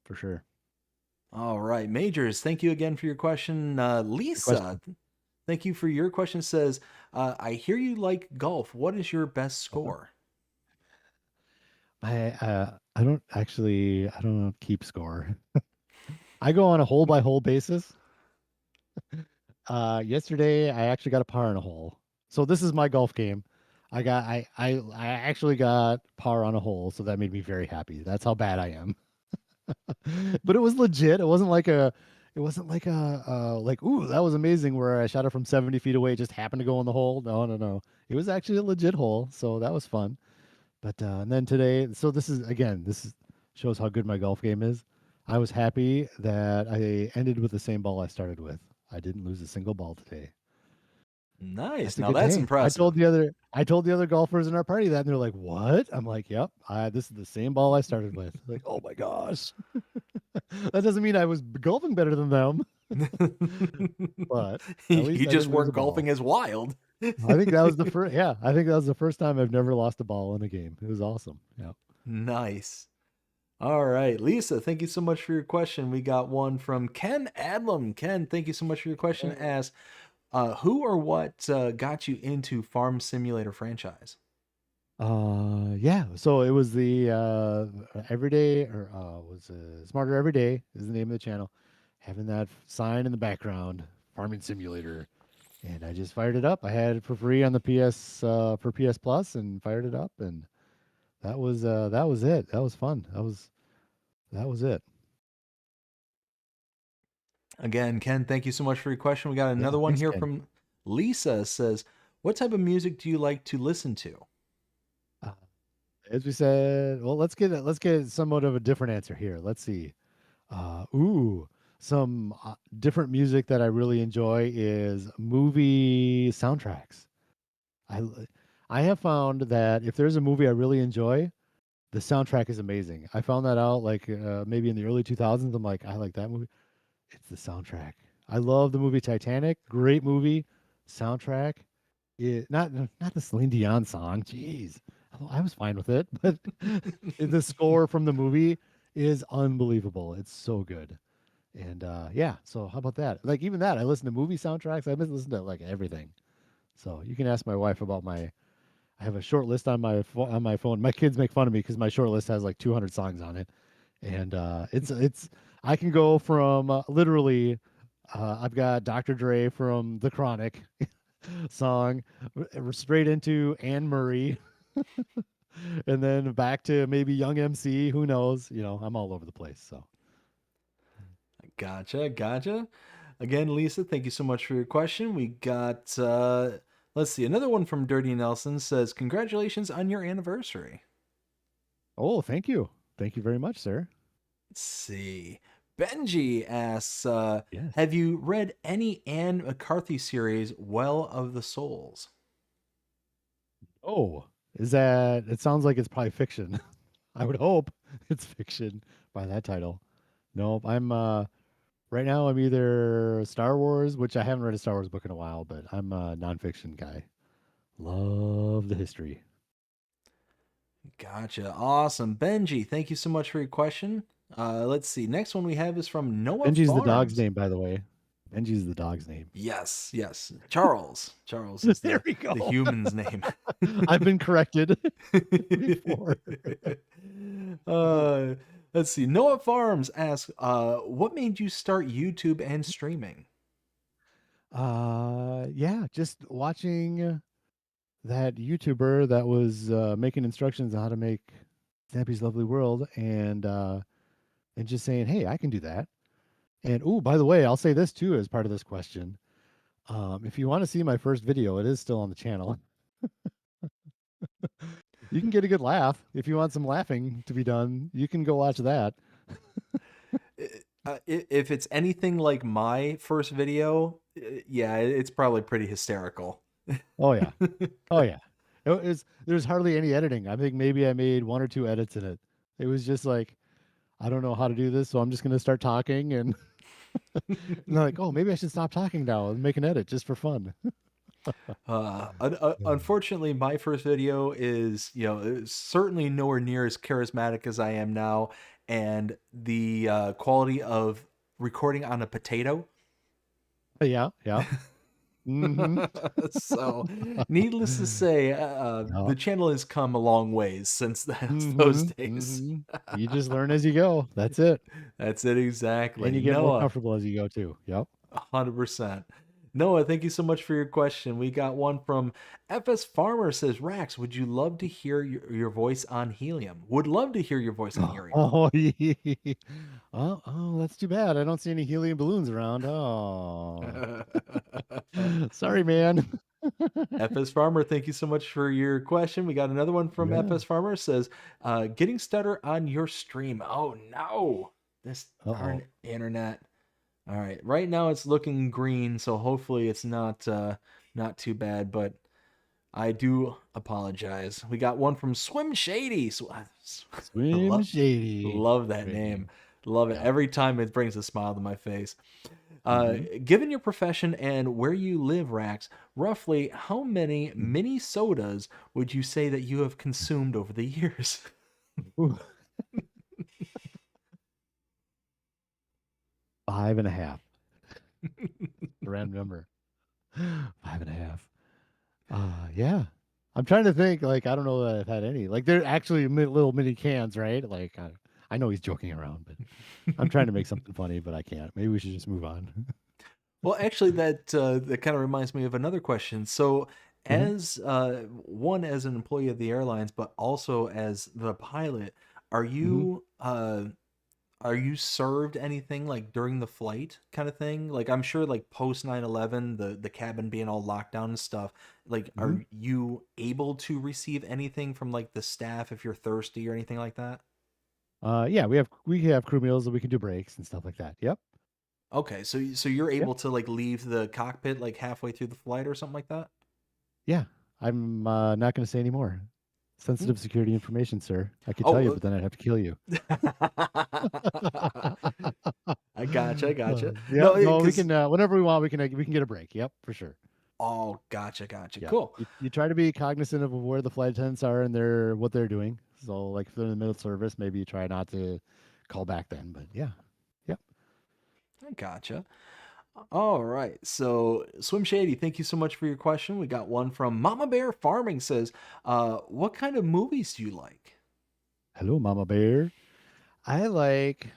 [SPEAKER 3] For sure.
[SPEAKER 2] All right, Majors, thank you again for your question.
[SPEAKER 3] Good question.
[SPEAKER 2] Lisa, thank you for your question. Says, I hear you like golf. What is your best
[SPEAKER 3] Uh-huh.
[SPEAKER 2] score?
[SPEAKER 3] I don't keep score. I go on a hole by hole basis. Yesterday I actually got a par on a hole. So this is my golf game. I actually got par on a hole, so that made me very happy. That's how bad I am. But it was legit. It wasn't like like, ooh, that was amazing where I shot it from 70 feet away, it just happened to go in the hole. No, no, no. It was actually a legit hole, so that was fun. But and then today, so this is shows how good my golf game is. I was happy that I ended with the same ball I started with. I didn't lose a single ball today.
[SPEAKER 2] Nice.
[SPEAKER 3] That's a
[SPEAKER 2] Now
[SPEAKER 3] good
[SPEAKER 2] that's
[SPEAKER 3] day.
[SPEAKER 2] impressive.
[SPEAKER 3] I told the other golfers in our party that, and they're like, "What?" I'm like, "Yep, this is the same ball I started with." Like, oh my gosh, that doesn't mean I was golfing better than them, but at least
[SPEAKER 2] You
[SPEAKER 3] I
[SPEAKER 2] just
[SPEAKER 3] didn't lose a
[SPEAKER 2] weren't
[SPEAKER 3] ball.
[SPEAKER 2] golfing as wild.
[SPEAKER 3] I think that was the first. Yeah, I think that was the first time I've never lost a ball in a game. It was awesome. Yeah.
[SPEAKER 2] Nice. All right, Lisa, thank you so much for your question. We got one from Ken Adlam. Ken, thank you so much for your question.
[SPEAKER 3] Hey.
[SPEAKER 2] Asks, who or what got you into Farm Simulator franchise?
[SPEAKER 3] Yeah. So it was the Everyday or was Smarter Every Day is the name of the channel. Having that sign in the background, Farming Simulator, and I just fired it up. I had it for free on the PS for PS Plus, and fired it up, and that was it. That was fun. That was it.
[SPEAKER 2] Again, Ken, thank you so much for your question. We got
[SPEAKER 3] Yeah.
[SPEAKER 2] another one
[SPEAKER 3] Thanks,
[SPEAKER 2] here
[SPEAKER 3] Ken.
[SPEAKER 2] from Lisa. Says, what type of music do you like to listen to?
[SPEAKER 3] Uh, as we said, well, let's get somewhat of a different answer here. Let's see. Ooh, some different music that I really enjoy is movie soundtracks. I l- I have found that if there's a movie I really enjoy, the soundtrack is amazing. I found that out like maybe in the early 2000s. I'm like, I like that movie. It's the soundtrack. I love the movie Titanic. Great movie. Soundtrack. Not the Celine Dion song. Jeez. I was fine with it, but the score from the movie is unbelievable. It's so good. And yeah, so how about that? Like even that, I listen to movie soundtracks. I listen to like everything. So you can ask my wife about my. I have a short list on on my phone. My kids make fun of me because my short list has like 200 songs on it, and it's I can go from literally. I've got Dr. Dre from The Chronic song, straight into Anne Murray, and then back to maybe Young MC. Who knows? I'm all over the place. So
[SPEAKER 2] Gotcha, gotcha. Again, Lisa, thank you so much for your question. We got, let's see, another one from Dirty Nelson says, congratulations on your anniversary.
[SPEAKER 3] oh, thank you very much, sir.
[SPEAKER 2] Let's see. Benji asks,
[SPEAKER 3] Yes.
[SPEAKER 2] have you read any Anne McCarthy series, Well of the Souls?
[SPEAKER 3] Oh, is that? It sounds like it's probably fiction. I would hope it's fiction by that title. Nope. I'm right now. I'm either Star Wars, which I haven't read a Star Wars book in a while, but I'm a nonfiction guy. Love the history.
[SPEAKER 2] Gotcha. Awesome. Benji, thank you so much for your question. Let's see. Next one we have is from Noah
[SPEAKER 3] Benji's the dog's
[SPEAKER 2] Farms.
[SPEAKER 3] name, by the way. Benji's the dog's name.
[SPEAKER 2] Yes, yes. Charles. Charles is
[SPEAKER 3] There
[SPEAKER 2] the
[SPEAKER 3] we go.
[SPEAKER 2] human's name.
[SPEAKER 3] I've been corrected before.
[SPEAKER 2] uh, let's see. Noah Farms asks, what made you start YouTube and streaming?
[SPEAKER 3] Yeah, just watching that YouTuber that was making instructions on how to make Stampy's Lovely World, and just saying, "Hey, I can do that." And oh, by the way, I'll say this too as part of this question. If you want to see my first video, it is still on the channel. You can get a good laugh. If you want some laughing to be done, you can go watch that.
[SPEAKER 2] If it's anything like my first video, yeah, it's probably pretty hysterical.
[SPEAKER 3] Oh yeah, oh yeah. There's hardly any editing. I think maybe I made 1 or 2 edits in it. It was just like, I don't know how to do this, so I'm just gonna start talking, and, and they're like, oh, maybe I should stop talking now and make an edit just for fun.
[SPEAKER 2] Unfortunately, my first video is, certainly nowhere near as charismatic as I am now, and the quality of recording on a potato.
[SPEAKER 3] Yeah, yeah. Hmm.
[SPEAKER 2] So, needless to say,
[SPEAKER 3] Yeah.
[SPEAKER 2] the channel has come a long ways since those
[SPEAKER 3] Hmm.
[SPEAKER 2] days.
[SPEAKER 3] Hmm. You just learn as you go. That's it.
[SPEAKER 2] That's it
[SPEAKER 3] And
[SPEAKER 2] exactly.
[SPEAKER 3] you get more
[SPEAKER 2] Noah,
[SPEAKER 3] comfortable as you go too. Yep.
[SPEAKER 2] 100%. Noah, thank you so much for your question. We got one from FS Farmer says, Rax, would you love to hear your voice on Helium? Would love to hear your voice on Helium.
[SPEAKER 3] Oh, yeah. Oh, that's too bad. I don't see any helium balloons around. Oh, sorry, man.
[SPEAKER 2] FS Farmer, thank you so much for your question. We got another one from
[SPEAKER 3] Yeah.
[SPEAKER 2] FS Farmer says, getting stutter on your stream. Oh no, this
[SPEAKER 3] Uh-oh.
[SPEAKER 2] darn internet. All right, right now it's looking green, so hopefully it's not too bad, but I do apologize. We got one from Swim Shady. I
[SPEAKER 3] Swim
[SPEAKER 2] love
[SPEAKER 3] Shady.
[SPEAKER 2] love that
[SPEAKER 3] Great
[SPEAKER 2] name.
[SPEAKER 3] name.
[SPEAKER 2] Love it.
[SPEAKER 3] Yeah.
[SPEAKER 2] Every time it brings a smile to my face. Uh,
[SPEAKER 3] Hmm.
[SPEAKER 2] given your profession and where you live, Rax, roughly how many
[SPEAKER 3] Hmm.
[SPEAKER 2] mini sodas would you say that you have consumed over the years?
[SPEAKER 3] Ooh, 5.5. A random number. 5.5. Yeah. I'm trying to think. Like, I don't know that I've had any. Like, they're actually little mini cans, right? Like, I know he's joking around, but I'm trying to make something funny, but I can't. Maybe we should just move on.
[SPEAKER 2] Well, actually, that kind of reminds me of another question. So,
[SPEAKER 3] Hmm.
[SPEAKER 2] as one as an employee of the airlines, but also as the pilot, are
[SPEAKER 3] Hmm.
[SPEAKER 2] you are you served anything like during the flight kind of thing? Like I'm sure like post 9/11, the cabin being all locked down and stuff, like
[SPEAKER 3] Hmm.
[SPEAKER 2] are you able to receive anything from like the staff if you're thirsty or anything like that?
[SPEAKER 3] Yeah, we have crew meals and we can do breaks and stuff like that. Yep.
[SPEAKER 2] Okay, so you're
[SPEAKER 3] Yep.
[SPEAKER 2] able to like leave the cockpit like halfway through the flight or something like that?
[SPEAKER 3] Yeah. I'm not going to say any more.
[SPEAKER 2] Hmm?
[SPEAKER 3] Sensitive security information, sir. I could tell you,
[SPEAKER 2] Oh,
[SPEAKER 3] but then I'd have to kill you.
[SPEAKER 2] I gotcha, I gotcha.
[SPEAKER 3] Yeah.
[SPEAKER 2] No,
[SPEAKER 3] No, we
[SPEAKER 2] because
[SPEAKER 3] can whenever we want. We can get a break. Yep, for sure.
[SPEAKER 2] oh, gotcha.
[SPEAKER 3] Yeah.
[SPEAKER 2] Cool.
[SPEAKER 3] You try to be cognizant of where the flight attendants are and what they're doing. So, like, if they're in the middle of service, maybe you try not to call back then. But yeah. Yep.
[SPEAKER 2] I gotcha. All right. So, Swim Shady, thank you so much for your question. We got one from Mama Bear Farming says, what kind of movies do you like?
[SPEAKER 3] Hello, Mama Bear. I like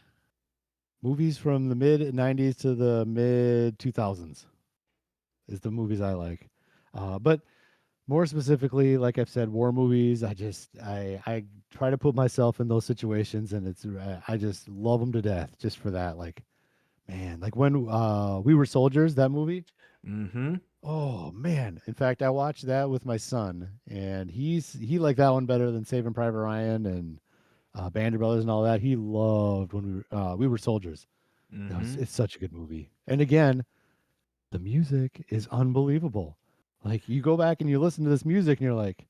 [SPEAKER 3] movies from the mid '90s to the mid 2000s. Is the movies I like. But more specifically, like I've said, war movies. I try to put myself in those situations, and I just love them to death just for that. Like, man, like when we were soldiers, that movie.
[SPEAKER 2] Mm-hmm.
[SPEAKER 3] Oh man! In fact, I watched that with my son, and he liked that one better than Saving Private Ryan and Band of Brothers and all that. He loved when we were soldiers.
[SPEAKER 2] Mm-hmm.
[SPEAKER 3] It's such a good movie. And again, the music is unbelievable. Like, you go back and you listen to this music, and you're like,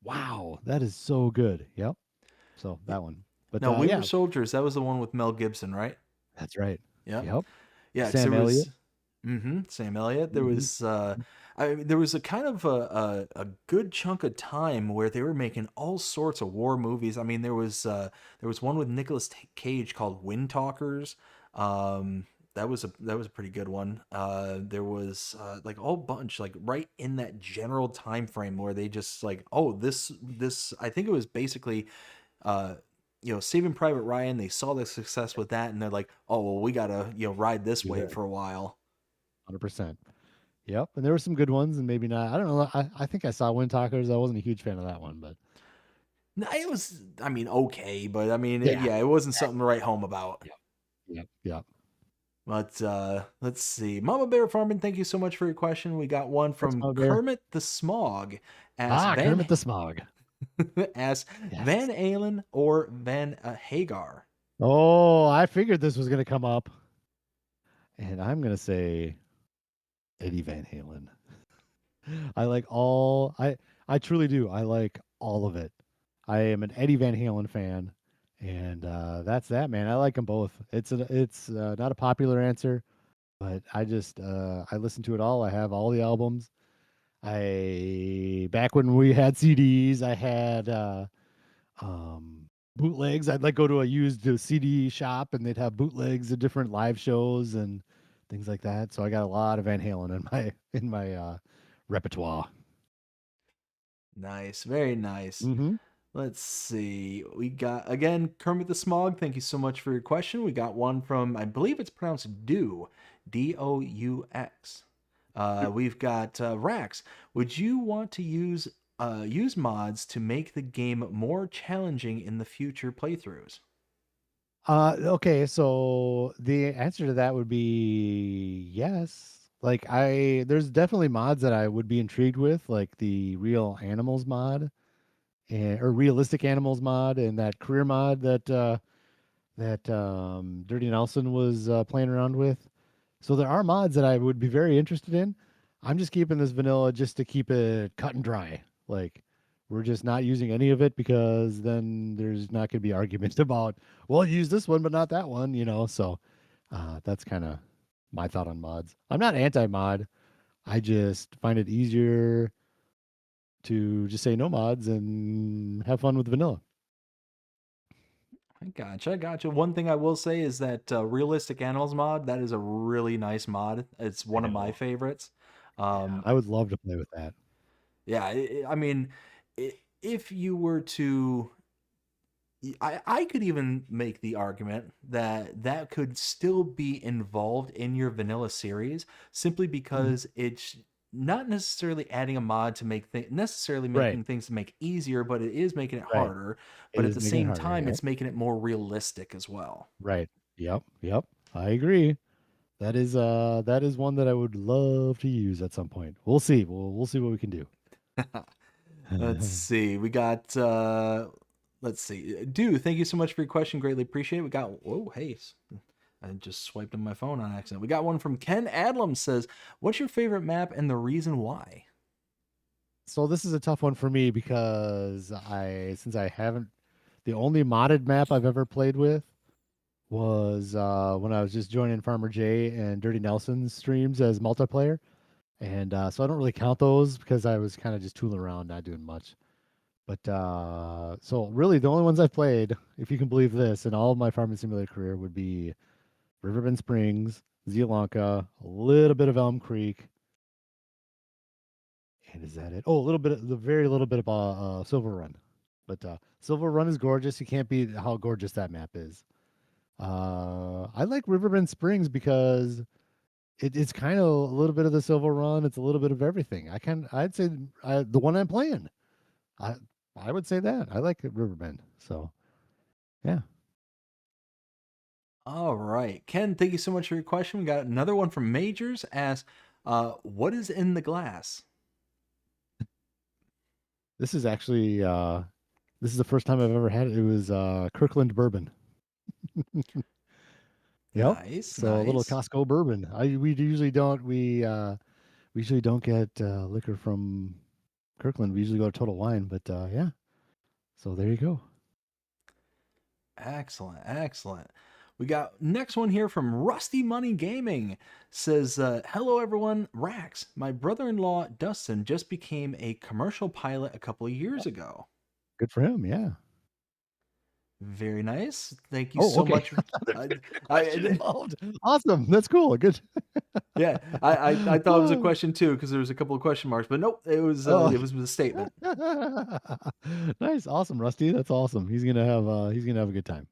[SPEAKER 3] wow, that is so good. Yep. So that one. But
[SPEAKER 2] Now, We Were
[SPEAKER 3] yeah,
[SPEAKER 2] Soldiers, that was the one with Mel Gibson, right?
[SPEAKER 3] that's right.
[SPEAKER 2] Yep.
[SPEAKER 3] Yep.
[SPEAKER 2] Yeah, because
[SPEAKER 3] Sam Elliott.
[SPEAKER 2] Sam Elliott. There
[SPEAKER 3] Hmm.
[SPEAKER 2] was there was a kind of a good chunk of time where they were making all sorts of war movies. I mean, there was one with Nicolas Cage called Wind Talkers. That was a pretty good one. There was like a whole bunch like right in that general time frame where they just like, oh, this I think it was basically uh Saving Private Ryan. They saw the success with that, and they're like, oh well, we gotta ride this
[SPEAKER 3] Do
[SPEAKER 2] wave
[SPEAKER 3] that.
[SPEAKER 2] for a while.
[SPEAKER 3] 100%. Yep. And there were some good ones and maybe not. I don't know. I think I saw Wind Talkers. I wasn't a huge fan of that one, but
[SPEAKER 2] No, it was, I mean, okay, but I mean,
[SPEAKER 3] yeah.
[SPEAKER 2] yeah, it wasn't something to write home about.
[SPEAKER 3] Yep. Yep. Yep.
[SPEAKER 2] But let's see. Mama Bear Farming, thank you so much for your question. We got one
[SPEAKER 3] Thanks,
[SPEAKER 2] from
[SPEAKER 3] Mama Bear.
[SPEAKER 2] Kermit the Smog. Ask
[SPEAKER 3] Ah, Kermit the Smog.
[SPEAKER 2] ask Van
[SPEAKER 3] Yes.
[SPEAKER 2] Allen or Van Hagar.
[SPEAKER 3] Oh, I figured this was going to come up. And I'm going to say Eddie Van Halen. I like all I truly do. I like all of it. I am an Eddie Van Halen fan, and that's that, man. I like them both. It's not a popular answer, but I listen to it all. I have all the albums. I back when we had CDs, I had um bootlegs. I'd like go to a used CD shop and they'd have bootlegs of different live shows and things like that. So I got a lot of Van Halen in my repertoire.
[SPEAKER 2] Nice, very nice.
[SPEAKER 3] Hmm.
[SPEAKER 2] Let's see. We got again Kermit the Smog. Thank you so much for your question. We got one from, I believe it's pronounced Dew, Deux. We've got Rax. Would you want to use mods to make the game more challenging in the future playthroughs?
[SPEAKER 3] Okay, so the answer to that would be yes. There's definitely mods that I would be intrigued with, like the real animals mod or realistic animals mod and that career mod that Dirty Nelson was playing around with. So there are mods that I would be very interested in. I'm just keeping this vanilla just to keep it cut and dry. Like we're just not using any of it because then there's not going to be arguments about, well, use this one but not that one, you know. So that's kind of my thought on mods. I'm not anti-mod. I just find it easier to just say no mods and have fun with vanilla.
[SPEAKER 2] I gotcha, I gotcha. One thing I will say is that Realistic Animals mod, that is a really nice mod. It's
[SPEAKER 3] I
[SPEAKER 2] one of my
[SPEAKER 3] know.
[SPEAKER 2] favorites.
[SPEAKER 3] Yeah,
[SPEAKER 2] Um,
[SPEAKER 3] I would love to play with that.
[SPEAKER 2] yeah, I mean, if you were to I could even make the argument that that could still be involved in your vanilla series simply
[SPEAKER 3] Mhm.
[SPEAKER 2] because it's not necessarily adding a mod to make necessarily
[SPEAKER 3] Right,
[SPEAKER 2] making things to make easier, but it is making it
[SPEAKER 3] right.
[SPEAKER 2] harder.
[SPEAKER 3] It
[SPEAKER 2] But at
[SPEAKER 3] is
[SPEAKER 2] the
[SPEAKER 3] making it
[SPEAKER 2] same
[SPEAKER 3] harder.
[SPEAKER 2] time,
[SPEAKER 3] Yep.
[SPEAKER 2] it's making it more realistic as well.
[SPEAKER 3] Right. Yep. Yep. I agree. That is one that I would love to use at some point. We'll see. We'll see what we can do.
[SPEAKER 2] Let's see. We got let's see. Dude, thank you so much for your question. Greatly appreciate it. We got whoa, hey. I just swiped on my phone on accident. We got one from Ken Adlam says, "What's your favorite map and the reason why?"
[SPEAKER 3] So this is a tough one for me because since I haven't the only modded map I've ever played with was when I was just joining Farmer J and Dirty Nelson's streams as multiplayer. And so I don't really count those because I was kind of just tooling around, not doing much. But so really, the only ones I've played, if you can believe this, in all of my farming simulator career would be Riverbend Springs, Zealanka, a little bit of Elm Creek, and is that it? Oh, a little bit, the very little bit of Silver Run. But Silver Run is gorgeous. You can't beat how gorgeous that map is. I like Riverbend Springs because it's kind of a little bit of the Silver Run. It's a little bit of everything. I'd say the one I'm playing. I I would say that I like Riverbend. So yeah.
[SPEAKER 2] All right, Ken, thank you so much for your question. We got another one from Majors. Asks, "What is in the glass?"
[SPEAKER 3] This is actually this is the first time I've ever had it. It was Kirkland bourbon. Yep.
[SPEAKER 2] Nice,
[SPEAKER 3] So a little
[SPEAKER 2] nice.
[SPEAKER 3] Costco bourbon. I we usually don't get liquor from Kirkland. We usually go to Total Wine, but yeah. So there you go.
[SPEAKER 2] Excellent, excellent. We got next one here from Rusty Money Gaming. Says, hello everyone, Rax. My brother-in-law Dustin just became a commercial pilot a couple of years ago.
[SPEAKER 3] Good for him. Yeah.
[SPEAKER 2] Very nice. Thank you
[SPEAKER 3] Oh,
[SPEAKER 2] so
[SPEAKER 3] okay.
[SPEAKER 2] much.
[SPEAKER 3] There's
[SPEAKER 2] I,
[SPEAKER 3] a question
[SPEAKER 2] I,
[SPEAKER 3] involved. Awesome. That's cool. Good.
[SPEAKER 2] yeah, I thought it was a question too because there was a couple of question marks, but nope,
[SPEAKER 3] Oh,
[SPEAKER 2] it was a statement.
[SPEAKER 3] nice. Awesome, Rusty. That's awesome. He's gonna have a good time.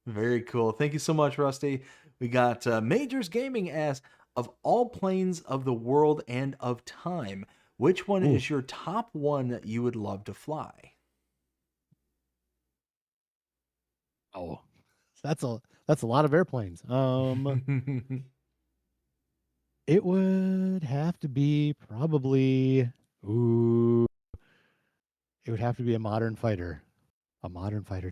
[SPEAKER 2] Very cool. Thank you so much, Rusty. We got Majors Gaming asks, of all planes of the world and of time, which one
[SPEAKER 3] Ooh.
[SPEAKER 2] is your top one that you would love to fly?
[SPEAKER 3] Oh, that's a lot of airplanes. It would have to be probably ooh, it would have to be a modern fighter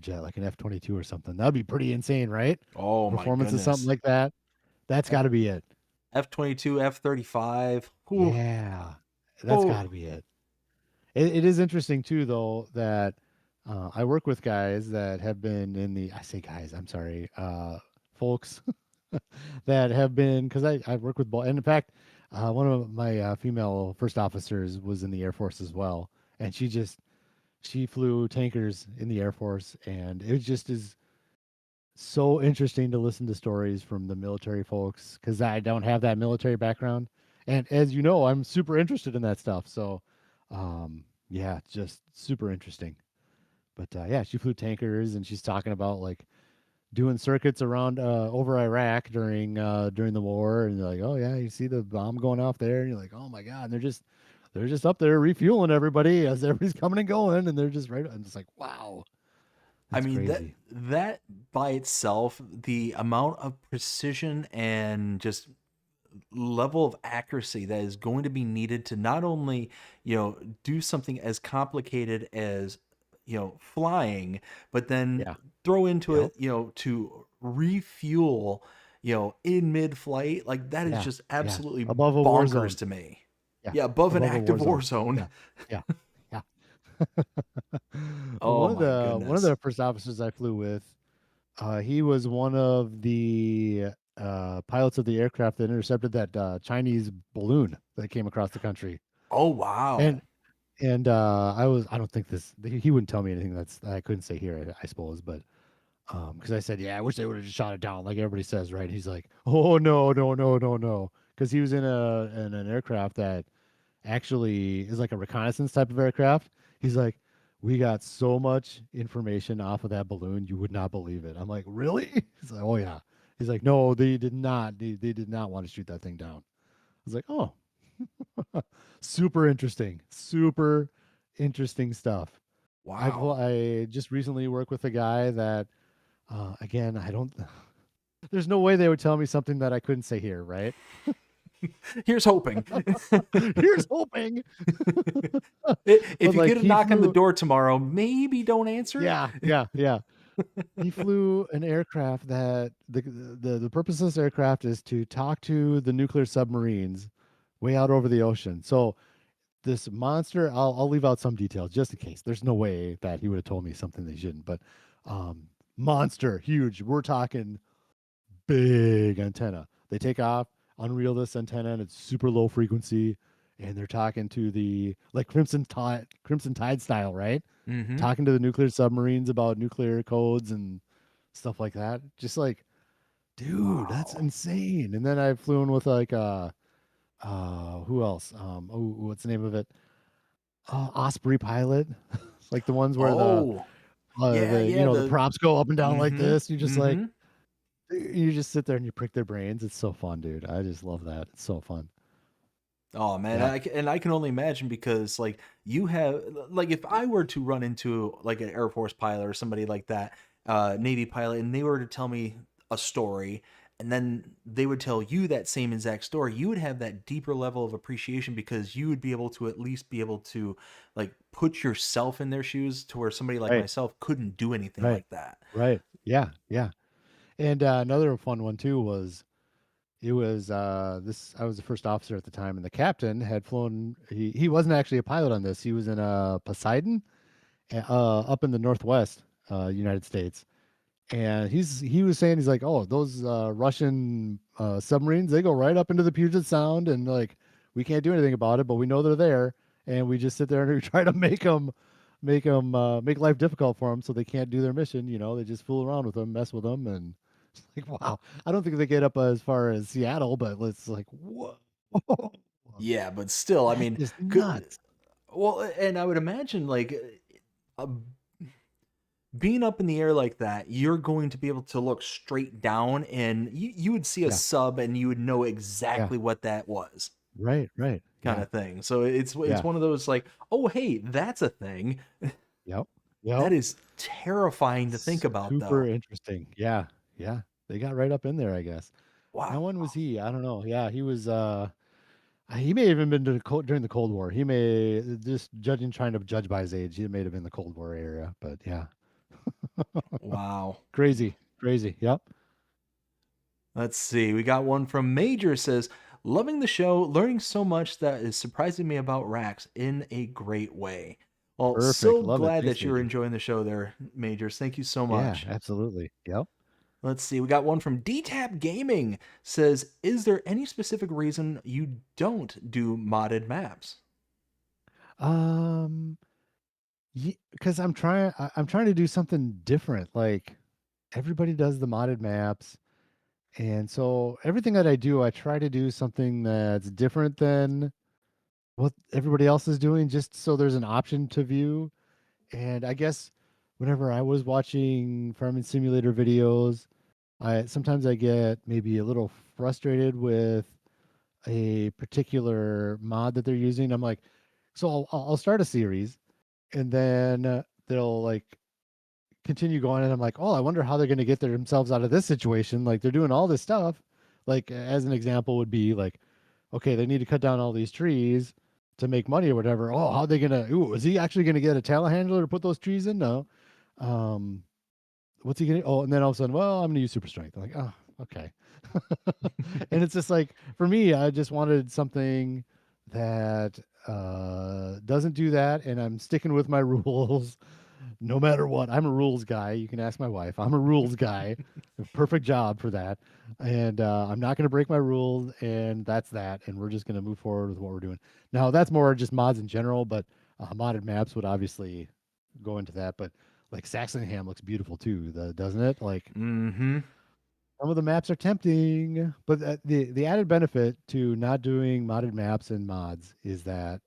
[SPEAKER 3] jet, like an F-22 or something. That'd be pretty insane, right?
[SPEAKER 2] Oh my
[SPEAKER 3] Performance of something
[SPEAKER 2] goodness.
[SPEAKER 3] like that. That's got to be it.
[SPEAKER 2] F-22, F-35. Whew.
[SPEAKER 3] Yeah, that's got
[SPEAKER 2] Oh,
[SPEAKER 3] to be it. It is interesting too, though, that I work with guys that have been in the. I say guys, I'm sorry, folks that have been because I work with and in fact, one of my female first officers was in the Air Force as well, and she flew tankers in the Air Force, and it just is so interesting to listen to stories from the military folks because I don't have that military background, and as you know, I'm super interested in that stuff. So, yeah, just super interesting. But yeah, she flew tankers, and she's talking about like doing circuits around over Iraq during the war, and you're like, oh yeah, you see the bomb going off there, and you're like, oh my god, and they're just up there refueling everybody as everybody's coming and going, and they're just right. I'm just like, wow,
[SPEAKER 2] I
[SPEAKER 3] that's
[SPEAKER 2] mean
[SPEAKER 3] crazy.
[SPEAKER 2] that by itself, the amount of precision and just level of accuracy that is going to be needed to not only, do something as complicated as, flying, but then
[SPEAKER 3] Yeah.
[SPEAKER 2] throw into
[SPEAKER 3] Yep.
[SPEAKER 2] it, to refuel, in mid-flight, like that is
[SPEAKER 3] Yeah.
[SPEAKER 2] just
[SPEAKER 3] Yeah.
[SPEAKER 2] absolutely
[SPEAKER 3] Above a war
[SPEAKER 2] bonkers
[SPEAKER 3] zone.
[SPEAKER 2] to me.
[SPEAKER 3] Yeah.
[SPEAKER 2] Yeah, above an
[SPEAKER 3] Above a war
[SPEAKER 2] active war
[SPEAKER 3] zone.
[SPEAKER 2] zone.
[SPEAKER 3] Yeah. Yeah. Yeah.
[SPEAKER 2] Oh my
[SPEAKER 3] One of
[SPEAKER 2] goodness.
[SPEAKER 3] the first officers I flew with, he was one of the pilots of the aircraft that intercepted that Chinese balloon that came across the country.
[SPEAKER 2] Oh
[SPEAKER 3] And
[SPEAKER 2] wow.
[SPEAKER 3] I don't think he wouldn't tell me anything that's I couldn't say here, I suppose, but because I said, yeah, I wish they would have just shot it down like everybody says, right? He's like, oh no, no, no, no, no, because he was in an aircraft that actually is like a reconnaissance type of aircraft. He's like, we got so much information off of that balloon, you would not believe it. I'm like, really? He's like, oh yeah. He's like, no, they did not. They did not want to shoot that thing down. I was like, oh, super interesting, super interesting stuff.
[SPEAKER 2] Wow.
[SPEAKER 3] I just recently worked with a guy that, again, I don't. There's no way they would tell me something that I couldn't say here, right?
[SPEAKER 2] Here's hoping.
[SPEAKER 3] Here's hoping.
[SPEAKER 2] If
[SPEAKER 3] But
[SPEAKER 2] you
[SPEAKER 3] like
[SPEAKER 2] get a
[SPEAKER 3] he
[SPEAKER 2] knock on the
[SPEAKER 3] flew,
[SPEAKER 2] door tomorrow, maybe don't answer it.
[SPEAKER 3] yeah, yeah, yeah. He flew an aircraft that the purpose of this aircraft is to talk to the nuclear submarines way out over the ocean. So this monster, I'll leave out some details just in case. There's no way that he would have told me something they shouldn't, but um monster, huge. We're talking big antenna. They take off, unreel this antenna, and it's super low frequency, and they're talking to the like Crimson Tide style, right?
[SPEAKER 2] Mm-hmm.
[SPEAKER 3] Talking to the nuclear submarines about nuclear codes and stuff like that. Just like, dude, that's
[SPEAKER 2] Wow.
[SPEAKER 3] insane. And then I flew in with like who else? What's the name of it? Osprey pilot. Like the ones where
[SPEAKER 2] Oh, yeah,
[SPEAKER 3] the
[SPEAKER 2] yeah.
[SPEAKER 3] the props go up and down like
[SPEAKER 2] Mm-hmm.
[SPEAKER 3] this. You're just like
[SPEAKER 2] Mm-hmm.
[SPEAKER 3] you just sit there and you prick their brains. It's so fun, dude. I just love that. It's so fun.
[SPEAKER 2] Oh man,
[SPEAKER 3] Yeah.
[SPEAKER 2] and I can only imagine because like you have like if I were to run into like an Air Force pilot or somebody like that, Navy pilot, and they were to tell me a story, and then they would tell you that same exact story, you would have that deeper level of appreciation because you would be able to at least be able to like put yourself in their shoes to where somebody like
[SPEAKER 3] Right.
[SPEAKER 2] myself couldn't do anything
[SPEAKER 3] Right.
[SPEAKER 2] like that.
[SPEAKER 3] Right. Yeah. Yeah. And another fun one too was it was this I was the first officer at the time, and the captain had flown. He wasn't actually a pilot on this. He was in Poseidon, up in the Northwest United States, And he was saying, he's like, oh, those Russian submarines, they go right up into the Puget Sound, and like we can't do anything about it, but we know they're there, and we just sit there and we try to make life difficult for them so they can't do their mission. They just fool around with them, mess with them, and it's like, wow. I don't think they get up as far as Seattle, but it's like, whoa,
[SPEAKER 2] Yeah, but still, I
[SPEAKER 3] that
[SPEAKER 2] mean,
[SPEAKER 3] is
[SPEAKER 2] could,
[SPEAKER 3] nuts.
[SPEAKER 2] well, and I would imagine like uh, being up in the air like that, you're going to be able to look straight down, and you would see a
[SPEAKER 3] Yeah,
[SPEAKER 2] sub, and you would know
[SPEAKER 3] yeah,
[SPEAKER 2] exactly what that was,
[SPEAKER 3] right,
[SPEAKER 2] kind
[SPEAKER 3] yeah,
[SPEAKER 2] of thing. So it's
[SPEAKER 3] yeah,
[SPEAKER 2] one of those like, oh hey, that's a thing.
[SPEAKER 3] yep, yep.
[SPEAKER 2] That is terrifying to think about,
[SPEAKER 3] Super
[SPEAKER 2] though.
[SPEAKER 3] interesting. Yeah, yeah. They got right up in there, I guess.
[SPEAKER 2] Wow.
[SPEAKER 3] Now, when was he? I don't know. Yeah, he was. He may have even been during the Cold War. He may just judging, trying to judge by his age. He may have been the Cold War era. But yeah,
[SPEAKER 2] Wow.
[SPEAKER 3] crazy, crazy. Yep.
[SPEAKER 2] Let's see. We got one from Major says, loving the show, learning so much that is surprising me about Rax in a great way. Well,
[SPEAKER 3] Perfect.
[SPEAKER 2] so
[SPEAKER 3] Love it.
[SPEAKER 2] glad
[SPEAKER 3] Thanks,
[SPEAKER 2] that you're
[SPEAKER 3] Major.
[SPEAKER 2] enjoying the show there, Majors. Thank you so
[SPEAKER 3] Yeah,
[SPEAKER 2] much.
[SPEAKER 3] absolutely. Yep.
[SPEAKER 2] Let's see. We got one from DTAP Gaming says, is there any specific reason you don't do modded maps?
[SPEAKER 3] Um, because I'm trying to do something different. Like everybody does the modded maps. And so everything that I do, I try to do something that's different than what everybody else is doing, just so there's an option to view. And I guess whenever I was watching farming simulator videos, I get maybe a little frustrated with a particular mod that they're using. I'm like, so I'll start a series, and then they'll like continue going, and I'm like, oh, I wonder how they're going to get themselves out of this situation. Like they're doing all this stuff. Like as an example would be like, okay, they need to cut down all these trees to make money or whatever. Oh, how are they gonna? Ooh, is he actually gonna get a telehandler to put those trees in? No. Um, what's he gonna? Oh, and then all of a sudden, well, I'm gonna use super strength. I'm like, oh, okay. And it's just like for me, I just wanted something that doesn't do that, and I'm sticking with my rules no matter what. I'm a rules guy. You can ask my wife. I'm a rules guy. Perfect job for that. And I'm not going to break my rules. And that's that. And we're just going to move forward with what we're doing. Now, that's more just mods in general, but modded maps would obviously go into that. But like Saxonham looks beautiful too, doesn't it? Like
[SPEAKER 2] Mm-hmm.
[SPEAKER 3] some of the maps are tempting, but the added benefit to not doing modded maps and mods is that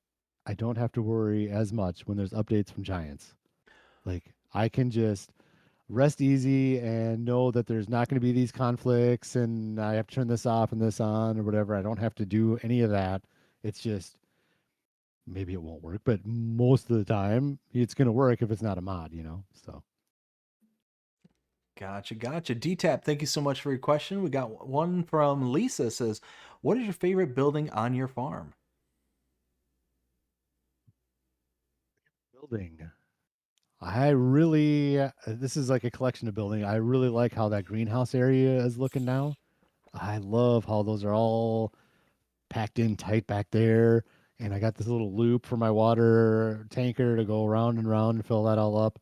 [SPEAKER 3] I don't have to worry as much when there's updates from Giants. Like I can just rest easy and know that there's not going to be these conflicts and I have to turn this off and this on or whatever. I don't have to do any of that. It's just maybe it won't work, but most of the time it's going to work if it's not a mod. So
[SPEAKER 2] Gotcha, gotcha. DTAP, thank you so much for your question. We got one from Lisa says, what is your favorite building on your farm?
[SPEAKER 3] building. I really, this is like a collection of building. I really like how that greenhouse area is looking now. I love how those are all packed in tight back there. And I got this little loop for my water tanker to go around and around and fill that all up.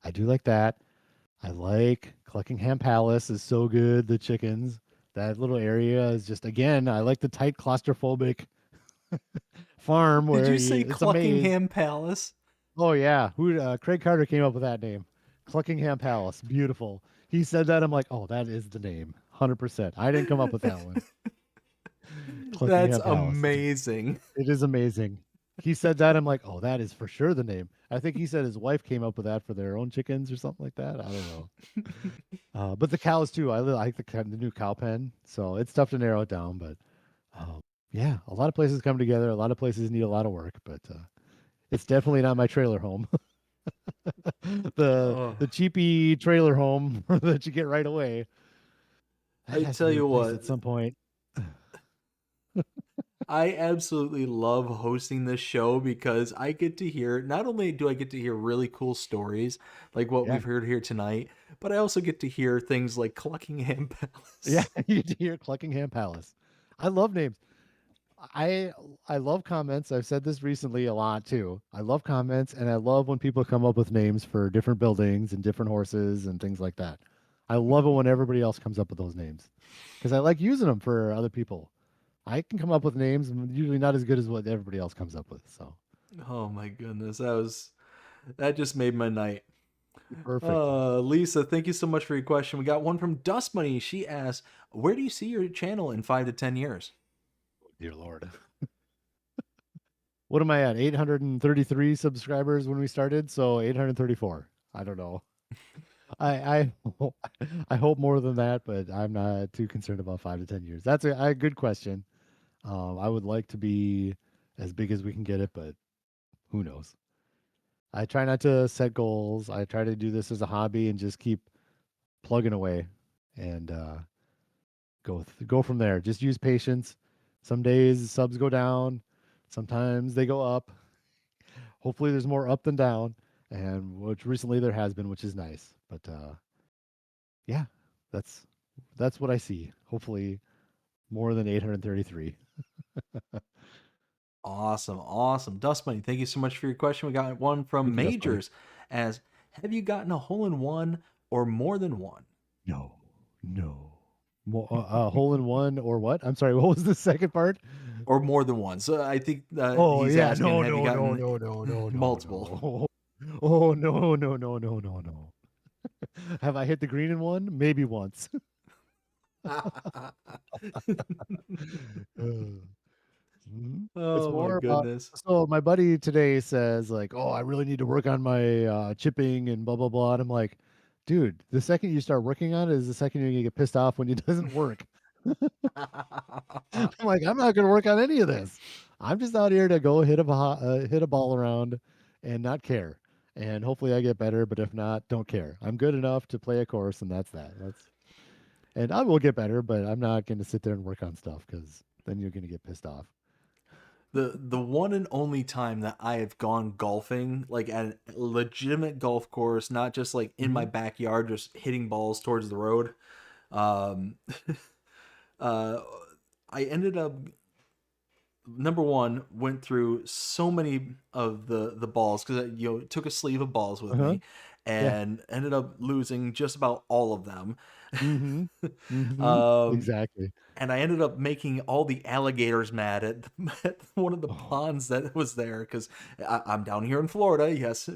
[SPEAKER 3] I do like that. I like Cluckingham Palace is so good. The chickens, that little area is just again. I like the tight claustrophobic farm
[SPEAKER 2] Did
[SPEAKER 3] where
[SPEAKER 2] you say
[SPEAKER 3] it's a maze.
[SPEAKER 2] Cluckingham Palace?
[SPEAKER 3] Oh yeah, who? Craig Carter came up with that name, Cluckingham Palace. Beautiful. He said that. I'm like, oh, that is the name, 100%. I didn't come up with that one.
[SPEAKER 2] That's
[SPEAKER 3] Cluckingham Palace.
[SPEAKER 2] amazing.
[SPEAKER 3] It is amazing. He said that. I'm like, oh, that is for sure the name. I think he said his wife came up with that for their own chickens or something like that. I don't know. But the cows too. I like the new cow pen. So it's tough to narrow it down. But yeah, a lot of places come together. A lot of places need a lot of work. But it's definitely not my trailer home. the
[SPEAKER 2] Oh,
[SPEAKER 3] the cheapy trailer home that you get right away. That
[SPEAKER 2] I
[SPEAKER 3] has to
[SPEAKER 2] tell
[SPEAKER 3] be
[SPEAKER 2] you
[SPEAKER 3] replaced
[SPEAKER 2] what,
[SPEAKER 3] at some point.
[SPEAKER 2] I absolutely love hosting this show because I get to hear, not only do I get to hear really cool stories like what
[SPEAKER 3] Yeah.
[SPEAKER 2] we've heard here tonight, but I also get to hear things like Cluckingham
[SPEAKER 3] Yeah.
[SPEAKER 2] Palace.
[SPEAKER 3] You get to hear Cluckingham Palace. I love names. I I love comments. I've said this recently a lot too. I love comments and I love when people come up with names for different buildings and different horses and things like that. I love it when everybody else comes up with those names because I like using them for other people. I can come up with names, usually not as good as what everybody else comes up with. So
[SPEAKER 2] Oh my goodness, that just made my night.
[SPEAKER 3] perfect.
[SPEAKER 2] Lisa, thank you so much for your question. We got one from Dust Money. She asks, "Where do you see your channel in 5 to 10 years?"
[SPEAKER 3] Dear Lord. What am I at? 833 subscribers when we started, so 834. I don't know. I I hope more than that, but I'm not too concerned about 5 to 10 years. That's a good question. I would like to be as big as we can get it, but who knows? I try not to set goals. I try to do this as a hobby and just keep plugging away and go from there. Just use patience. Some days subs go down, sometimes they go up. Hopefully, there's more up than down, and which recently there has been, which is nice. But yeah, that's that's what I see. Hopefully, more than 833.
[SPEAKER 2] Awesome, awesome. Dust Bunny, thank you so much for your question. We got one from
[SPEAKER 3] Thank you, Dust Bunny.
[SPEAKER 2] Majors as, "Have you gotten a hole in one or more than one?"
[SPEAKER 3] No, no. More, hole in one or what? I'm sorry. What was the second part?
[SPEAKER 2] Or more than one. So I think
[SPEAKER 3] Oh
[SPEAKER 2] he's
[SPEAKER 3] yeah,
[SPEAKER 2] asking,
[SPEAKER 3] no,
[SPEAKER 2] have you
[SPEAKER 3] no, no,
[SPEAKER 2] gotten
[SPEAKER 3] no, no, no, no,
[SPEAKER 2] multiple?
[SPEAKER 3] no. Oh no, no, no, no, no, no. Have I hit the green in one? Maybe once. Mhm. It's
[SPEAKER 2] Oh my
[SPEAKER 3] more about
[SPEAKER 2] goodness.
[SPEAKER 3] so my buddy today says like, "Oh, I really need to work on my chipping and blah blah blah." And I'm like, "Dude, the second you start working on it is the second you're gonna get pissed off when it doesn't work." I'm like, "I'm not gonna work on any of this. I'm just out here to go hit a ball around and not care. And hopefully I get better, but if not, don't care. I'm good enough to play a course, and that's that. That's and I will get better, but I'm not gonna sit there and work on stuff because then you're gonna get pissed off."
[SPEAKER 2] The one and only time that I have gone golfing, like at a legitimate golf course, not just like in my
[SPEAKER 3] Hmm.
[SPEAKER 2] backyard, just hitting balls towards the road. Um, uh, I ended up number one, went through so many of the balls because took a sleeve of balls with
[SPEAKER 3] Uh-huh.
[SPEAKER 2] me,
[SPEAKER 3] Yeah.
[SPEAKER 2] and ended up losing just about all of them.
[SPEAKER 3] Mhm. Mhm.
[SPEAKER 2] um,
[SPEAKER 3] Exactly.
[SPEAKER 2] and I ended up making all the alligators mad at, at one of the
[SPEAKER 3] Oh,
[SPEAKER 2] ponds that was there because I'm down here in Florida. Yes,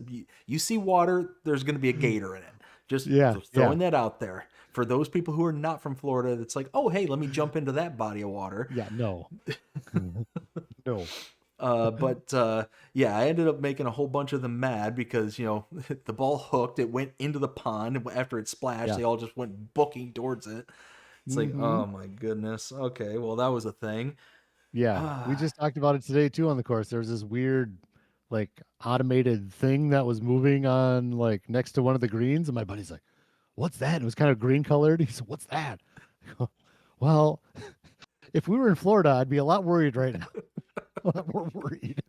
[SPEAKER 2] you see water, there's going to be a gator in it. Just
[SPEAKER 3] yeah, yeah,
[SPEAKER 2] throwing that out there for those people who are not from Florida. It's like, oh hey, let me jump into that body of water.
[SPEAKER 3] yeah. No, Mhm. No.
[SPEAKER 2] But yeah, I ended up making a whole bunch of them mad because the ball hooked. It went into the pond. And after it splashed,
[SPEAKER 3] Yeah.
[SPEAKER 2] they all just went booking towards it. It's like,
[SPEAKER 3] Mhm.
[SPEAKER 2] oh my goodness. Okay, well that was a thing.
[SPEAKER 3] Yeah. We
[SPEAKER 2] Ah,
[SPEAKER 3] just talked about it today too on the course. There was this weird, like, automated thing that was moving on like next to one of the greens, and my buddy's like, "What's that?" It was kind of green colored. He said, "What's that?" I go, well, if we were in Florida, I'd be a lot worried right now. A lot more worried,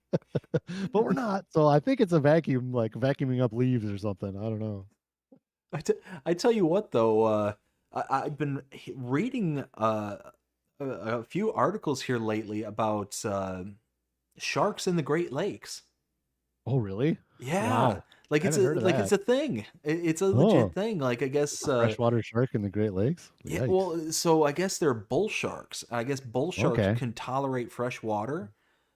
[SPEAKER 3] but we're not. So I think it's a vacuum, like vacuuming up leaves or something. I don't know.
[SPEAKER 2] I tell you what though, I've been reading a few articles here lately about sharks in the Great Lakes.
[SPEAKER 3] Oh, really?
[SPEAKER 2] Yeah,
[SPEAKER 3] Wow. I haven't heard of
[SPEAKER 2] it's
[SPEAKER 3] that.
[SPEAKER 2] a thing. It's a legit
[SPEAKER 3] Oh,
[SPEAKER 2] thing. Like I guess
[SPEAKER 3] a freshwater shark in the Great Lakes?
[SPEAKER 2] yeah,
[SPEAKER 3] Yikes.
[SPEAKER 2] well, so I guess they're bull sharks. I guess bull sharks
[SPEAKER 3] Okay.
[SPEAKER 2] can tolerate fresh water.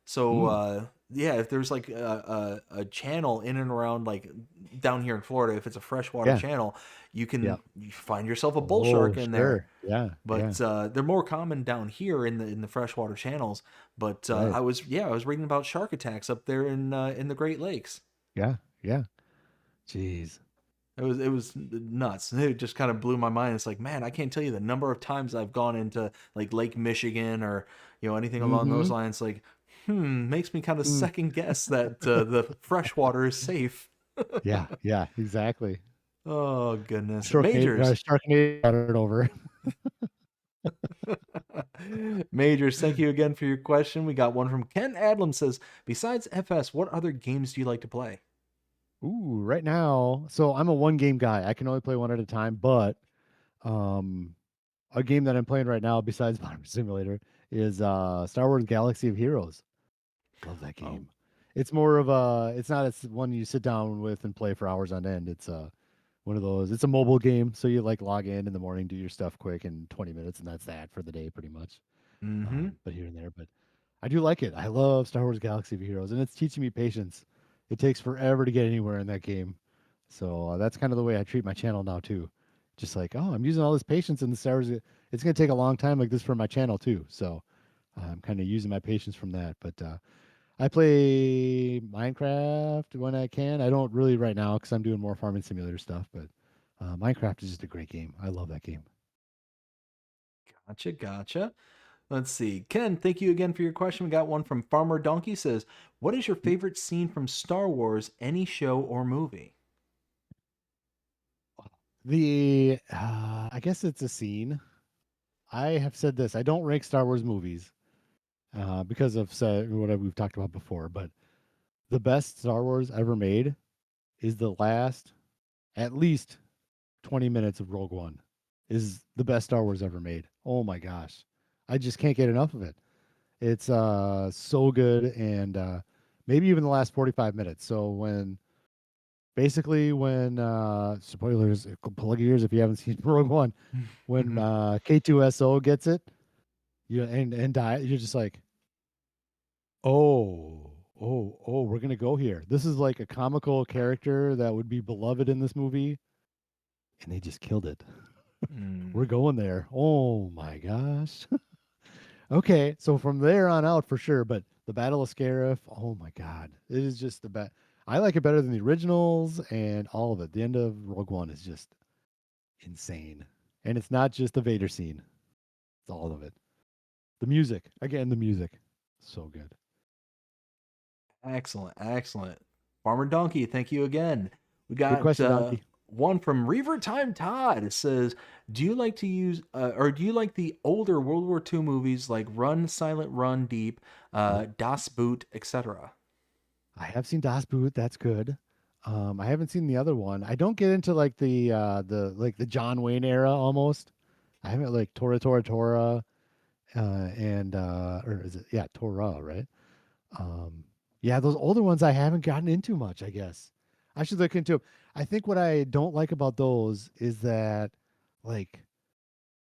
[SPEAKER 2] So
[SPEAKER 3] Mm.
[SPEAKER 2] yeah, if there's like a channel in and around like down here in Florida, if it's a freshwater
[SPEAKER 3] Yeah.
[SPEAKER 2] channel,
[SPEAKER 3] Yeah.
[SPEAKER 2] you find yourself a bull
[SPEAKER 3] Oh,
[SPEAKER 2] shark in there.
[SPEAKER 3] sure. Yeah. Yeah.
[SPEAKER 2] But they're more common down here in the freshwater channels. But
[SPEAKER 3] Right.
[SPEAKER 2] I was reading about shark attacks up there in the Great Lakes.
[SPEAKER 3] Yeah. Yeah. Jeez.
[SPEAKER 2] It was nuts. It just kind of blew my mind. It's like, man, I can't tell you the number of times I've gone into like Lake Michigan or anything along those
[SPEAKER 3] Mm-hmm.
[SPEAKER 2] lines. Like, makes me kind of
[SPEAKER 3] Mm.
[SPEAKER 2] second guess that the fresh water is safe.
[SPEAKER 3] Yeah. Yeah. Exactly.
[SPEAKER 2] Oh goodness, Majors,
[SPEAKER 3] Sharknado got it over.
[SPEAKER 2] Majors. Thank you again for your question. We got one from Ken Adlam says, besides FS, what other games do you like to play?
[SPEAKER 3] Ooh, right now. So I'm a one game guy. I can only play one at a time, but um a game that I'm playing right now besides Farm Simulator is Star Wars Galaxy of Heroes. Love that
[SPEAKER 2] Oh,
[SPEAKER 3] game. It's more of a it's not one you sit down with and play for hours on end. It's one of those. It's a mobile game, so you like log in the morning, do your stuff quick in 20 minutes, and that's that for the day, pretty much.
[SPEAKER 2] Mm-hmm.
[SPEAKER 3] But here and there. But I do like it. I love Star Wars Galaxy of Heroes, and it's teaching me patience. It takes forever to get anywhere in that game, so that's kind of the way I treat my channel now too. Just like, oh, I'm using all this patience in the Star Wars. It's going to take a long time like this for my channel too. So I'm kind of using my patience from that. But I play Minecraft when I can. I don't really right now because I'm doing more farming simulator stuff. But Minecraft is just a great game. I love that game.
[SPEAKER 2] Gotcha, gotcha. Let's see. Ken, thank you again for your question. We got one from Farmer Donkey says, "What is your favorite scene from Star Wars, any show or movie?"
[SPEAKER 3] I guess it's a scene. I have said this. I don't rank Star Wars movies because of what we've talked about before. But the best Star Wars ever made is the last, at least 20 minutes of Rogue One. Is the best Star Wars ever made. Oh my gosh, I just can't get enough of it. It's so good, and maybe even the last 45 minutes. So when spoilers, plug your ears if you haven't seen Rogue One, when K2SO gets it, you and die, you're just like, oh, we're gonna go here. This is like a comical character that would be beloved in this movie, and they just killed it. We're
[SPEAKER 2] Mm.
[SPEAKER 3] going there. Oh my gosh. Okay, so from there on out for sure, but the Battle of Scarif, oh my god, it is just the best. I like it better than the originals and all of it. The end of Rogue One is just insane, and it's not just the Vader scene; it's all of it. The music, again, the music, so good.
[SPEAKER 2] Excellent, excellent. Farmer Donkey, thank you again. We
[SPEAKER 3] Good
[SPEAKER 2] got
[SPEAKER 3] question, Donkey.
[SPEAKER 2] one from Reaver Time Todd. It says, "Do you like to use, or do you like the older World War II movies like Run, Silent Run, Deep,
[SPEAKER 3] Oh,
[SPEAKER 2] Das Boot, etc.?"
[SPEAKER 3] I have seen Das Boot. That's good. I haven't seen the other one. I don't get into like the John Wayne era almost. I haven't like Tora, and or is it yeah Torah, right? Um, yeah, those older ones I haven't gotten into much, I guess. I should look into 'em. I think what I don't like about those is that, like,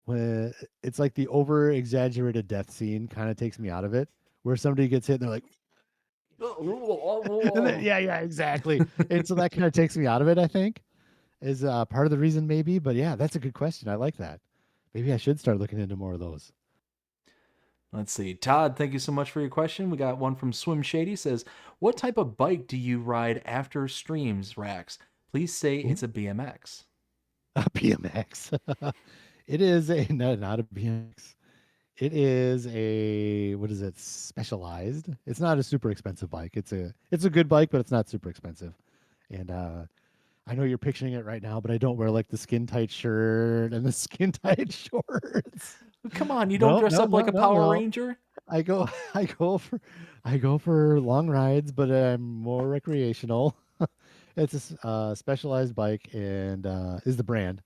[SPEAKER 3] when it's like the over exaggerated death scene kind of takes me out of it, where somebody gets hit and they're like, and then, yeah, exactly. And so that kind of takes me out of it, I think, is part of the reason, maybe. But yeah, that's a good question. I like that. Maybe I should start looking into more of those.
[SPEAKER 2] Let's see. Todd, thank you so much for your question. We got one from Swim Shady says, "What type of bike do you ride after streams, Rax? Please say it's
[SPEAKER 3] Ooh,
[SPEAKER 2] a BMX."
[SPEAKER 3] a BMX. It is a no, not a BMX. It is a what is it? Specialized. It's not a super expensive bike. It's a good bike, but it's not super expensive. And I know you're picturing it right now, but I don't wear like the skin tight shirt and the skin tight shorts.
[SPEAKER 2] Come on, you don't
[SPEAKER 3] No,
[SPEAKER 2] dress
[SPEAKER 3] no,
[SPEAKER 2] up like
[SPEAKER 3] no,
[SPEAKER 2] a
[SPEAKER 3] no,
[SPEAKER 2] Power
[SPEAKER 3] no.
[SPEAKER 2] Ranger?
[SPEAKER 3] I go I go for I go for long rides, but I'm more recreational. It's a specialized bike and is the brand,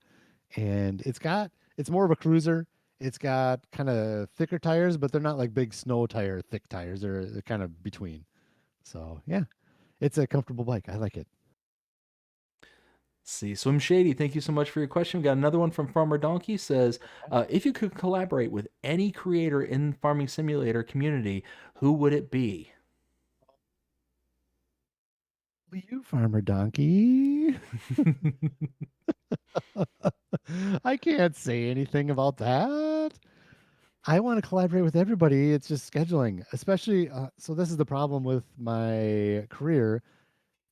[SPEAKER 3] and it's more of a cruiser. It's got kind of thicker tires, but they're not like big snow tire thick tires. They're kind of between. So yeah, it's a comfortable bike. I like it.
[SPEAKER 2] See, Swim Shady, thank you so much for your question. We got another one from Farmer Donkey says, "If you could collaborate with any creator in Farming Simulator community, who would it be?"
[SPEAKER 3] Well, you farmer donkey. I can't say anything about that. I want to collaborate with everybody. It's just scheduling, especially. So this is the problem with my career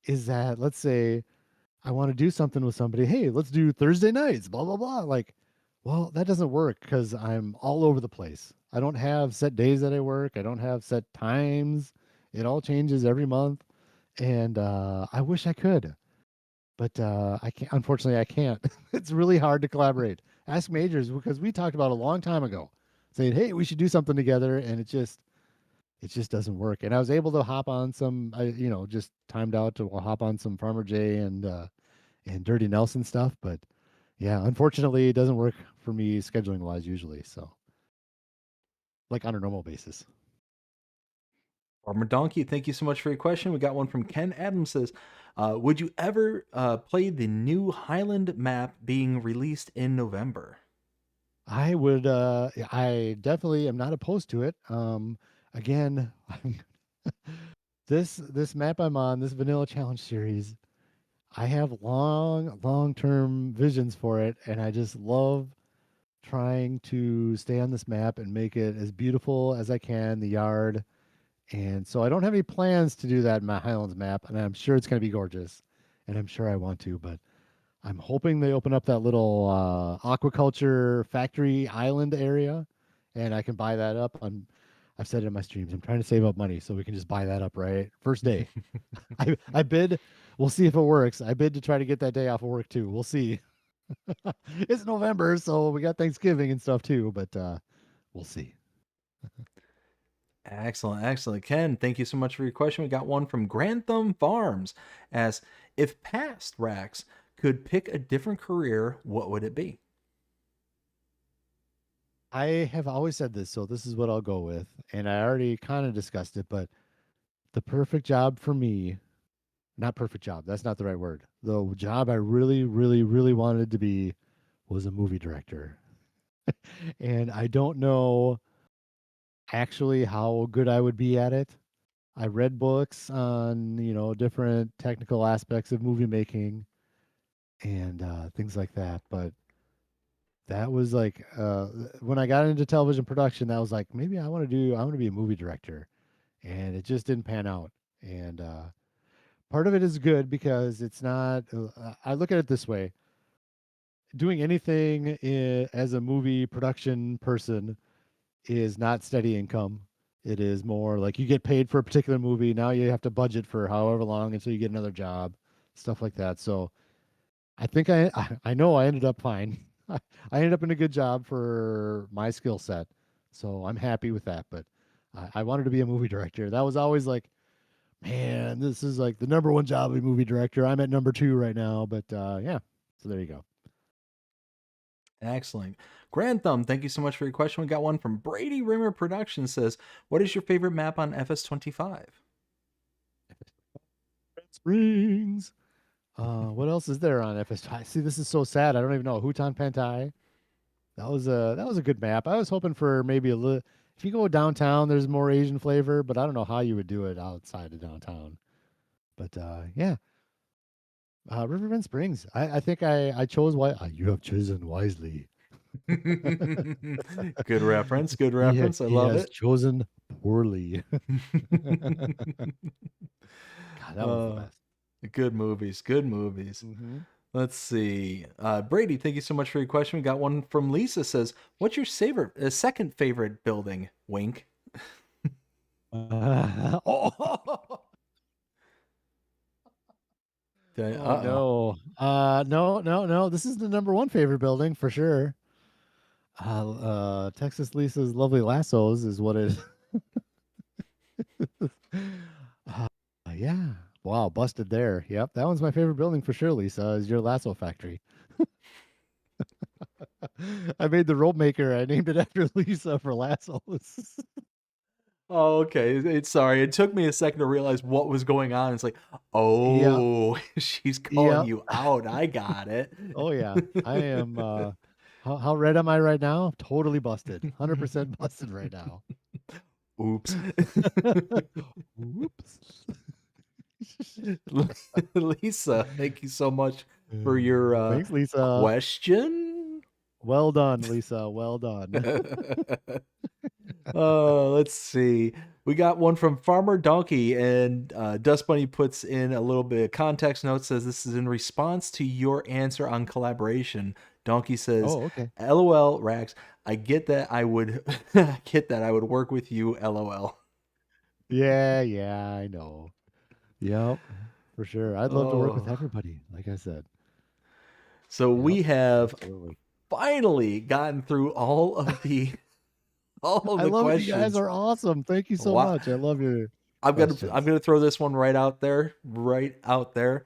[SPEAKER 3] is that let's say I want to do something with somebody. Hey, let's do Thursday nights, blah, blah, blah. Like, well, that doesn't work because I'm all over the place. I don't have set days that I work, I don't have set times. It all changes every month. And I wish I could, but I can't. Unfortunately, I can't. It's really hard to collaborate. Ask Majors because we talked about a long time ago saying, hey, we should do something together. And it just doesn't work. And I was able to hop on some, just timed out to hop on some Farmer J and Dirty Nelson stuff. But yeah, unfortunately, it doesn't work for me scheduling wise usually. So, like on a normal basis.
[SPEAKER 2] Farmer Donkey, thank you so much for your question. We got one from Ken Adams says, would you ever play the new Highland map being released in November?
[SPEAKER 3] I would I definitely am not opposed to it. Again, this map I'm on, this vanilla challenge series, I have long-term visions for it, and I just love trying to stay on this map and make it as beautiful as I can, the yard. And so I don't have any plans to do that in my Highlands map, and I'm sure it's going to be gorgeous, and I'm sure I want to, but I'm hoping they open up that little aquaculture factory island area, and I can buy that up on. I've said it in my streams. I'm trying to save up money so we can just buy that up right first day. I bid. We'll see if it works. I bid to try to get that day off of work too. We'll see. It's November, so we got Thanksgiving and stuff too, but we'll see.
[SPEAKER 2] Excellent, excellent. Ken, thank you so much for your question. We got one from Grantham Farms as if past Rax could pick a different career, what would it be?
[SPEAKER 3] I have always said this, so this is what I'll go with. And I already kind of discussed it, but the perfect job for me, not perfect job, that's not the right word. The job I really, really, really wanted to be was a movie director. And I don't know actually how good I would be at it. I read books on, different technical aspects of movie making and things like that, but that was like when I got into television production, that was like maybe I want to be a movie director, and it just didn't pan out. And part of it is good because it's not. I look at it this way: doing anything as a movie production person is not steady income. It is more like you get paid for a particular movie. Now you have to budget for however long until you get another job, stuff like that. So I think I know I ended up fine. I ended up in a good job for my skill set, so I'm happy with that. But I wanted to be a movie director. That was always like, man, this is like the number one job of a movie director. I'm at number two right now, but yeah. So there you go.
[SPEAKER 2] Excellent. Grantham, thank you so much for your question. We got one from Brady Rimmer Productions says, what is your favorite map on FS25?
[SPEAKER 3] Springs. What else is there on FS? See, this is so sad. I don't even know. Hutan Pantai. That was a good map. I was hoping for maybe a little. If you go downtown, there's more Asian flavor, but I don't know how you would do it outside of downtown. But yeah, Riverbend Springs. I think I chose why you have chosen wisely.
[SPEAKER 2] Good reference. Good
[SPEAKER 3] He
[SPEAKER 2] reference. I
[SPEAKER 3] he
[SPEAKER 2] love
[SPEAKER 3] has
[SPEAKER 2] it.
[SPEAKER 3] chosen poorly. God, that was the
[SPEAKER 2] uh,
[SPEAKER 3] best.
[SPEAKER 2] good movies. Good movies.
[SPEAKER 3] Mm-hmm.
[SPEAKER 2] Let's see. Brady, thank you so much for your question. We got one from Lisa says, what's your second favorite building? Wink.
[SPEAKER 3] Oh, oh
[SPEAKER 2] Uh-oh.
[SPEAKER 3] no. No. This is the number one favorite building for sure. Texas Lisa's Lovely Lassos is what it is. uh, yeah. Wow, busted there. Yep, that one's my favorite building for sure, Lisa, is your lasso factory. I made the rope maker. I named it after Lisa for lassos.
[SPEAKER 2] Oh, okay. It's sorry. It took me a second to realize what was going on. It's like,
[SPEAKER 3] Yep.
[SPEAKER 2] oh, she's calling
[SPEAKER 3] Yep.
[SPEAKER 2] you out. I got it.
[SPEAKER 3] Oh yeah. I am how red am I right now? Totally busted. 100% busted right now.
[SPEAKER 2] Oops.
[SPEAKER 3] Whoops.
[SPEAKER 2] Lisa, thank you so much for your
[SPEAKER 3] Thanks, Lisa.
[SPEAKER 2] question.
[SPEAKER 3] Well done, Lisa. Well done.
[SPEAKER 2] Let's see. We got one from Farmer Donkey, and Dust Bunny puts in a little bit of context note. Says this is in response to your answer on collaboration. Donkey says,
[SPEAKER 3] Oh, okay.
[SPEAKER 2] "LOL, Rax. I get that. I would I get that. I would work with you. LOL."
[SPEAKER 3] Yeah, I know. Yep, for sure. I'd love to work with
[SPEAKER 2] Oh,
[SPEAKER 3] everybody, like I said.
[SPEAKER 2] so
[SPEAKER 3] Yep,
[SPEAKER 2] we have
[SPEAKER 3] absolutely.
[SPEAKER 2] finally gotten through all of
[SPEAKER 3] I
[SPEAKER 2] the
[SPEAKER 3] love it. You guys
[SPEAKER 2] questions.
[SPEAKER 3] are awesome. Thank you so
[SPEAKER 2] Wow.
[SPEAKER 3] much. I love your
[SPEAKER 2] I'm
[SPEAKER 3] questions.
[SPEAKER 2] gonna throw this one right out there, right out there.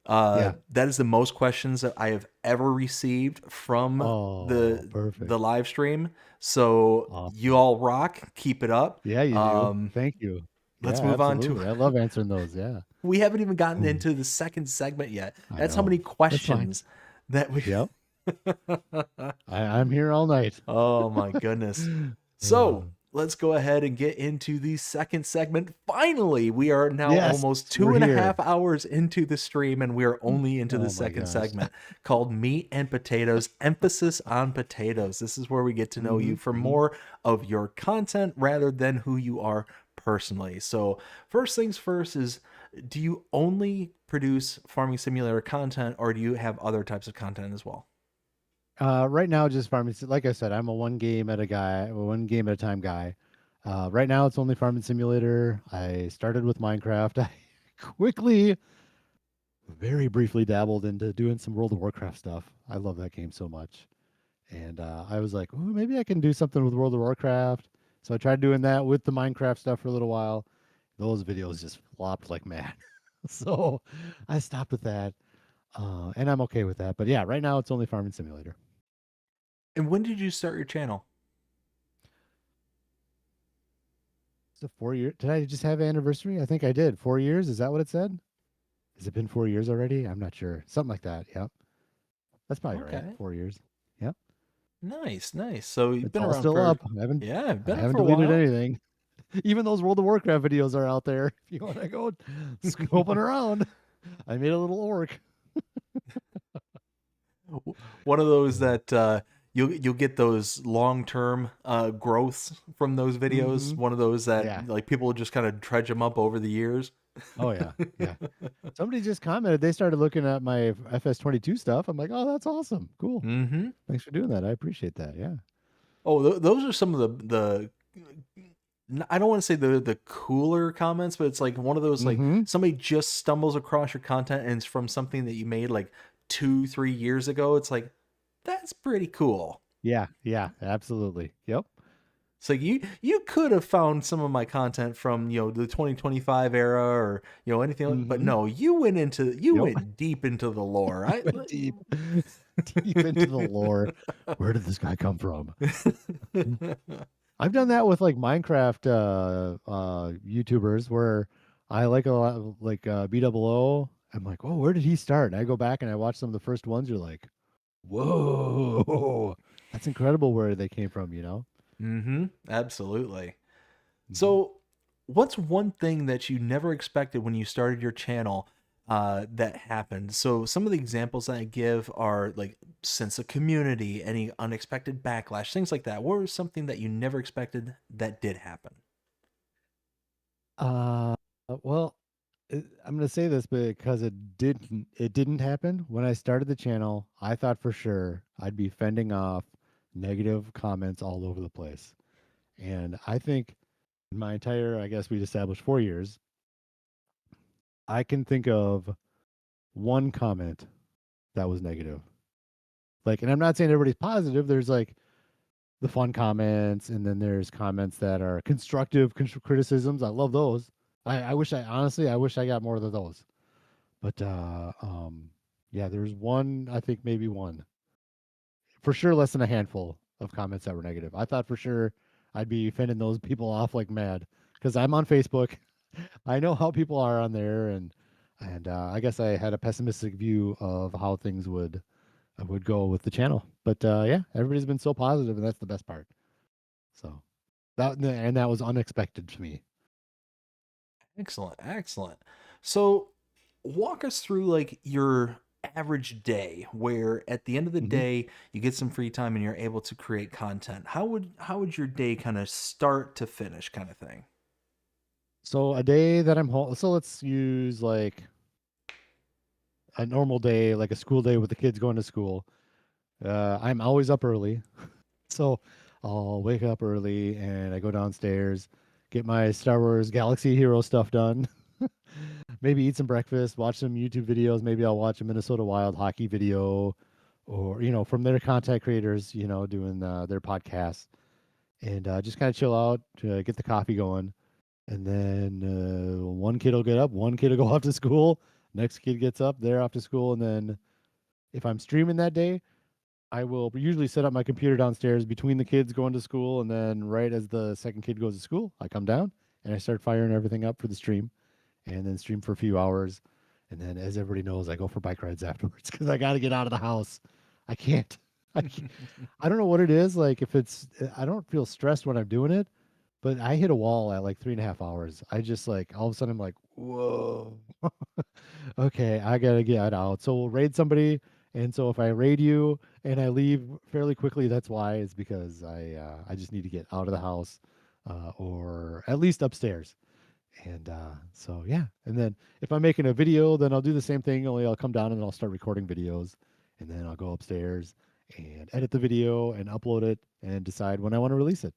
[SPEAKER 3] Yeah.
[SPEAKER 2] That is the most questions that I have ever received from
[SPEAKER 3] Oh,
[SPEAKER 2] the
[SPEAKER 3] perfect.
[SPEAKER 2] live stream. So you
[SPEAKER 3] Awesome.
[SPEAKER 2] all rock. Keep it up.
[SPEAKER 3] Yeah, you do. Thank you.
[SPEAKER 2] let's
[SPEAKER 3] Yeah,
[SPEAKER 2] move on to.
[SPEAKER 3] absolutely. I love answering those. Yeah.
[SPEAKER 2] We haven't even gotten
[SPEAKER 3] Hmm.
[SPEAKER 2] into the second segment yet.
[SPEAKER 3] I
[SPEAKER 2] That's how
[SPEAKER 3] know.
[SPEAKER 2] many
[SPEAKER 3] That's fine.
[SPEAKER 2] questions that we.
[SPEAKER 3] Yep. I'm here all night.
[SPEAKER 2] Oh my goodness. So
[SPEAKER 3] Uh,
[SPEAKER 2] let's go ahead and get into the second segment. Finally, we are now
[SPEAKER 3] yes,
[SPEAKER 2] almost
[SPEAKER 3] we're
[SPEAKER 2] two and a half
[SPEAKER 3] here.
[SPEAKER 2] hours into the stream, and we are only into the
[SPEAKER 3] Oh my
[SPEAKER 2] second
[SPEAKER 3] gosh.
[SPEAKER 2] segment called Meat and Potatoes, emphasis on potatoes. This is where we get to know
[SPEAKER 3] Hmm.
[SPEAKER 2] you for
[SPEAKER 3] Hmm.
[SPEAKER 2] more of your content rather than who you are personally. So, first things first is, do you only produce farming simulator content or do you have other types of content as well?
[SPEAKER 3] Right now, just farming. Like I said, I'm a one game at a time guy. Right now, it's only Farming Simulator. I started with Minecraft. I quickly, very briefly dabbled into doing some World of Warcraft stuff. I love that game so much. And I was like, "Ooh, maybe I can do something with World of Warcraft." So I tried doing that with the Minecraft stuff for a little while. Those videos just flopped like mad. So I stopped with that. And I'm okay with that. But yeah, right now it's only Farming Simulator.
[SPEAKER 2] And when did you start your channel?
[SPEAKER 3] It's a 4 year. Did I just have an anniversary? I think I did. 4 years. Is that what it said? Has it been 4 years already? I'm not sure. Something like that. Yep. That's probably right.
[SPEAKER 2] Okay.
[SPEAKER 3] 4 years. Yep.
[SPEAKER 2] Nice, nice. So you've
[SPEAKER 3] It's
[SPEAKER 2] been
[SPEAKER 3] all
[SPEAKER 2] around
[SPEAKER 3] still
[SPEAKER 2] for,
[SPEAKER 3] up. I haven't
[SPEAKER 2] yeah, you've
[SPEAKER 3] I
[SPEAKER 2] been up
[SPEAKER 3] haven't
[SPEAKER 2] for a
[SPEAKER 3] deleted
[SPEAKER 2] while.
[SPEAKER 3] anything. Even those World of Warcraft videos are out there. If you want to go scoping around. I made a little orc.
[SPEAKER 2] One of those
[SPEAKER 3] Mm.
[SPEAKER 2] that you'll get those long-term growths from those videos.
[SPEAKER 3] Mm-hmm.
[SPEAKER 2] One of those that
[SPEAKER 3] Yeah.
[SPEAKER 2] like people just kind of dredge them up over the years.
[SPEAKER 3] Oh yeah. Yeah. Somebody just commented they started looking at my FS22 stuff. I'm like, oh, that's awesome. Cool.
[SPEAKER 2] Mm-hmm.
[SPEAKER 3] Thanks for doing that. I appreciate that. Yeah.
[SPEAKER 2] Oh, those are some of the I don't want to say the cooler comments, but it's like one of those like
[SPEAKER 3] Mm-hmm.
[SPEAKER 2] somebody just stumbles across your content and it's from something that you made like 2-3 years ago. It's like that's pretty cool.
[SPEAKER 3] Yeah. Yeah. Absolutely. Yep.
[SPEAKER 2] It's like you could have found some of my content from the 2025 era or anything, but
[SPEAKER 3] Mm-hmm.
[SPEAKER 2] no, you
[SPEAKER 3] Yep.
[SPEAKER 2] went deep into the lore. I
[SPEAKER 3] Went deep, deep into the lore. Where did this guy come from? I've done that with like Minecraft YouTubers where I like a lot of, like B00. I'm like, oh, where did he start? And I go back and I watch some of the first ones. You're like, whoa, that's incredible where they came from, you know?
[SPEAKER 2] Mm-hmm. Absolutely.
[SPEAKER 3] Hmm.
[SPEAKER 2] So, what's one thing that you never expected when you started your channel that happened? So, some of the examples that I give are like sense of community, any unexpected backlash, things like that. What was something that you never expected that did happen?
[SPEAKER 3] Uh, well, I'm gonna say this because it didn't happen. When I started the channel, I thought for sure I'd be fending off negative comments all over the place. And I think in my entire, I guess we'd established 4 years, I can think of one comment that was negative. Like, and I'm not saying everybody's positive. There's like the fun comments, and then there's comments that are constructive criticisms. I love those. I wish I honestly, I wish I got more of those. But yeah, there's one. I think maybe one for sure, less than a handful of comments that were negative. I thought for sure I'd be fending those people off like mad because I'm on Facebook. I know how people are on there, and I guess I had a pessimistic view of how things would go with the channel. But yeah, everybody's been so positive, and that's the best part. So that was unexpected to me.
[SPEAKER 2] Excellent, excellent. So, walk us through like your average day where at the end of the
[SPEAKER 3] Hmm.
[SPEAKER 2] day you get some free time and you're able to create content. How would your day kind of start to finish kind of thing?
[SPEAKER 3] So a day that I'm home. So let's use like a normal day, like a school day with the kids going to school. I'm always up early, so I'll wake up early and I go downstairs, get my Star Wars Galaxy Hero stuff done. Maybe eat some breakfast, watch some YouTube videos. Maybe I'll watch a Minnesota Wild hockey video, or from their content creators, doing their podcasts, and just kind of chill out, to get the coffee going, and then one kid will get up, one kid will go off to school, next kid gets up, they're off to school, and then if I'm streaming that day, I will usually set up my computer downstairs between the kids going to school, and then right as the second kid goes to school, I come down, and I start firing everything up for the stream, and then stream for a few hours, and then, as everybody knows, I go for bike rides afterwards because I got to get out of the house. I can't. I can't, I don't know what it is. Like if it's, I don't feel stressed when I'm doing it, but I hit a wall at like 3.5 hours. I just like all of a sudden I'm like, whoa, okay, I gotta get out. So we'll raid somebody, and so if I raid you and I leave fairly quickly, that's why. Is because I just need to get out of the house, or at least upstairs. And so yeah, and then if I'm making a video, then I'll do the same thing. Only I'll come down and I'll start recording videos, and then I'll go upstairs and edit the video and upload it and decide when I want to release it.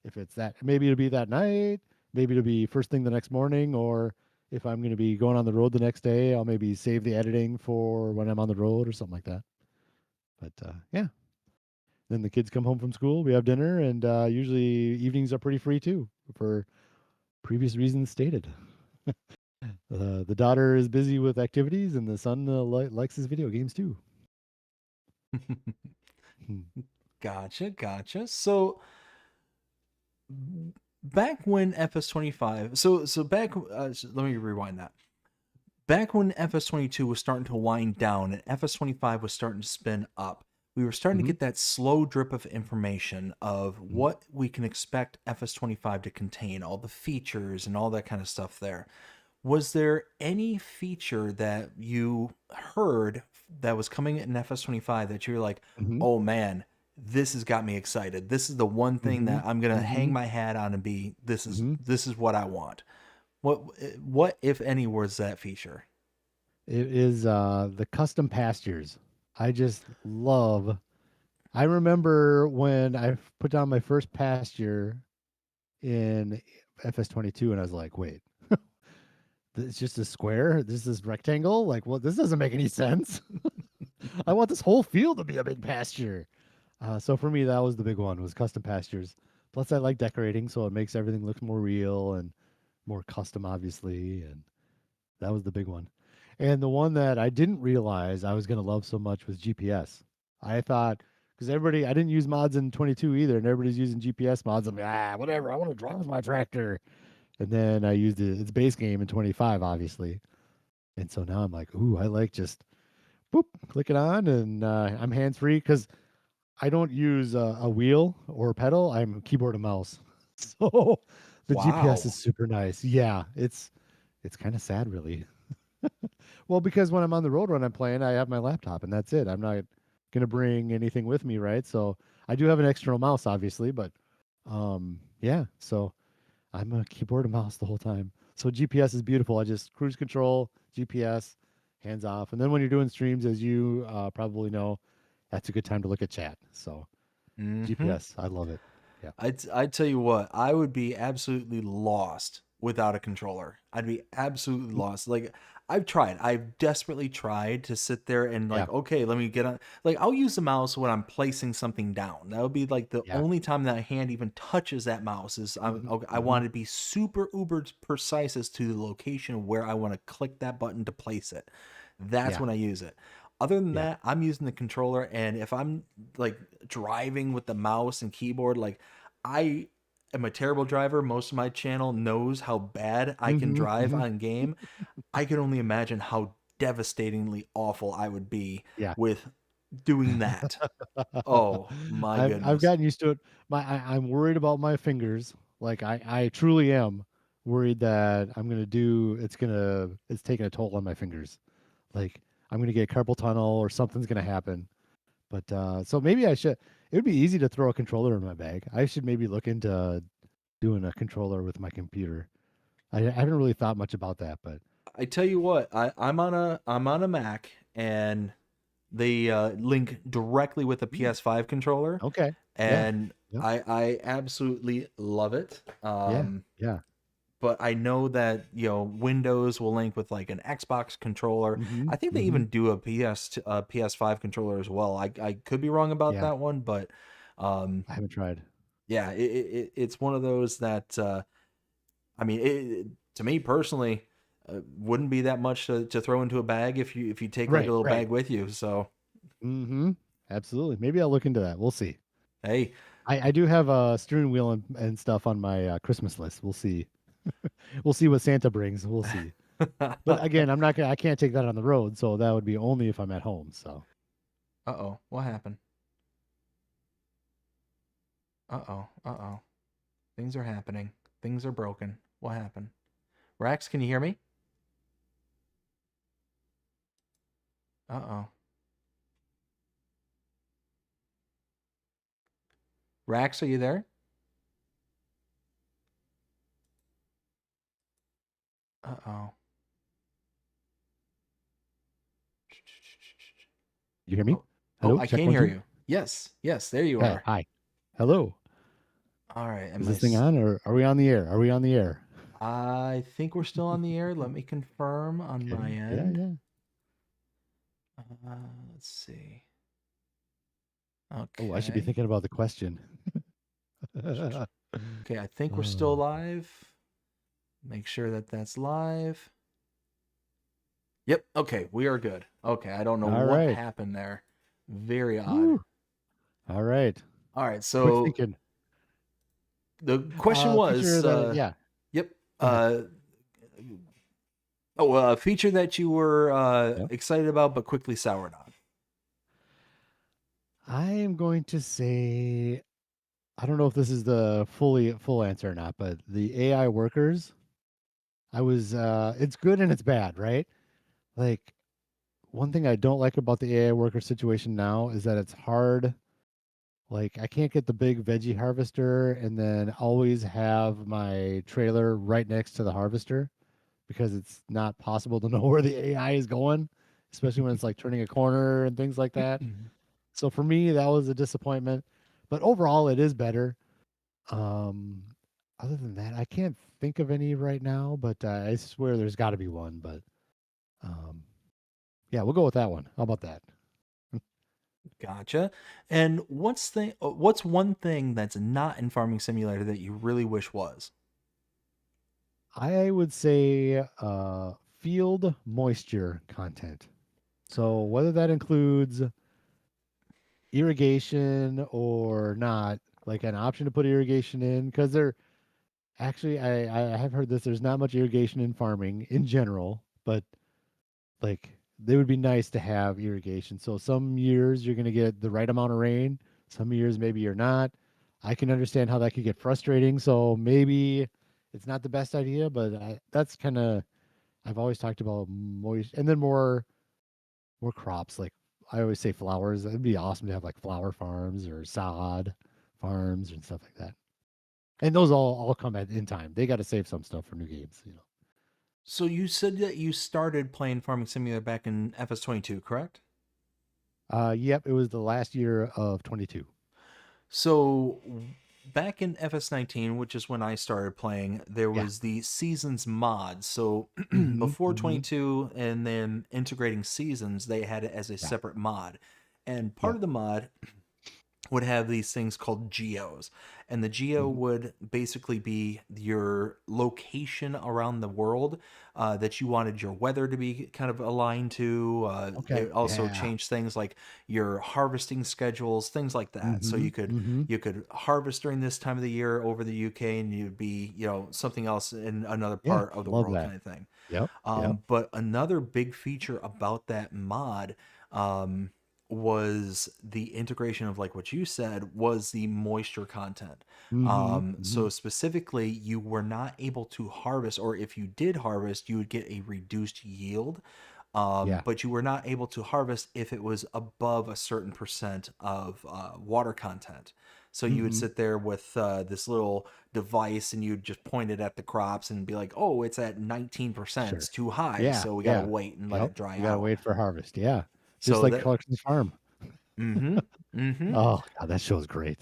[SPEAKER 3] If it's that, maybe it'll be that night, maybe it'll be first thing the next morning, or if I'm going to be going on the road the next day, I'll maybe save the editing for when I'm on the road or something like that. But yeah, then the kids come home from school, we have dinner, and usually evenings are pretty free too, for previous reasons stated. The daughter is busy with activities, and the son likes his video games too. Hmm.
[SPEAKER 2] Gotcha, gotcha. So back when FS25, let me rewind that. Back when FS22 was starting to wind down and FS25 was starting to spin up, we were starting to
[SPEAKER 3] Mhm.
[SPEAKER 2] get that slow drip of information of
[SPEAKER 3] Mhm.
[SPEAKER 2] what we can expect FS25 to contain, all the features and all that kind of stuff there. Was there any feature that you heard that was coming in FS25 that you're like,
[SPEAKER 3] Mhm.
[SPEAKER 2] oh man, this has got me excited. This is the one thing
[SPEAKER 3] Mhm.
[SPEAKER 2] that I'm gonna hang
[SPEAKER 3] Mhm.
[SPEAKER 2] my hat on and be
[SPEAKER 3] Mhm.
[SPEAKER 2] this is what I want. What if any was that feature?
[SPEAKER 3] It is the custom pastures. I just love. I remember when I put down my first pasture in FS22, and I was like, "Wait, it's just a square. This is rectangle. Like, well, this doesn't make any sense. I want this whole field to be a big pasture." So for me, that was the big one, was custom pastures. Plus, I like decorating, so it makes everything look more real and more custom, obviously. And that was the big one. And the one that I didn't realize I was going to love so much was GPS. I thought, because everybody, I didn't use mods in 22 either, and everybody's using GPS mods. I'm like, whatever, I want to drive my tractor. And then I used its base game in 25, obviously. And so now I'm like, ooh, I like just boop, click it on, and I'm hands free because I don't use a wheel or a pedal. I'm keyboard and mouse. So the GPS is
[SPEAKER 2] Wow.
[SPEAKER 3] super nice. Yeah, it's kind of sad, really. Well, because when I'm on the road when I'm playing, I have my laptop and that's it. I'm not gonna bring anything with me, right? So I do have an external mouse, obviously, but yeah. So I'm a keyboard and mouse the whole time. So GPS is beautiful. I just cruise control, GPS, hands off, and then when you're doing streams, as you probably know, that's a good time to look at chat. So
[SPEAKER 2] Mm-hmm.
[SPEAKER 3] GPS, I love it. Yeah.
[SPEAKER 2] I'd tell you what, I would be absolutely lost without a controller. I'd be absolutely
[SPEAKER 3] Mm.
[SPEAKER 2] lost. Like I've tried. I've desperately tried to sit there and
[SPEAKER 3] Yeah.
[SPEAKER 2] like, okay, let me get on. Like I'll use the mouse when I'm placing something down. That would be like the
[SPEAKER 3] Yeah.
[SPEAKER 2] only time that hand even touches that mouse is
[SPEAKER 3] Hmm.
[SPEAKER 2] okay, I
[SPEAKER 3] Hmm.
[SPEAKER 2] want to be super uber precise as to the location where I want to click that button to place it. That's
[SPEAKER 3] Yeah.
[SPEAKER 2] when I use it. Other than
[SPEAKER 3] Yeah.
[SPEAKER 2] that, I'm using the controller, and if I'm like driving with the mouse and keyboard, like I am a terrible driver. Most of my channel knows how bad I can
[SPEAKER 3] Hmm.
[SPEAKER 2] drive
[SPEAKER 3] Hmm.
[SPEAKER 2] on game. I can only imagine how devastatingly awful I would be
[SPEAKER 3] Yeah.
[SPEAKER 2] with doing that. Oh my
[SPEAKER 3] I've
[SPEAKER 2] goodness.
[SPEAKER 3] gotten used to it. I'm worried about my fingers. Like I truly am worried that I'm gonna do it's taking a toll on my fingers. Like I'm gonna get carpal tunnel or something's gonna happen. But so maybe I should. It would be easy to throw a controller in my bag. I should maybe look into doing a controller with my computer. I haven't really thought much about that, but
[SPEAKER 2] I tell you what, I'm on a Mac, and they link directly with the
[SPEAKER 3] mm,
[SPEAKER 2] PS5 controller,
[SPEAKER 3] okay, yeah,
[SPEAKER 2] and
[SPEAKER 3] yep,
[SPEAKER 2] I absolutely love it.
[SPEAKER 3] yeah, yeah,
[SPEAKER 2] But I know that Windows will link with like an Xbox controller.
[SPEAKER 3] mm-hmm,
[SPEAKER 2] I think they
[SPEAKER 3] mm-hmm,
[SPEAKER 2] even do a PS5 controller as well. I could be wrong about
[SPEAKER 3] yeah.
[SPEAKER 2] that one, but um,
[SPEAKER 3] I haven't tried.
[SPEAKER 2] yeah, it's one of those that I mean, to me personally, wouldn't be that much to throw into a bag if you take like a
[SPEAKER 3] Right,
[SPEAKER 2] little
[SPEAKER 3] right.
[SPEAKER 2] bag with you. So
[SPEAKER 3] Mm-hmm. Absolutely. Maybe I'll look into that. We'll see.
[SPEAKER 2] hey,
[SPEAKER 3] I do have a steering wheel and stuff on my Christmas list. We'll see. We'll see what Santa brings. We'll see. But again, I'm not gonna. I can't take that on the road, so that would be only if I'm at home. So
[SPEAKER 2] Uh-oh, what happened? Uh-oh, uh-oh. Things are happening. Things are broken. What happened? Rax, can you hear me? Uh-oh. Rax, are you there? Uh-oh.
[SPEAKER 3] you hear me?
[SPEAKER 2] Oh, oh,
[SPEAKER 3] Hello,
[SPEAKER 2] I
[SPEAKER 3] check
[SPEAKER 2] can
[SPEAKER 3] one
[SPEAKER 2] hear
[SPEAKER 3] two.
[SPEAKER 2] you. Yes, yes, there you
[SPEAKER 3] Hey,
[SPEAKER 2] are.
[SPEAKER 3] hi, hello.
[SPEAKER 2] All right,
[SPEAKER 3] Is this thing on, or are we on the air? Are we on the air?
[SPEAKER 2] I think we're still on the air. Let me confirm on my
[SPEAKER 3] Okay. Yeah,
[SPEAKER 2] end.
[SPEAKER 3] yeah.
[SPEAKER 2] Let's see.
[SPEAKER 3] Oh, I should be
[SPEAKER 2] Okay.
[SPEAKER 3] thinking about the question.
[SPEAKER 2] Okay, I think we're still
[SPEAKER 3] Oh,
[SPEAKER 2] live. Make sure that that's live. Yep. Okay, we are good. Okay, I don't know
[SPEAKER 3] all
[SPEAKER 2] what
[SPEAKER 3] right.
[SPEAKER 2] happened there. Very odd.
[SPEAKER 3] Woo. All right.
[SPEAKER 2] All right,
[SPEAKER 3] Quick
[SPEAKER 2] so
[SPEAKER 3] thinking.
[SPEAKER 2] the question
[SPEAKER 3] Feature
[SPEAKER 2] was,
[SPEAKER 3] that. Yeah.
[SPEAKER 2] yep.
[SPEAKER 3] Go ahead.
[SPEAKER 2] A feature that you were
[SPEAKER 3] Yep.
[SPEAKER 2] excited about but quickly soured on.
[SPEAKER 3] I am going to say. I don't know if this is the full answer or not, but the AI workers. I was. It's good and it's bad, right? Like one thing I don't like about the AI worker situation now is that it's hard. Like I can't get the big veggie harvester and then always have my trailer right next to the harvester because it's not possible to know where the AI is going, especially when it's like turning a corner and things like that. So for me, that was a disappointment. But overall, it is better. Um, Other than that, I can't think of any right now, but I swear there's got to be one. But um, yeah, we'll go with that one. How about that?
[SPEAKER 2] Gotcha. And what's one thing that's not in Farming Simulator that you really wish was?
[SPEAKER 3] I would say field moisture content. So whether that includes irrigation or not, like an option to put irrigation in, because there actually I have heard this. There's not much irrigation in farming in general, but like they would be nice to have irrigation. So some years you're going to get the right amount of rain. Some years maybe you're not. I can understand how that could get frustrating. So maybe it's not the best idea, but that's kind of I've always talked about moist and then more crops. Like I always say flowers. It'd be awesome to have like flower farms or sod farms and stuff like that. And those all come at in time. They got to save some stuff for new games, you know.
[SPEAKER 2] So you said that you started playing Farming Simulator back in FS22, correct?
[SPEAKER 3] Yep, it was the last year of 22.
[SPEAKER 2] So back in FS19, which is when I started playing, there
[SPEAKER 3] Yeah.
[SPEAKER 2] was the seasons mod. So
[SPEAKER 3] Mhm.
[SPEAKER 2] before
[SPEAKER 3] Mhm.
[SPEAKER 2] 22 and then integrating seasons, they had it as a
[SPEAKER 3] Yeah.
[SPEAKER 2] separate mod. And part
[SPEAKER 3] Yep.
[SPEAKER 2] of the mod would have these things called geos, and the geo
[SPEAKER 3] Mhm.
[SPEAKER 2] would basically be your location around the world that you wanted your weather to be kind of aligned to.
[SPEAKER 3] Okay.
[SPEAKER 2] It also
[SPEAKER 3] Yeah.
[SPEAKER 2] changed things like your harvesting schedules, things like that. So you
[SPEAKER 3] Mhm.
[SPEAKER 2] could
[SPEAKER 3] Mhm.
[SPEAKER 2] you could harvest during this time of the year over the UK, and you'd be something else in another
[SPEAKER 3] Yeah.
[SPEAKER 2] part of the
[SPEAKER 3] Love
[SPEAKER 2] world,
[SPEAKER 3] that.
[SPEAKER 2] kind of thing.
[SPEAKER 3] Yep. Yep.
[SPEAKER 2] But another big feature about that mod um, was the integration of, like what you said, was the moisture content.
[SPEAKER 3] Mhm.
[SPEAKER 2] So
[SPEAKER 3] Mhm.
[SPEAKER 2] specifically, you were not able to harvest, or if you did harvest, you would get a reduced yield.
[SPEAKER 3] Yeah.
[SPEAKER 2] But you were not able to harvest if it was above a certain percent of water content. So you would
[SPEAKER 3] Mhm.
[SPEAKER 2] sit there with this little device and you'd just point it at the crops and be like, oh, it's at 19%. It's
[SPEAKER 3] Sure.
[SPEAKER 2] too high.
[SPEAKER 3] Yeah.
[SPEAKER 2] So we got to
[SPEAKER 3] Yeah.
[SPEAKER 2] wait and let
[SPEAKER 3] Yep.
[SPEAKER 2] it dry
[SPEAKER 3] You got to
[SPEAKER 2] out.
[SPEAKER 3] wait for harvest. Yeah. Just
[SPEAKER 2] So
[SPEAKER 3] like
[SPEAKER 2] that,
[SPEAKER 3] Clarkson's Farm.
[SPEAKER 2] mm-hmm, mm-hmm.
[SPEAKER 3] Oh, God, that show's great.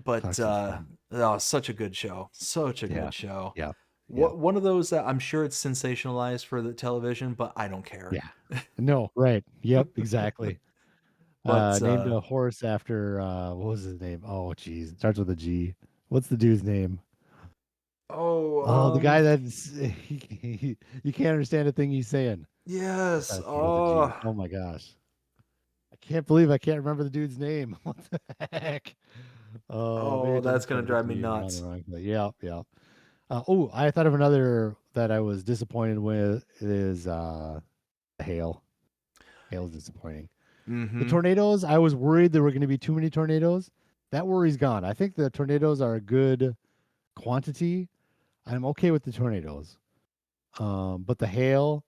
[SPEAKER 2] But
[SPEAKER 3] Clarkson's Farm.
[SPEAKER 2] oh, such a good show. Such a
[SPEAKER 3] Yeah.
[SPEAKER 2] good show.
[SPEAKER 3] Yeah. Yeah.
[SPEAKER 2] One of those that I'm sure it's sensationalized for the television, but I don't care.
[SPEAKER 3] Yeah. No, right. Yep, exactly.
[SPEAKER 2] But
[SPEAKER 3] Named a horse after what was his name? Oh, geez, it starts with a G. What's the dude's name?
[SPEAKER 2] oh,
[SPEAKER 3] Oh, the guy that's you can't understand a thing he's saying.
[SPEAKER 2] yes.
[SPEAKER 3] Starts with a G.
[SPEAKER 2] Oh,
[SPEAKER 3] Oh my gosh, I can't believe I can't remember the dude's name. What the heck? Oh, maybe
[SPEAKER 2] oh,
[SPEAKER 3] it doesn't
[SPEAKER 2] that's gonna
[SPEAKER 3] start with a
[SPEAKER 2] drive me
[SPEAKER 3] G. We're on the
[SPEAKER 2] nuts.
[SPEAKER 3] wrong. But yeah, yeah. Oh, I thought of another that I was disappointed with is hail. Hail's disappointing. The
[SPEAKER 2] Mm-hmm.
[SPEAKER 3] tornadoes, I was worried there were going to be too many tornadoes. That worry's gone. I think the tornadoes are a good quantity. I'm okay with the tornadoes. But the hail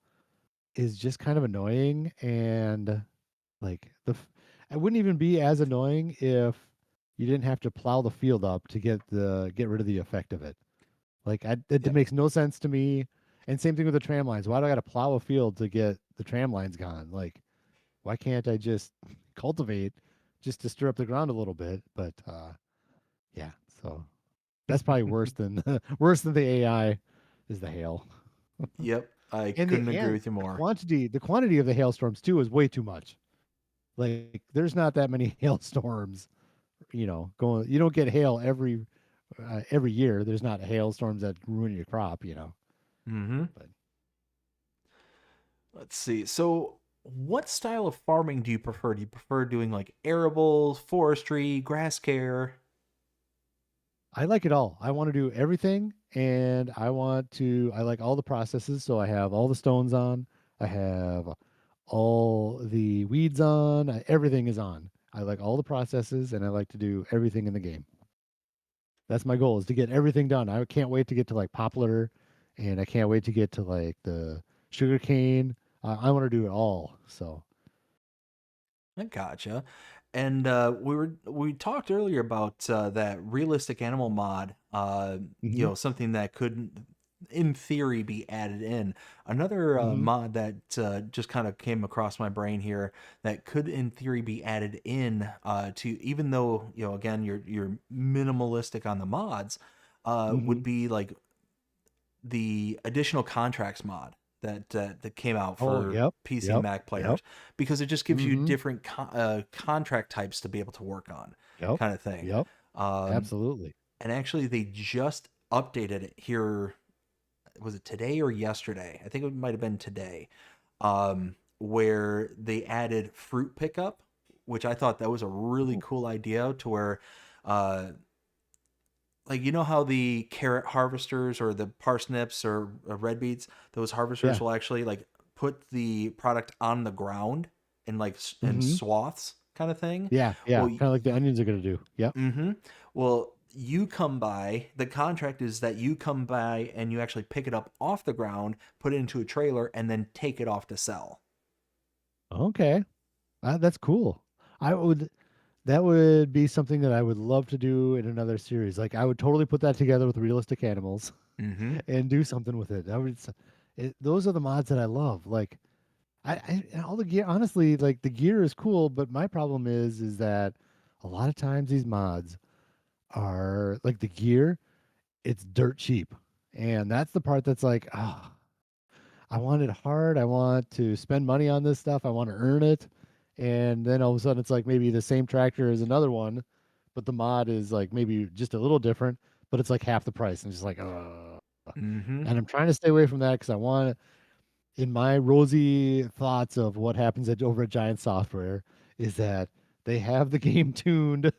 [SPEAKER 3] is just kind of annoying, and like it wouldn't even be as annoying if you didn't have to plow the field up to get rid of the effect of it. Like it
[SPEAKER 2] Yep.
[SPEAKER 3] makes no sense to me. And same thing with the tram lines. Why do I got to plow a field to get the tram lines gone? Like, why can't I just cultivate just to stir up the ground a little bit? But yeah, so that's probably worse than worse than the AI is the hail.
[SPEAKER 2] Yep. I
[SPEAKER 3] And
[SPEAKER 2] couldn't agree with you
[SPEAKER 3] the
[SPEAKER 2] more.
[SPEAKER 3] quantity of the hailstorms too is way too much. Like there's not that many hailstorms, going. You don't get hail every year. There's not hailstorms that ruin your crop,
[SPEAKER 2] Mm-hmm.
[SPEAKER 3] But
[SPEAKER 2] Let's see. So, what style of farming do you prefer? Do you prefer doing like arables, forestry, grass care?
[SPEAKER 3] I like it all. I want to do everything, and I like all the processes. So I have all the stones on. I have all the weeds on. Everything is on. I like all the processes, and I like to do everything in the game. That's my goal, is to get everything done. I can't wait to get to like poplar, and I can't wait to get to like the sugar cane. I want to do it all. So,
[SPEAKER 2] I gotcha. And we talked earlier about that realistic animal mod.
[SPEAKER 3] hmm
[SPEAKER 2] Something that could, in theory, be added in. Another
[SPEAKER 3] hmm
[SPEAKER 2] mod that just kind of came across my brain here that could, in theory, be added in to, even though again you're minimalistic on the mods,
[SPEAKER 3] hmm
[SPEAKER 2] would be like the additional contracts mod that came out
[SPEAKER 3] oh,
[SPEAKER 2] for
[SPEAKER 3] yep,
[SPEAKER 2] PC and
[SPEAKER 3] yep,
[SPEAKER 2] Mac
[SPEAKER 3] yep,
[SPEAKER 2] players, because it just gives you
[SPEAKER 3] hmm
[SPEAKER 2] different contract types to be able to work on,
[SPEAKER 3] yep,
[SPEAKER 2] kind of thing.
[SPEAKER 3] yep,
[SPEAKER 2] Um,
[SPEAKER 3] absolutely.
[SPEAKER 2] and actually, they just updated it here. Was it today or yesterday? I think it might have been today, where they added fruit pickup, which I thought that was a really
[SPEAKER 3] Ooh,
[SPEAKER 2] cool idea. To where, uh, like, how the carrot harvesters or the parsnips or red beets, those harvesters
[SPEAKER 3] yeah.
[SPEAKER 2] will actually like put the product on the ground in like in
[SPEAKER 3] hmm
[SPEAKER 2] swaths, kind of thing.
[SPEAKER 3] Yeah, yeah,
[SPEAKER 2] Well,
[SPEAKER 3] kind of like the onions are gonna do. Yep.
[SPEAKER 2] mm-hmm. Well, you come by. The contract is that you come by and you actually pick it up off the ground, put it into a trailer, and then take it off to sell.
[SPEAKER 3] Okay, that's cool. I would That would be something that I would love to do in another series. Like I would totally put that together with realistic animals
[SPEAKER 2] Mm-hmm.
[SPEAKER 3] and do something with it. Those are the mods that I love. Like and all the gear. Honestly, like the gear is cool, but my problem is that a lot of times these mods are like the gear. It's dirt cheap, and that's the part that's like, ah, I want it hard. I want to spend money on this stuff. I want to earn it. And then all of a sudden, it's like maybe the same tractor as another one, but the mod is like maybe just a little different, but it's like half the price. And it's just like,
[SPEAKER 2] Mm-hmm.
[SPEAKER 3] and I'm trying to stay away from that because I want, in my rosy thoughts of what happens over at Giant Software, is that they have the game tuned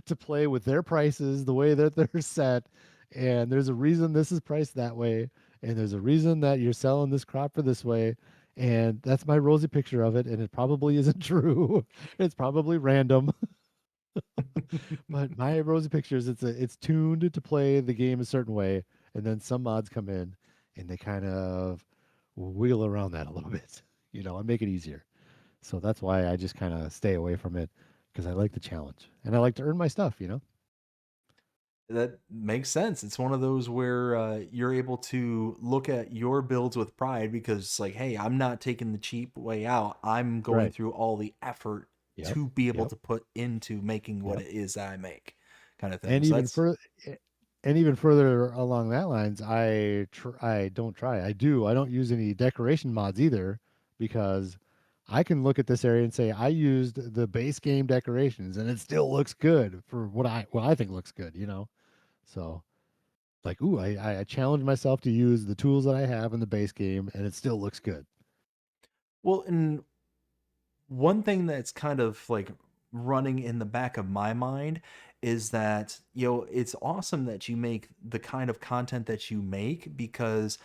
[SPEAKER 3] to play with their prices the way that they're set. And there's a reason this is priced that way. And there's a reason that you're selling this crop for this way. And that's my rosy picture of it. And it probably isn't true. It's probably random. But my rosy picture is it's tuned to play the game a certain way. And then some mods come in and they kind of wiggle around that a little bit, and make it easier. So that's why I just kind of stay away from it because I like the challenge and I like to earn my stuff.
[SPEAKER 2] That makes sense. It's one of those where you're able to look at your builds with pride, because it's like, hey, I'm not taking the cheap way out. I'm going
[SPEAKER 3] Right.
[SPEAKER 2] through all the effort
[SPEAKER 3] Yep.
[SPEAKER 2] to be able
[SPEAKER 3] Yep.
[SPEAKER 2] to put into making what
[SPEAKER 3] Yep.
[SPEAKER 2] it is that I make, kind of thing.
[SPEAKER 3] And
[SPEAKER 2] So
[SPEAKER 3] even
[SPEAKER 2] that's
[SPEAKER 3] further, and even further along that lines, I don't try. I do. I don't use any decoration mods either because I can look at this area and say I used the base game decorations and it still looks good for what I think looks good. So like, ooh, I challenge myself to use the tools that I have in the base game and it still looks good.
[SPEAKER 2] well, and one thing that's kind of like running in the back of my mind is that, you know, it's awesome that you make the kind of content that you make, because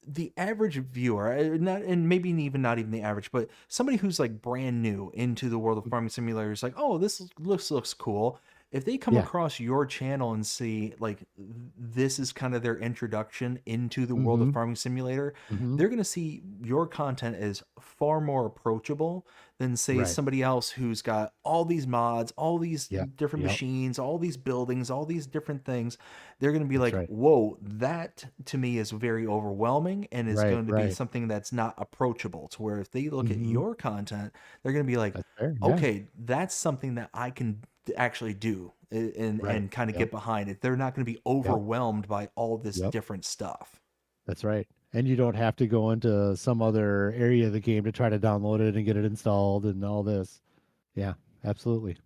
[SPEAKER 2] the average viewer, not, and maybe even not even the average, but somebody who's like brand new into the world of farming simulators, like, oh, this looks cool. If they come
[SPEAKER 3] Yeah.
[SPEAKER 2] across your channel and see like this is kind of their introduction into the world of
[SPEAKER 3] Mm-hmm.
[SPEAKER 2] farming simulator,
[SPEAKER 3] Mm-hmm.
[SPEAKER 2] they're going to see your content as far more approachable than, say,
[SPEAKER 3] Right.
[SPEAKER 2] somebody else who's got all these mods, all these
[SPEAKER 3] Yep.
[SPEAKER 2] different
[SPEAKER 3] Yep.
[SPEAKER 2] machines, all these buildings, all these different things. They're going to be
[SPEAKER 3] That's
[SPEAKER 2] like,
[SPEAKER 3] right.
[SPEAKER 2] whoa, that to me is very overwhelming and is
[SPEAKER 3] Right.
[SPEAKER 2] going to be
[SPEAKER 3] Right.
[SPEAKER 2] something that's not approachable. To where if they look at
[SPEAKER 3] Mm-hmm.
[SPEAKER 2] your content, they're going to be like,
[SPEAKER 3] That's fair. Yeah.
[SPEAKER 2] okay, that's something that I can actually do, and
[SPEAKER 3] Right.
[SPEAKER 2] kind of
[SPEAKER 3] Yep.
[SPEAKER 2] get behind it. They're not going to be
[SPEAKER 3] Yep.
[SPEAKER 2] overwhelmed by all this
[SPEAKER 3] Yep.
[SPEAKER 2] different stuff.
[SPEAKER 3] That's right. And you don't have to go into some other area of the game to try to download it and get it installed and all this. Yeah, absolutely.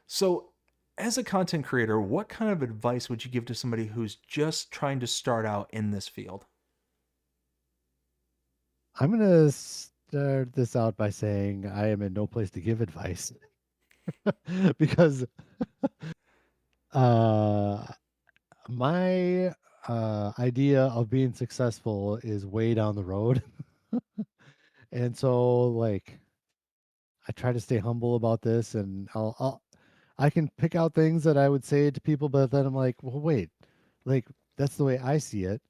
[SPEAKER 2] So, as a content creator, what kind of advice would you give to somebody who's just trying to start out in this field?
[SPEAKER 3] I'm going to start this out by saying I am in no place to give advice because uh, my idea of being successful is way down the road. And so, like, I try to stay humble about this, and I can pick out things that I would say to people, but then I'm like, well, wait, like that's the way I see it,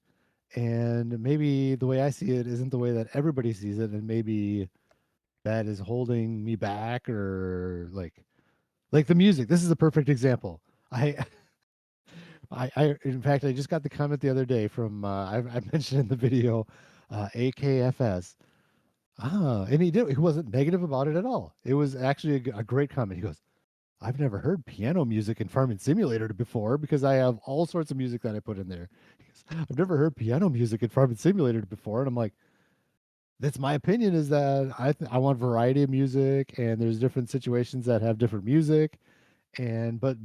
[SPEAKER 3] and maybe the way I see it isn't the way that everybody sees it, and maybe that is holding me back, or like the music. This is a perfect example. I in fact, I just got the comment the other day from I mentioned in the video, AKFS. And he wasn't negative about it at all. It was actually a great comment. He goes, I've never heard piano music in Farming Simulator before because I have all sorts of music that I put in there. He goes, I've never heard piano music in Farming Simulator before, and I'm like, that's my opinion. Is that I want variety of music, and there's different situations that have different music, and but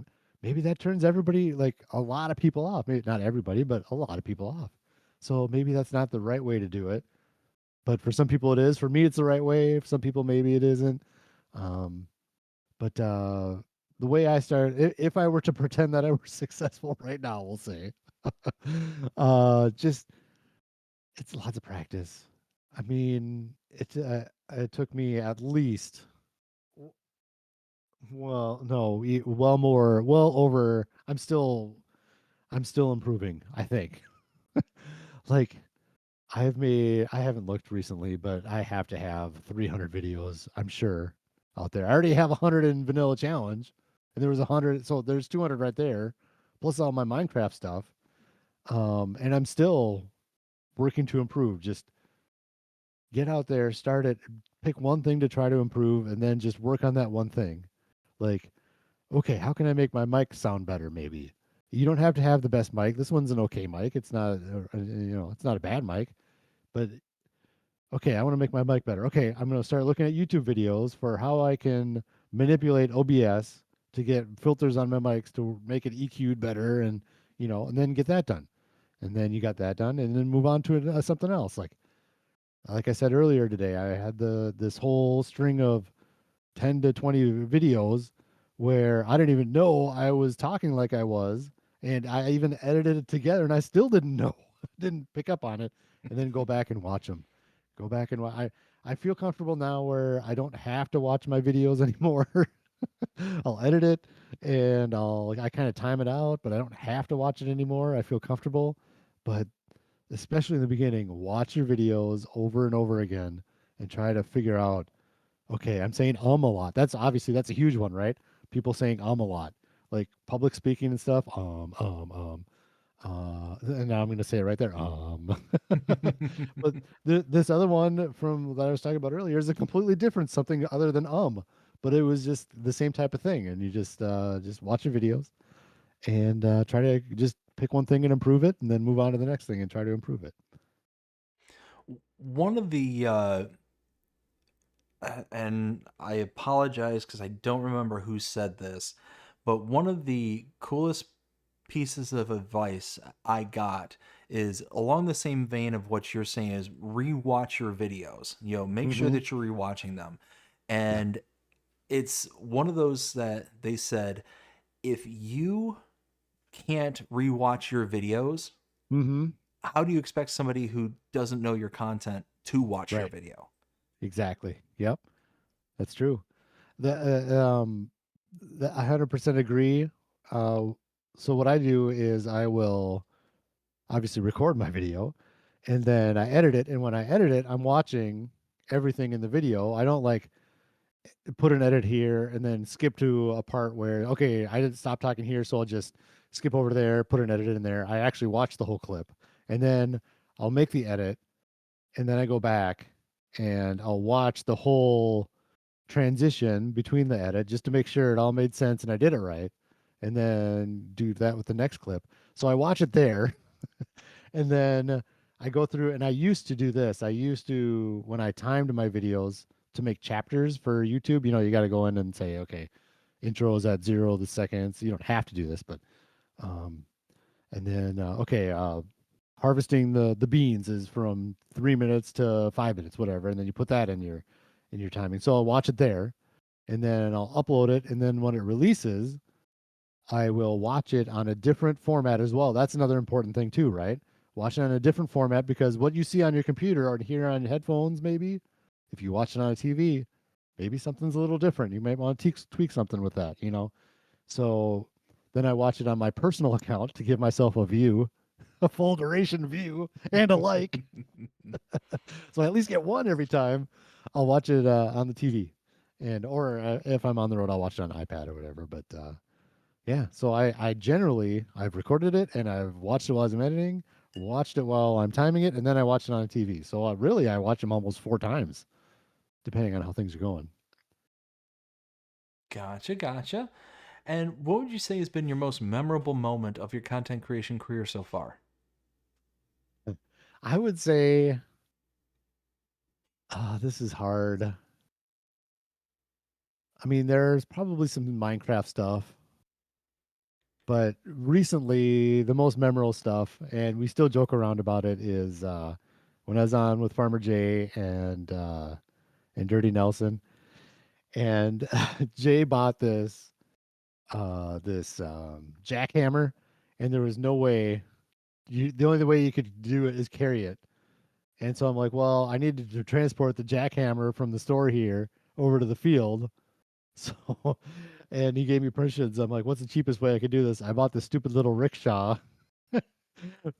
[SPEAKER 3] maybe that turns everybody, like a lot of people off. Maybe not everybody, but a lot of people off. So maybe that's not the right way to do it. But for some people it is. For me, it's the right way. For some people, maybe it isn't. Um, but the way I started, if I were to pretend that I were successful right now, we'll say, just it's lots of practice. I mean, it took me at least, well, no, well more, well over. I'm still improving. I think. Like I haven't looked recently, but I have to have 300 videos, I'm sure, out there. I already have 100 in Vanilla Challenge, and there was 100, so there's 200 right there, plus all my Minecraft stuff. And I'm still working to improve. Just get out there, start it, pick one thing to try to improve, and then just work on that one thing. Like, okay, how can I make my mic sound better? Maybe you don't have to have the best mic. This one's an okay mic. It's not, it's not a bad mic, but okay, I want to make my mic better. Okay, I'm going to start looking at YouTube videos for how I can manipulate OBS to get filters on my mics to make it EQ'd better, and and then get that done. And then you got that done, and then move on to something else. Like I said earlier today, I had this whole string of 10 to 20 videos where I didn't even know I was talking like I was, and I even edited it together, and I still didn't know, didn't pick up on it, and then go back and watch them. Go back and I feel comfortable now where I don't have to watch my videos anymore. I'll edit it and I kind of time it out, but I don't have to watch it anymore. I feel comfortable. But especially in the beginning, watch your videos over and over again and try to figure out, okay, I'm saying a lot. That's a huge one, right? People saying a lot. Like public speaking and stuff. And now I'm going to say it right there. But this other one from that I was talking about earlier is a completely different something other than but it was just the same type of thing. And you just watch your videos and try to just pick one thing and improve it, and then move on to the next thing and try to improve it.
[SPEAKER 2] One of the and I apologize because I don't remember who said this, but one of the coolest pieces of advice I got is along the same vein of what you're saying is rewatch your videos. Make sure
[SPEAKER 3] Mm-hmm.
[SPEAKER 2] that you're rewatching them.
[SPEAKER 3] Yep.
[SPEAKER 2] And it's one of those that they said if you can't rewatch your videos,
[SPEAKER 3] Mm-hmm.
[SPEAKER 2] how do you expect somebody who doesn't know your content to watch your
[SPEAKER 3] Right.
[SPEAKER 2] video?
[SPEAKER 3] Exactly. Yep. That's true. The 100% agree. Uh, so what I do is I will obviously record my video, and then I edit it. And when I edit it, I'm watching everything in the video. I don't like put an edit here and then skip to a part where okay, I didn't stop talking here, so I'll just skip over there, put an edit in there. I actually watch the whole clip, and then I'll make the edit, and then I go back and I'll watch the whole transition between the edit just to make sure it all made sense and I did it right, and then do that with the next clip. So I watch it there, and then I go through and I used to do this. I used to, when I timed my videos to make chapters for YouTube, you got to go in and say, okay, intro is at 0 the seconds. You don't have to do this, but um, and then okay, harvesting the beans is from 3 minutes to 5 minutes, whatever, and then you put that in your timing. So I'll watch it there, and then I'll upload it, and then when it releases, I will watch it on a different format as well. That's another important thing too, right? Watch it on a different format because what you see on your computer or hear on your headphones, maybe, if you watch it on a TV, maybe something's a little different. You might want to tweak something with that. So then I watch it on my personal account to give myself a view, a full duration view, and a like. So I at least get one every time. I'll watch it on the TV, and or if I'm on the road, I'll watch it on iPad or whatever. But yeah, so I generally I've recorded it and I've watched it while I'm editing, watched it while I'm timing it, and then I watch it on TV. So really, I watch them almost 4 times, depending on how things are going.
[SPEAKER 2] Gotcha, gotcha. And what would you say has been your most memorable moment of your content creation career so far?
[SPEAKER 3] I would say, this is hard. I mean, there's probably some Minecraft stuff, but recently the most memorable stuff, and we still joke around about it, is when I was on with Farmer Jay and Dirty Nelson, and Jay bought this jackhammer, and there was no way the only way you could do it is carry it. And so I'm like, well, I needed to transport the jackhammer from the store here over to the field. So, and he gave me permissions. I'm like, what's the cheapest way I could do this? I bought this stupid little rickshaw, the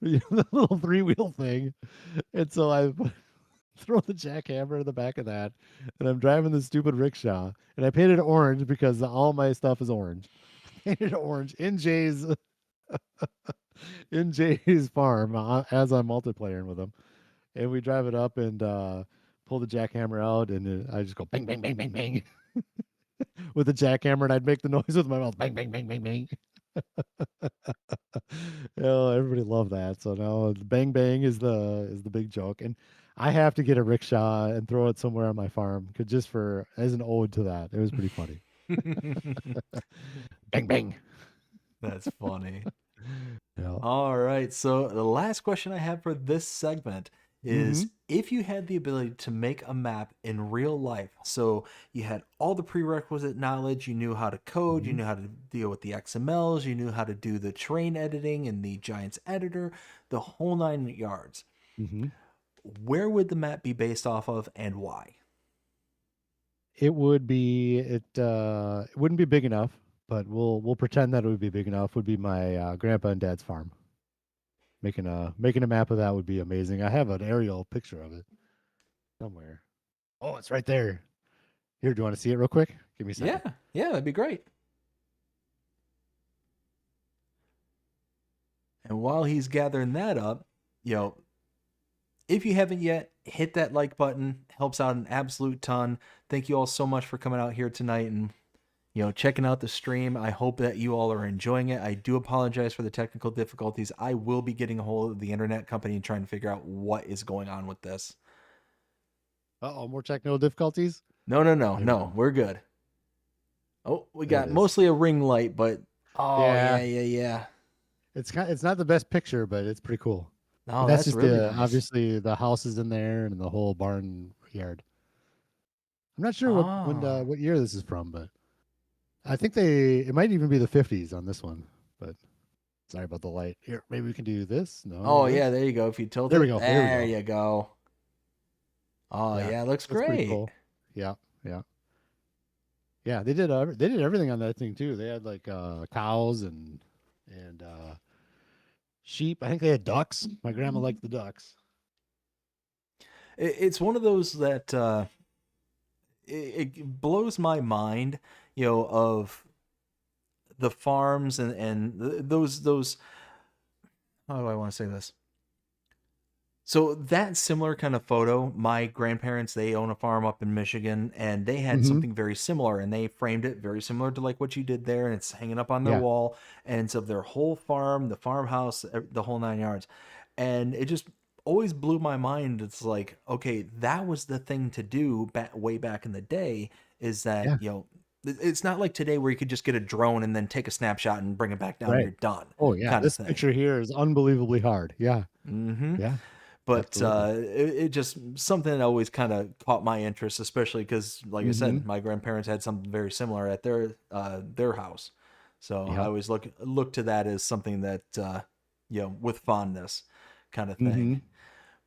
[SPEAKER 3] little 3-wheel thing. And so I throw the jackhammer in the back of that, and I'm driving the stupid rickshaw. And I painted it orange because all my stuff is orange. Painted it orange in Jay's farm as I'm multiplaying with him. And we drive it up and pull the jackhammer out, and I just go bang, bang, bang, bang, bang with the jackhammer, and I'd make the noise with my mouth, bang, bang, bang, bang, bang. Oh, everybody loved that. So now the bang bang is the big joke, and I have to get a rickshaw and throw it somewhere on my farm, 'cause just for as an ode to that. It was pretty funny. Bang bang.
[SPEAKER 2] That's funny.
[SPEAKER 3] Yeah.
[SPEAKER 2] All right. So the last question I have for this segment
[SPEAKER 3] Mm-hmm.
[SPEAKER 2] is if you had the ability to make a map in real life, so you had all the prerequisite knowledge, you knew how to code, you
[SPEAKER 3] Mm-hmm.
[SPEAKER 2] knew how to deal with the XMLs, you knew how to do the terrain editing and the Giants editor, the whole 9 yards.
[SPEAKER 3] Mm-hmm.
[SPEAKER 2] Where would the map be based off of and why?
[SPEAKER 3] It wouldn't be big enough, but we'll pretend that it would be big enough. Would be my grandpa and dad's farm. Making a map of that would be amazing. I have an aerial picture of it somewhere. Oh, it's right there. Here, do you want to see it real quick? Give me a
[SPEAKER 2] Yeah,
[SPEAKER 3] second.
[SPEAKER 2] yeah, that'd be great. And while he's gathering that up, you know, if you haven't yet, hit that like button. Helps out an absolute ton. Thank you all so much for coming out here tonight and checking out the stream. I hope that you all are enjoying it. I do apologize for the technical difficulties. I will be getting a hold of the internet company and trying to figure out what is going on with this.
[SPEAKER 3] Uh-oh, more technical difficulties?
[SPEAKER 2] No, no, no,
[SPEAKER 3] There we
[SPEAKER 2] no.
[SPEAKER 3] go.
[SPEAKER 2] We're good. Oh, we
[SPEAKER 3] There it
[SPEAKER 2] got
[SPEAKER 3] is.
[SPEAKER 2] mostly a ring light, but oh
[SPEAKER 3] Yeah,
[SPEAKER 2] yeah, yeah, yeah.
[SPEAKER 3] it's not the best picture, but it's pretty cool. And
[SPEAKER 2] Oh,
[SPEAKER 3] that's
[SPEAKER 2] that's
[SPEAKER 3] just
[SPEAKER 2] really
[SPEAKER 3] the
[SPEAKER 2] nice.
[SPEAKER 3] obviously the house is in there and the whole barn yard. I'm not sure
[SPEAKER 2] Oh.
[SPEAKER 3] what year this is from, but I think it might even be the 50s on this one. But sorry about the light. Here, maybe we can do this. No,
[SPEAKER 2] Oh yeah,
[SPEAKER 3] this.
[SPEAKER 2] there you go. If you tilt
[SPEAKER 3] There we
[SPEAKER 2] it,
[SPEAKER 3] go. There we
[SPEAKER 2] there
[SPEAKER 3] go.
[SPEAKER 2] you go. Oh
[SPEAKER 3] Yeah,
[SPEAKER 2] yeah, it looks
[SPEAKER 3] that's pretty
[SPEAKER 2] great.
[SPEAKER 3] cool. Yeah, yeah, yeah. They did everything on that thing too. They had like cows and sheep. I think they had ducks. My grandma liked the ducks.
[SPEAKER 2] It's one of those that it blows my mind, of the farms and those. How do I want to say this? So that similar kind of photo, my grandparents, they own a farm up in Michigan and they had
[SPEAKER 3] Mm-hmm.
[SPEAKER 2] something very similar and they framed it very similar to like what you did there and it's hanging up on their
[SPEAKER 3] Yeah,
[SPEAKER 2] wall and it's of their whole farm, the farmhouse, the whole 9 yards. And it just always blew my mind. It's like, okay, that was the thing to do way back in the day is that,
[SPEAKER 3] yeah.
[SPEAKER 2] it's not like today where you could just get a drone and then take a snapshot and bring it back down and
[SPEAKER 3] Right.
[SPEAKER 2] you're done
[SPEAKER 3] Oh yeah,
[SPEAKER 2] kind of
[SPEAKER 3] this
[SPEAKER 2] thing.
[SPEAKER 3] picture here is unbelievably hard. Yeah,
[SPEAKER 2] Mm-hmm.
[SPEAKER 3] yeah,
[SPEAKER 2] But
[SPEAKER 3] absolutely.
[SPEAKER 2] it just something that always kind of caught my interest, especially because, like I
[SPEAKER 3] Mm-hmm.
[SPEAKER 2] said, my grandparents had something very similar at their house. So I
[SPEAKER 3] Yep.
[SPEAKER 2] always look to that as something that with fondness, kind of thing.
[SPEAKER 3] Mm-hmm.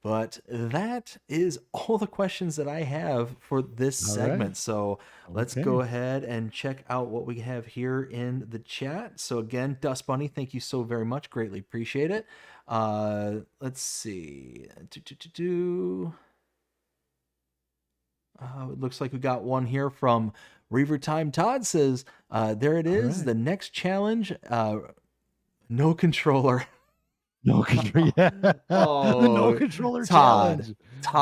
[SPEAKER 2] But that is all the questions that I have for this
[SPEAKER 3] All right.
[SPEAKER 2] segment. So let's
[SPEAKER 3] Okay.
[SPEAKER 2] go ahead and check out what we have here in the chat. So again, Dust Bunny, thank you so very much. Greatly appreciate it. Let's see. It looks like we got one here from Reaver Time Todd says, there it
[SPEAKER 3] All
[SPEAKER 2] is,
[SPEAKER 3] right.
[SPEAKER 2] the next challenge. No controller.
[SPEAKER 3] No control. Yeah. The no
[SPEAKER 2] Oh,
[SPEAKER 3] controller
[SPEAKER 2] Todd,
[SPEAKER 3] challenge.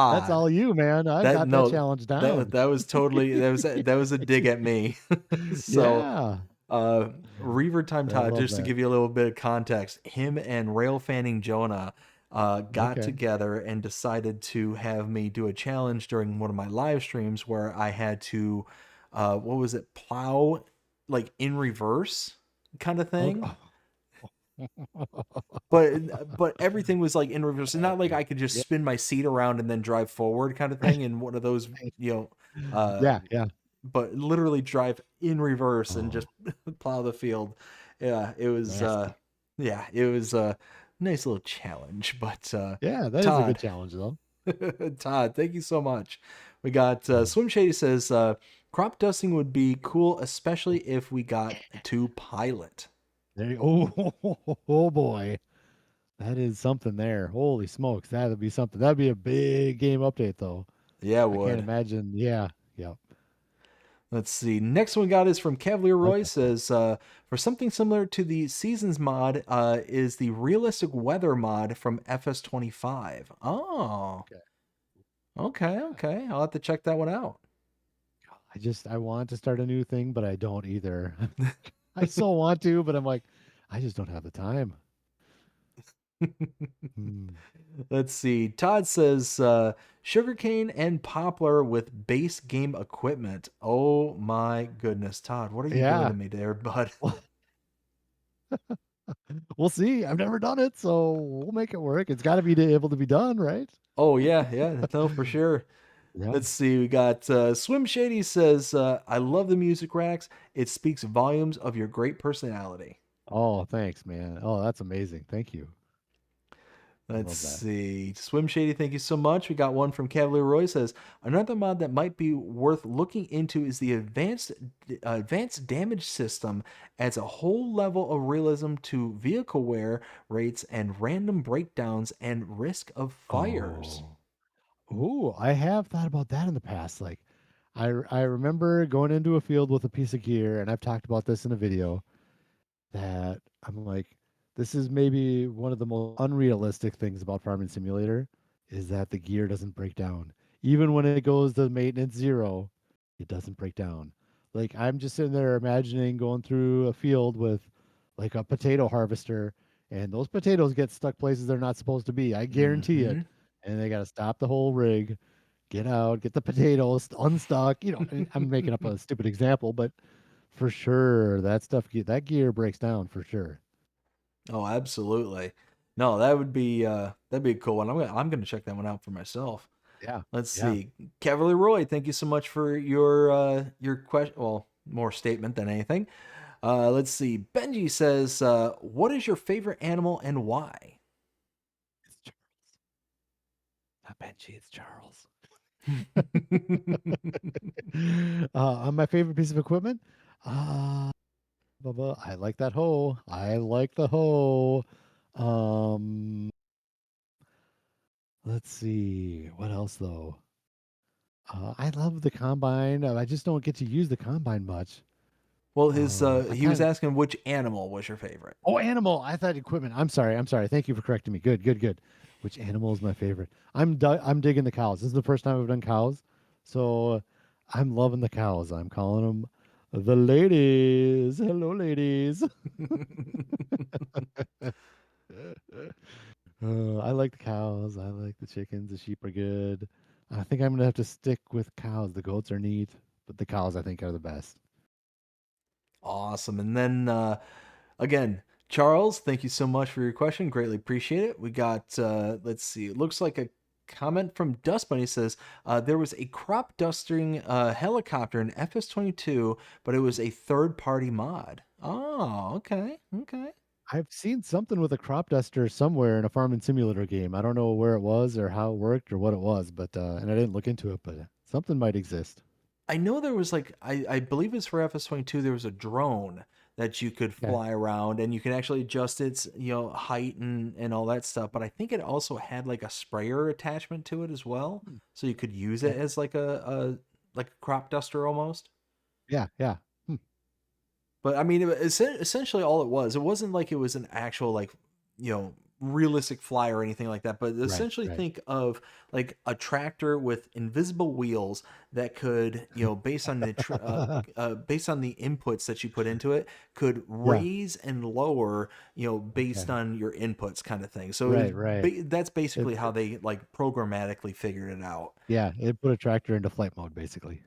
[SPEAKER 3] That's
[SPEAKER 2] Todd.
[SPEAKER 3] all you, man. I
[SPEAKER 2] That
[SPEAKER 3] got that
[SPEAKER 2] no,
[SPEAKER 3] challenge down.
[SPEAKER 2] that was totally that was a dig at me. So,
[SPEAKER 3] Yeah.
[SPEAKER 2] Reaver Time
[SPEAKER 3] I
[SPEAKER 2] Todd,
[SPEAKER 3] love
[SPEAKER 2] just to
[SPEAKER 3] that.
[SPEAKER 2] give you a little bit of context, him and Rail Fanning Jonah got
[SPEAKER 3] Okay.
[SPEAKER 2] together and decided to have me do a challenge during one of my live streams where I had to, what was it, plow like in reverse kind of
[SPEAKER 3] Okay.
[SPEAKER 2] thing.
[SPEAKER 3] Oh,
[SPEAKER 2] But everything was like in reverse. It's not like
[SPEAKER 3] okay.
[SPEAKER 2] I could just
[SPEAKER 3] Yeah.
[SPEAKER 2] spin my seat around and then drive forward kind of thing in one of those,
[SPEAKER 3] Right.
[SPEAKER 2] you know, uh,
[SPEAKER 3] Yeah. Yeah.
[SPEAKER 2] but literally drive in reverse and just
[SPEAKER 3] Oh,
[SPEAKER 2] plow the field. Yeah, it was
[SPEAKER 3] nasty.
[SPEAKER 2] yeah, it was a nice little challenge. But
[SPEAKER 3] Yeah, that is a good
[SPEAKER 2] Todd,
[SPEAKER 3] challenge, though.
[SPEAKER 2] Todd, thank you so much. We got
[SPEAKER 3] Mm.
[SPEAKER 2] Swim Shady says crop dusting would be cool, especially if we got to pilot.
[SPEAKER 3] There you, oh boy. That is something there. Holy smokes. That'd be something. That'd be a big game update, though.
[SPEAKER 2] Yeah,
[SPEAKER 3] I can't
[SPEAKER 2] would.
[SPEAKER 3] imagine. Yeah. Yep.
[SPEAKER 2] Let's see. Next one we got is from Cavalier
[SPEAKER 3] I like
[SPEAKER 2] Roy
[SPEAKER 3] that stuff.
[SPEAKER 2] says, for something similar to the seasons mod, is the realistic weather mod from FS25. Oh,
[SPEAKER 3] Okay.
[SPEAKER 2] okay,
[SPEAKER 3] Yeah.
[SPEAKER 2] okay. I'll have to check that one out.
[SPEAKER 3] I want to start a new thing, but I don't either. I so want to, but I'm like, I just don't have the time. Hmm.
[SPEAKER 2] Let's see. Todd says, sugarcane and poplar with base game equipment. Oh my goodness, Todd, what are you doing
[SPEAKER 3] Yeah.
[SPEAKER 2] to me there, bud?
[SPEAKER 3] Well, we'll see. I've never done it, so we'll make it work. It's got to be able to be done, right?
[SPEAKER 2] Oh yeah, yeah, no, for sure.
[SPEAKER 3] Yeah.
[SPEAKER 2] Let's see. We got Swim Shady says, I love the music racks. It speaks volumes of your great personality.
[SPEAKER 3] Oh, thanks, man. Oh, that's amazing. Thank you. I
[SPEAKER 2] Let's
[SPEAKER 3] love that.
[SPEAKER 2] see. Swim Shady, thank you so much. We got one from Cavalier Roy says, another mod that might be worth looking into is the advanced damage system adds a whole level of realism to vehicle wear rates and random breakdowns and risk of fires.
[SPEAKER 3] Oh. Ooh, I have thought about that in the past. Like, I remember going into a field with a piece of gear, and I've talked about this in a video that I'm like, this is maybe one of the most unrealistic things about Farming Simulator is that the gear doesn't break down. Even when it goes to maintenance zero, it doesn't break down. Like, I'm just sitting there imagining going through a field with like a potato harvester, and those potatoes get stuck places they're not supposed to be. I guarantee
[SPEAKER 2] Mm-hmm.
[SPEAKER 3] it. And they got to stop the whole rig, get out, get the potatoes unstuck. I'm making up a stupid example, but for sure, that gear breaks down for sure.
[SPEAKER 2] Oh, absolutely. No, that'd be a cool one. I'm gonna check that one out for myself.
[SPEAKER 3] Yeah.
[SPEAKER 2] Let's
[SPEAKER 3] Yeah.
[SPEAKER 2] see. Cavalier Roy, thank you so much for your question. Well, more statement than anything. Let's see. Benji says, "What is your favorite animal and why?"
[SPEAKER 3] It's Charles. Not Benji, it's Charles. On my favorite piece of equipment, uh, I like that hoe. I like the hoe. Um, let's see. What else though? I love the combine. I just don't get to use the combine much.
[SPEAKER 2] Well, his
[SPEAKER 3] I
[SPEAKER 2] he was
[SPEAKER 3] kind of
[SPEAKER 2] asking which animal was your favorite.
[SPEAKER 3] Oh, animal. I thought equipment. I'm sorry. I'm sorry. Thank you for correcting me. Good, good, good. Which animal is my favorite? I'm digging the cows. This is the first time I've done cows, so I'm loving the cows. I'm calling them the ladies. Hello, ladies. I like the cows. I like the chickens. The sheep are good. I think I'm gonna have to stick with cows. The goats are neat, but the cows I think are the best.
[SPEAKER 2] Awesome. And then again, Charles, thank you so much for your question. Greatly appreciate it. We got let's see. It looks like a comment from Dust Bunny says there was a crop dusting helicopter in FS22, but it was a third party mod. Oh, okay, okay.
[SPEAKER 3] I've seen something with a crop duster somewhere in a farming simulator game. I don't know where it was or how it worked or what it was, but and I didn't look into it, but something might exist.
[SPEAKER 2] I know there was like I believe it's for FS22. There was a drone that you could
[SPEAKER 3] Okay.
[SPEAKER 2] fly around, and you can actually adjust its height and all that stuff. But I think it also had like a sprayer attachment to it as well,
[SPEAKER 3] Hmm.
[SPEAKER 2] so you could use it
[SPEAKER 3] Okay.
[SPEAKER 2] as like a crop duster almost.
[SPEAKER 3] Yeah, yeah. Hmm.
[SPEAKER 2] But I mean, essentially all it was. It wasn't like it was an actual like realistic fly or anything like that. But
[SPEAKER 3] Right,
[SPEAKER 2] essentially,
[SPEAKER 3] right.
[SPEAKER 2] think of like a tractor with invisible wheels that could based on the inputs that you put into it, could
[SPEAKER 3] Yeah.
[SPEAKER 2] raise and lower based
[SPEAKER 3] Okay.
[SPEAKER 2] on your inputs, kind of thing. So
[SPEAKER 3] Right, right.
[SPEAKER 2] that's
[SPEAKER 3] It,
[SPEAKER 2] basically how they like programmatically figured it out.
[SPEAKER 3] yeah, it put a tractor into flight mode basically.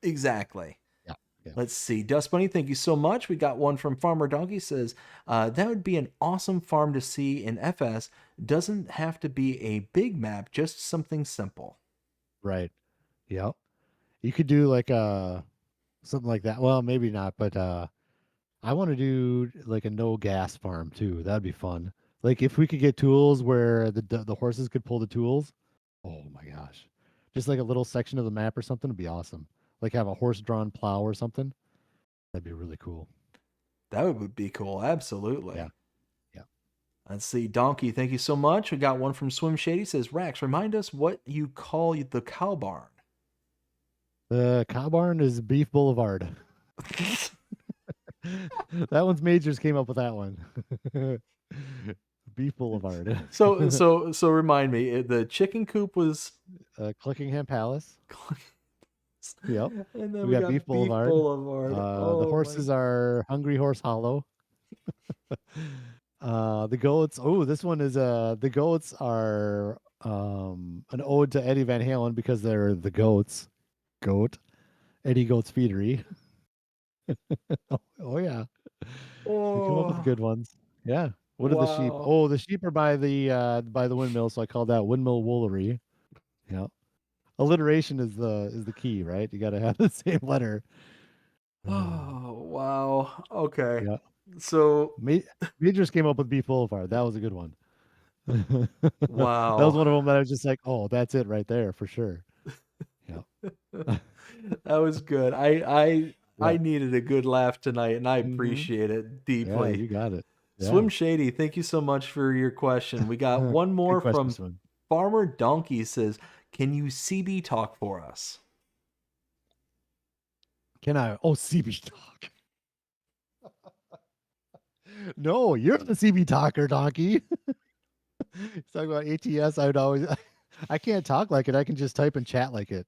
[SPEAKER 2] Exactly.
[SPEAKER 3] Yeah. Yeah.
[SPEAKER 2] Let's see. Dust Bunny, thank you so much. We got one from Farmer Donkey says, that would be an awesome farm to see in FS. Doesn't have to be a big map, just something simple.
[SPEAKER 3] Right. Yep. You could do like something like that. Well, maybe not, but I want to do like a no gas farm too. That'd be fun. Like if we could get tools where the horses could pull the tools. Oh my gosh. Just like a little section of the map or something would be awesome. Like have a horse-drawn plow or something. That'd be really cool.
[SPEAKER 2] That would be cool.
[SPEAKER 3] Yeah.
[SPEAKER 2] Absolutely.
[SPEAKER 3] Yeah.
[SPEAKER 2] Let's see. Donkey, thank you so much. We got one from Swim Shady says, Rax, remind us what you call the cow barn.
[SPEAKER 3] The cow barn is Beef Boulevard. That one's Majors came up with that one. Beef Boulevard.
[SPEAKER 2] So remind me, the chicken coop was,
[SPEAKER 3] Clickingham Palace. Yep.
[SPEAKER 2] and then
[SPEAKER 3] We
[SPEAKER 2] we
[SPEAKER 3] got
[SPEAKER 2] got
[SPEAKER 3] Beef
[SPEAKER 2] Beef
[SPEAKER 3] Boulevard.
[SPEAKER 2] Boulevard.
[SPEAKER 3] The
[SPEAKER 2] Oh my.
[SPEAKER 3] horses are Hungry Horse Hollow. The goats. Oh, this one is the goats are an ode to Eddie Van Halen because they're the goats. Goat. Eddie Goat's Feedery. Oh yeah. We come up with
[SPEAKER 2] Oh,
[SPEAKER 3] good ones. Yeah. What are the sheep?
[SPEAKER 2] wow.
[SPEAKER 3] Oh, the sheep are by the windmill, so I call that windmill woolery. Yeah. Alliteration is the key, right? You got to have the same letter. Uh,
[SPEAKER 2] Oh, wow. Okay.
[SPEAKER 3] yeah.
[SPEAKER 2] So,
[SPEAKER 3] Ma- Majors came up with Beef Boulevard. That was a good one. That was
[SPEAKER 2] wow.
[SPEAKER 3] one of them that I was just like, oh, that's it right there for sure. Yeah.
[SPEAKER 2] That was good. I
[SPEAKER 3] Yeah.
[SPEAKER 2] needed a good laugh tonight, and I
[SPEAKER 3] Hmm.
[SPEAKER 2] appreciate it
[SPEAKER 3] Yeah,
[SPEAKER 2] deeply.
[SPEAKER 3] you got it. Yeah.
[SPEAKER 2] Swim Shady, thank you so much for your question. We got one
[SPEAKER 3] Good
[SPEAKER 2] more
[SPEAKER 3] question,
[SPEAKER 2] from
[SPEAKER 3] Swin.
[SPEAKER 2] Farmer Donkey says, "Can you CB talk for us?"
[SPEAKER 3] Can I? Oh, CB talk. No, you're the CB talker, donkey. He's talking about ATS. I would always. I can't talk like it. I can just type and chat like it.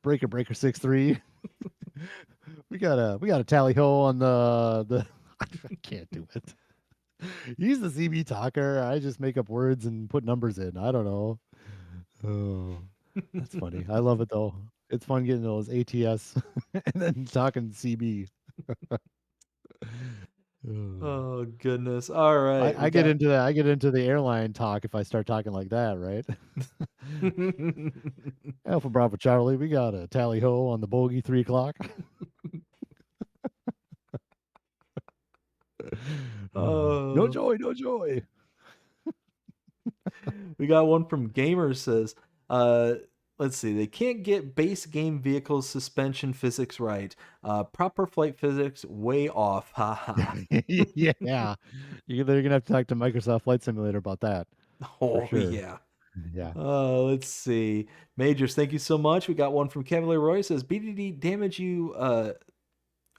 [SPEAKER 3] Breaker 6-3. We got a tally ho on the. I can't do it. He's the CB talker. I just make up words and put numbers in. I don't know. Oh, that's funny. I love it though. It's fun getting those ATS and then talking CB.
[SPEAKER 2] Oh goodness. All right.
[SPEAKER 3] I get into that. I get into the airline talk if I start talking like that, right? Alpha Bravo Charlie, we got a tally ho on the bogey 3 o'clock. No
[SPEAKER 2] Oh,
[SPEAKER 3] joy, no joy.
[SPEAKER 2] we got one from Gamer says, uh, let's see, they can't get base game vehicles suspension physics right. Proper flight physics way off. Ha ha.
[SPEAKER 3] Yeah, they're gonna have to talk to Microsoft Flight Simulator about that for
[SPEAKER 2] Oh
[SPEAKER 3] sure.
[SPEAKER 2] yeah.
[SPEAKER 3] Yeah.
[SPEAKER 2] Let's see. Majors, thank you so much. We got one from Cavalier Roy says BDD damage you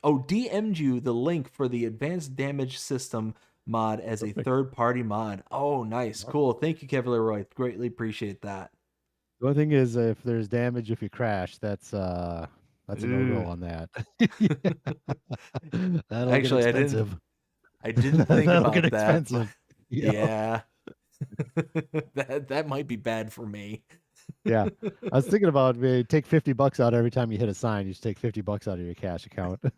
[SPEAKER 2] DM'd you the link for the advanced damage system mod as a
[SPEAKER 3] Perfect.
[SPEAKER 2] third-party mod. Oh, nice. Cool. Thank you, Cavalier Roy. Greatly appreciate that.
[SPEAKER 3] The only thing is, if there's damage if you crash, that's a no-go
[SPEAKER 2] Ooh.
[SPEAKER 3] on that. That'll get
[SPEAKER 2] Actually,
[SPEAKER 3] expensive.
[SPEAKER 2] I didn't think
[SPEAKER 3] That'll get
[SPEAKER 2] about that, but
[SPEAKER 3] expensive. Yeah.
[SPEAKER 2] yeah. That might be bad for me.
[SPEAKER 3] Yeah. I was thinking about take $50 out every time you hit a sign. You just take $50 out of your cash account. Pay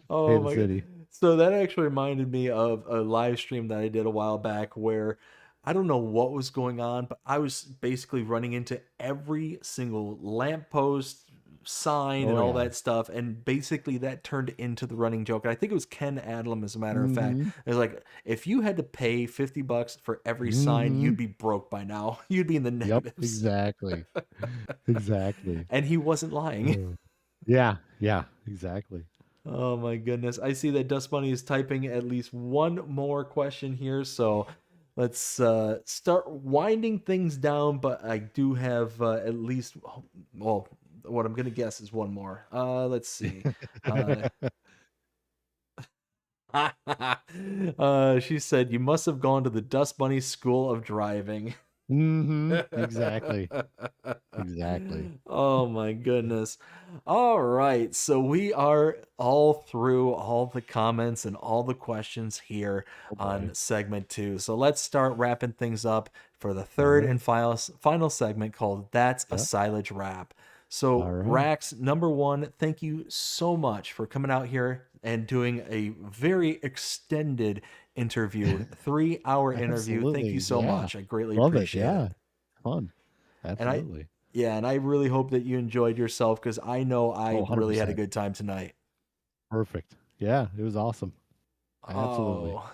[SPEAKER 2] Oh
[SPEAKER 3] the
[SPEAKER 2] my god.
[SPEAKER 3] city.
[SPEAKER 2] So that actually reminded me of a live stream that I did a while back where I don't know what was going on, but I was basically running into every single lamppost, sign, and
[SPEAKER 3] Oh
[SPEAKER 2] all
[SPEAKER 3] yeah.
[SPEAKER 2] that stuff. And basically that turned into the running joke. And I think it was Ken Adlam, as a matter of fact.
[SPEAKER 3] Mm-hmm.
[SPEAKER 2] It was like, if you had to pay $50 for every sign,
[SPEAKER 3] Mm-hmm.
[SPEAKER 2] you'd be broke by now. You'd be in the
[SPEAKER 3] Yep.
[SPEAKER 2] negatives.
[SPEAKER 3] Exactly. Exactly.
[SPEAKER 2] And he wasn't lying.
[SPEAKER 3] Yeah. Yeah. Exactly.
[SPEAKER 2] Oh my goodness. I see that Dust Bunny is typing at least one more question here, so let's start winding things down, but I do have at least, well, what I'm going to guess is one more. Let's see. Uh, she said, "You must have gone to the Dust Bunny School of Driving."
[SPEAKER 3] Mm-hmm. Exactly. Exactly.
[SPEAKER 2] Oh my goodness. All right. So we are all through all the comments and all the questions here
[SPEAKER 3] Oh boy.
[SPEAKER 2] on segment 2. So let's start wrapping things up for the
[SPEAKER 3] All
[SPEAKER 2] third
[SPEAKER 3] right.
[SPEAKER 2] and final segment called That's a
[SPEAKER 3] Yep.
[SPEAKER 2] Silage Wrap.
[SPEAKER 3] All
[SPEAKER 2] So,
[SPEAKER 3] right.
[SPEAKER 2] Rax, number one, thank you so much for coming out here and doing a very extended interview, 3-hour interview. Thank you
[SPEAKER 3] Absolutely.
[SPEAKER 2] so
[SPEAKER 3] Yeah.
[SPEAKER 2] much. I greatly
[SPEAKER 3] Love it.
[SPEAKER 2] appreciate
[SPEAKER 3] Yeah.
[SPEAKER 2] it.
[SPEAKER 3] Fun.
[SPEAKER 2] And
[SPEAKER 3] Absolutely.
[SPEAKER 2] yeah, and I really hope that you enjoyed yourself because I know
[SPEAKER 3] Oh,
[SPEAKER 2] I really had a
[SPEAKER 3] 100%.
[SPEAKER 2] good time tonight.
[SPEAKER 3] Perfect. Yeah. It was awesome. Absolutely.
[SPEAKER 2] Oh,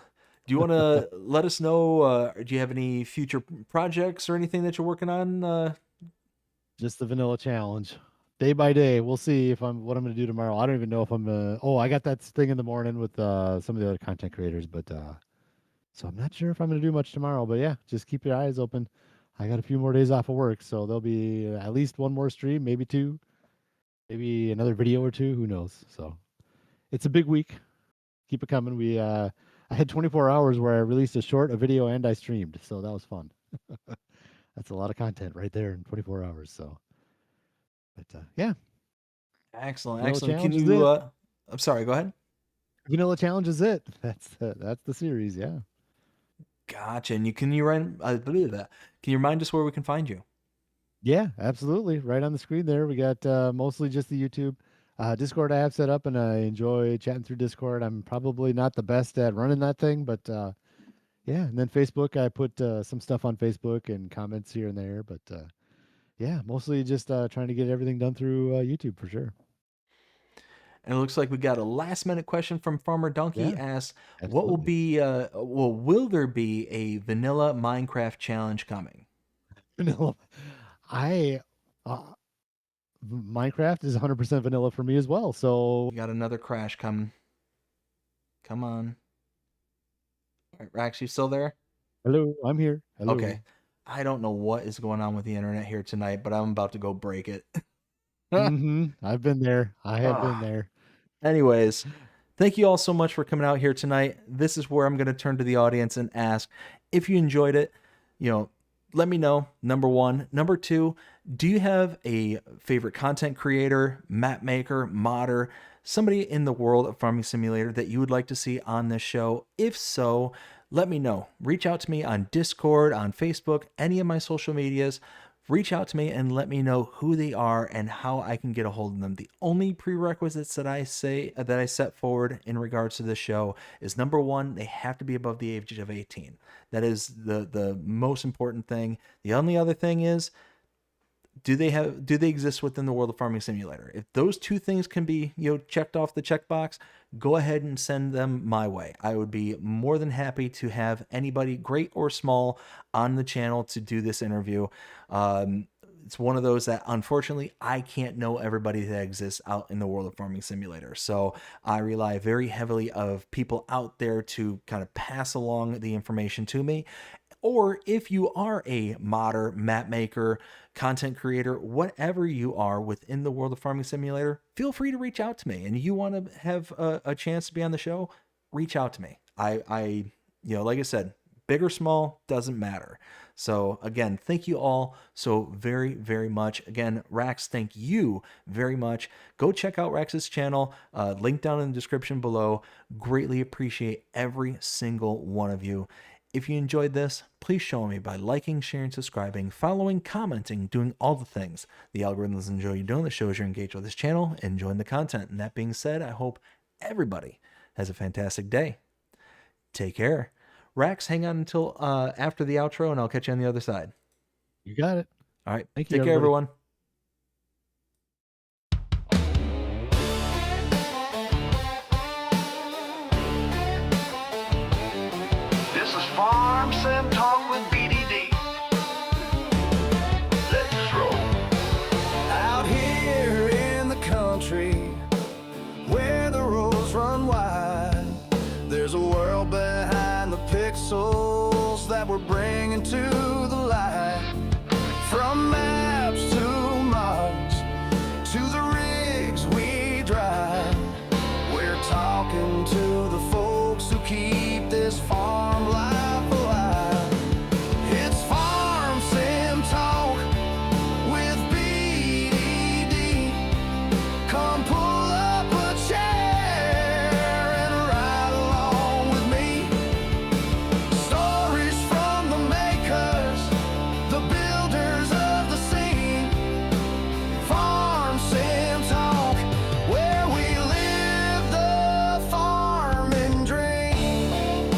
[SPEAKER 2] do you want to let us know? Do you have any future projects or anything that you're working on?
[SPEAKER 3] Just the vanilla challenge. Day by day. We'll see if what I'm gonna do tomorrow. I don't even know if I'm I got that thing in the morning with some of the other content creators, but so I'm not sure if I'm gonna do much tomorrow. But yeah, just keep your eyes open. I got a few more days off of work, so there'll be at least one more stream, maybe two, maybe another video or two, who knows. So it's a big week. Keep it coming. I had 24 hours where I released a short, a video, and I streamed, so that was fun. That's a lot of content right there in 24 hours. So, but yeah,
[SPEAKER 2] Excellent,
[SPEAKER 3] vanilla
[SPEAKER 2] excellent. Can
[SPEAKER 3] challenge is
[SPEAKER 2] you?
[SPEAKER 3] it.
[SPEAKER 2] I'm sorry. Go ahead.
[SPEAKER 3] Vanilla challenge is it. That's the series. Yeah.
[SPEAKER 2] Gotcha. And can you believe that? Can you remind us where we can find you?
[SPEAKER 3] Yeah, absolutely. Right on the screen there. We got mostly just the YouTube. Discord I have set up, and I enjoy chatting through Discord. I'm probably not the best at running that thing, but yeah. And then Facebook, I put some stuff on Facebook and comments here and there. But yeah, mostly just trying to get everything done through YouTube for sure.
[SPEAKER 2] And it looks like we got a last minute question from Farmer Donkey.
[SPEAKER 3] Yeah,
[SPEAKER 2] Asks, "What will
[SPEAKER 3] absolutely.
[SPEAKER 2] be? Will there be a vanilla Minecraft challenge coming?"
[SPEAKER 3] Vanilla. I Minecraft is 100% vanilla for me as well. So
[SPEAKER 2] We got another crash coming. Come on. All right, Rax, you still there?
[SPEAKER 3] hello, I'm here. Hello.
[SPEAKER 2] Okay. I don't know what is going on with the internet here tonight, but I'm about to go break it.
[SPEAKER 3] Mm-hmm. I've been there. I have been
[SPEAKER 2] Ah.
[SPEAKER 3] there.
[SPEAKER 2] Anyways, thank you all so much for coming out here tonight. This is where I'm going to turn to the audience and ask if you enjoyed it. Let me know. Number one. Number two, do you have a favorite content creator, map maker, modder, somebody in the world of Farming Simulator that you would like to see on this show? If so, let me know. Reach out to me on Discord, on Facebook, any of my social medias. reach out to me and let me know who they are and how I can get a hold of them. The only prerequisites that I set forward in regards to this show is, number one, they have to be above the age of 18. That is the most important thing. The only other thing is, do they exist within the World of Farming Simulator? If those two things can be, checked off the checkbox, go ahead and send them my way. I would be more than happy to have anybody, great or small, on the channel to do this interview. It's one of those that, unfortunately, I can't know everybody that exists out in the World of Farming Simulator. So I rely very heavily of people out there to kind of pass along the information to me. Or if you are a modder, map maker, content creator, whatever you are within the World of Farming Simulator, feel free to reach out to me. And you want to have a chance to be on the show, reach out to me. I like I said, big or small, doesn't matter. So again, thank you all so very, very much. Again, Rax, thank you very much. Go check out Rax's channel, link down in the description below. Greatly appreciate every single one of you. If you enjoyed this, please show me by liking, sharing, subscribing, following, commenting, doing all the things. The algorithms enjoy you doing. The shows you're engaged with this channel, enjoying the content. And that being said, I hope everybody has a fantastic day. Take care. Rax, hang on until after the outro, and I'll catch you on the other side.
[SPEAKER 3] You got it.
[SPEAKER 2] All right.
[SPEAKER 3] Thank you,
[SPEAKER 2] Take care, everyone.
[SPEAKER 1] This is Farm Sim Talk with BDD. Let's roll. Out here in the country, where the roads run wide, there's a world behind the pixels that we're bringing to the light. From maps to mods to the rigs we drive, we're talking to the folks who keep this farm life alive. It's Farm Sim Talk with BDD. Come pull up a chair and ride along with me. Stories from the makers, the builders of the scene. Farm Sim Talk, where we live the farming dream.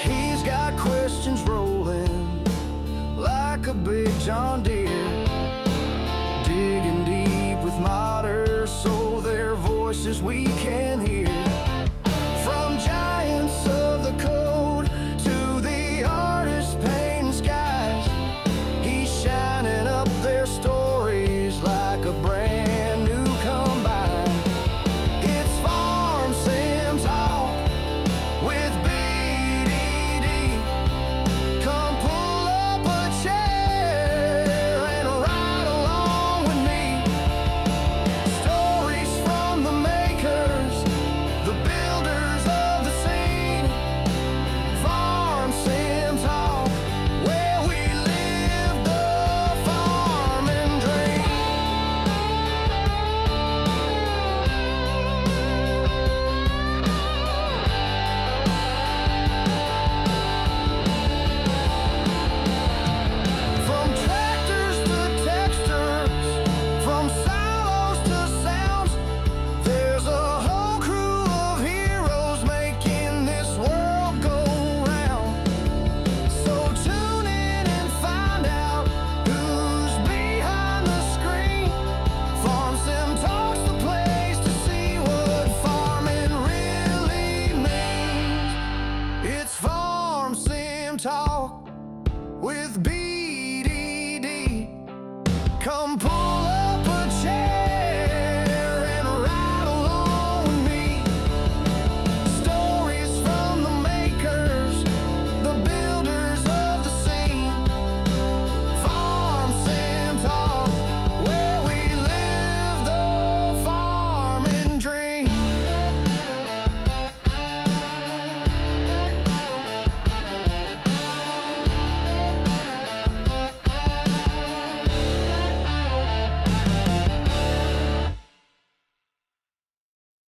[SPEAKER 1] He's got questions rolling like a big John Deere, digging deep with modders so their voices we can hear. From giants of the code to the artists painting skies, he's shining up their stories like a brand new combine. It's Farm Sim Talk with BDD. Come pull up a chair and ride along with me. Stories from the makers, the builders of the scene. Farm Sim Talk, where we live the farming dream. From tractors to textures, from silos to sounds, there's a whole crew of heroes making this world go round. So tune in and find out who's behind the screen. Farm Sim Talk's the place to see what farming really means. It's Farm Sim Talk with BDD. Come pull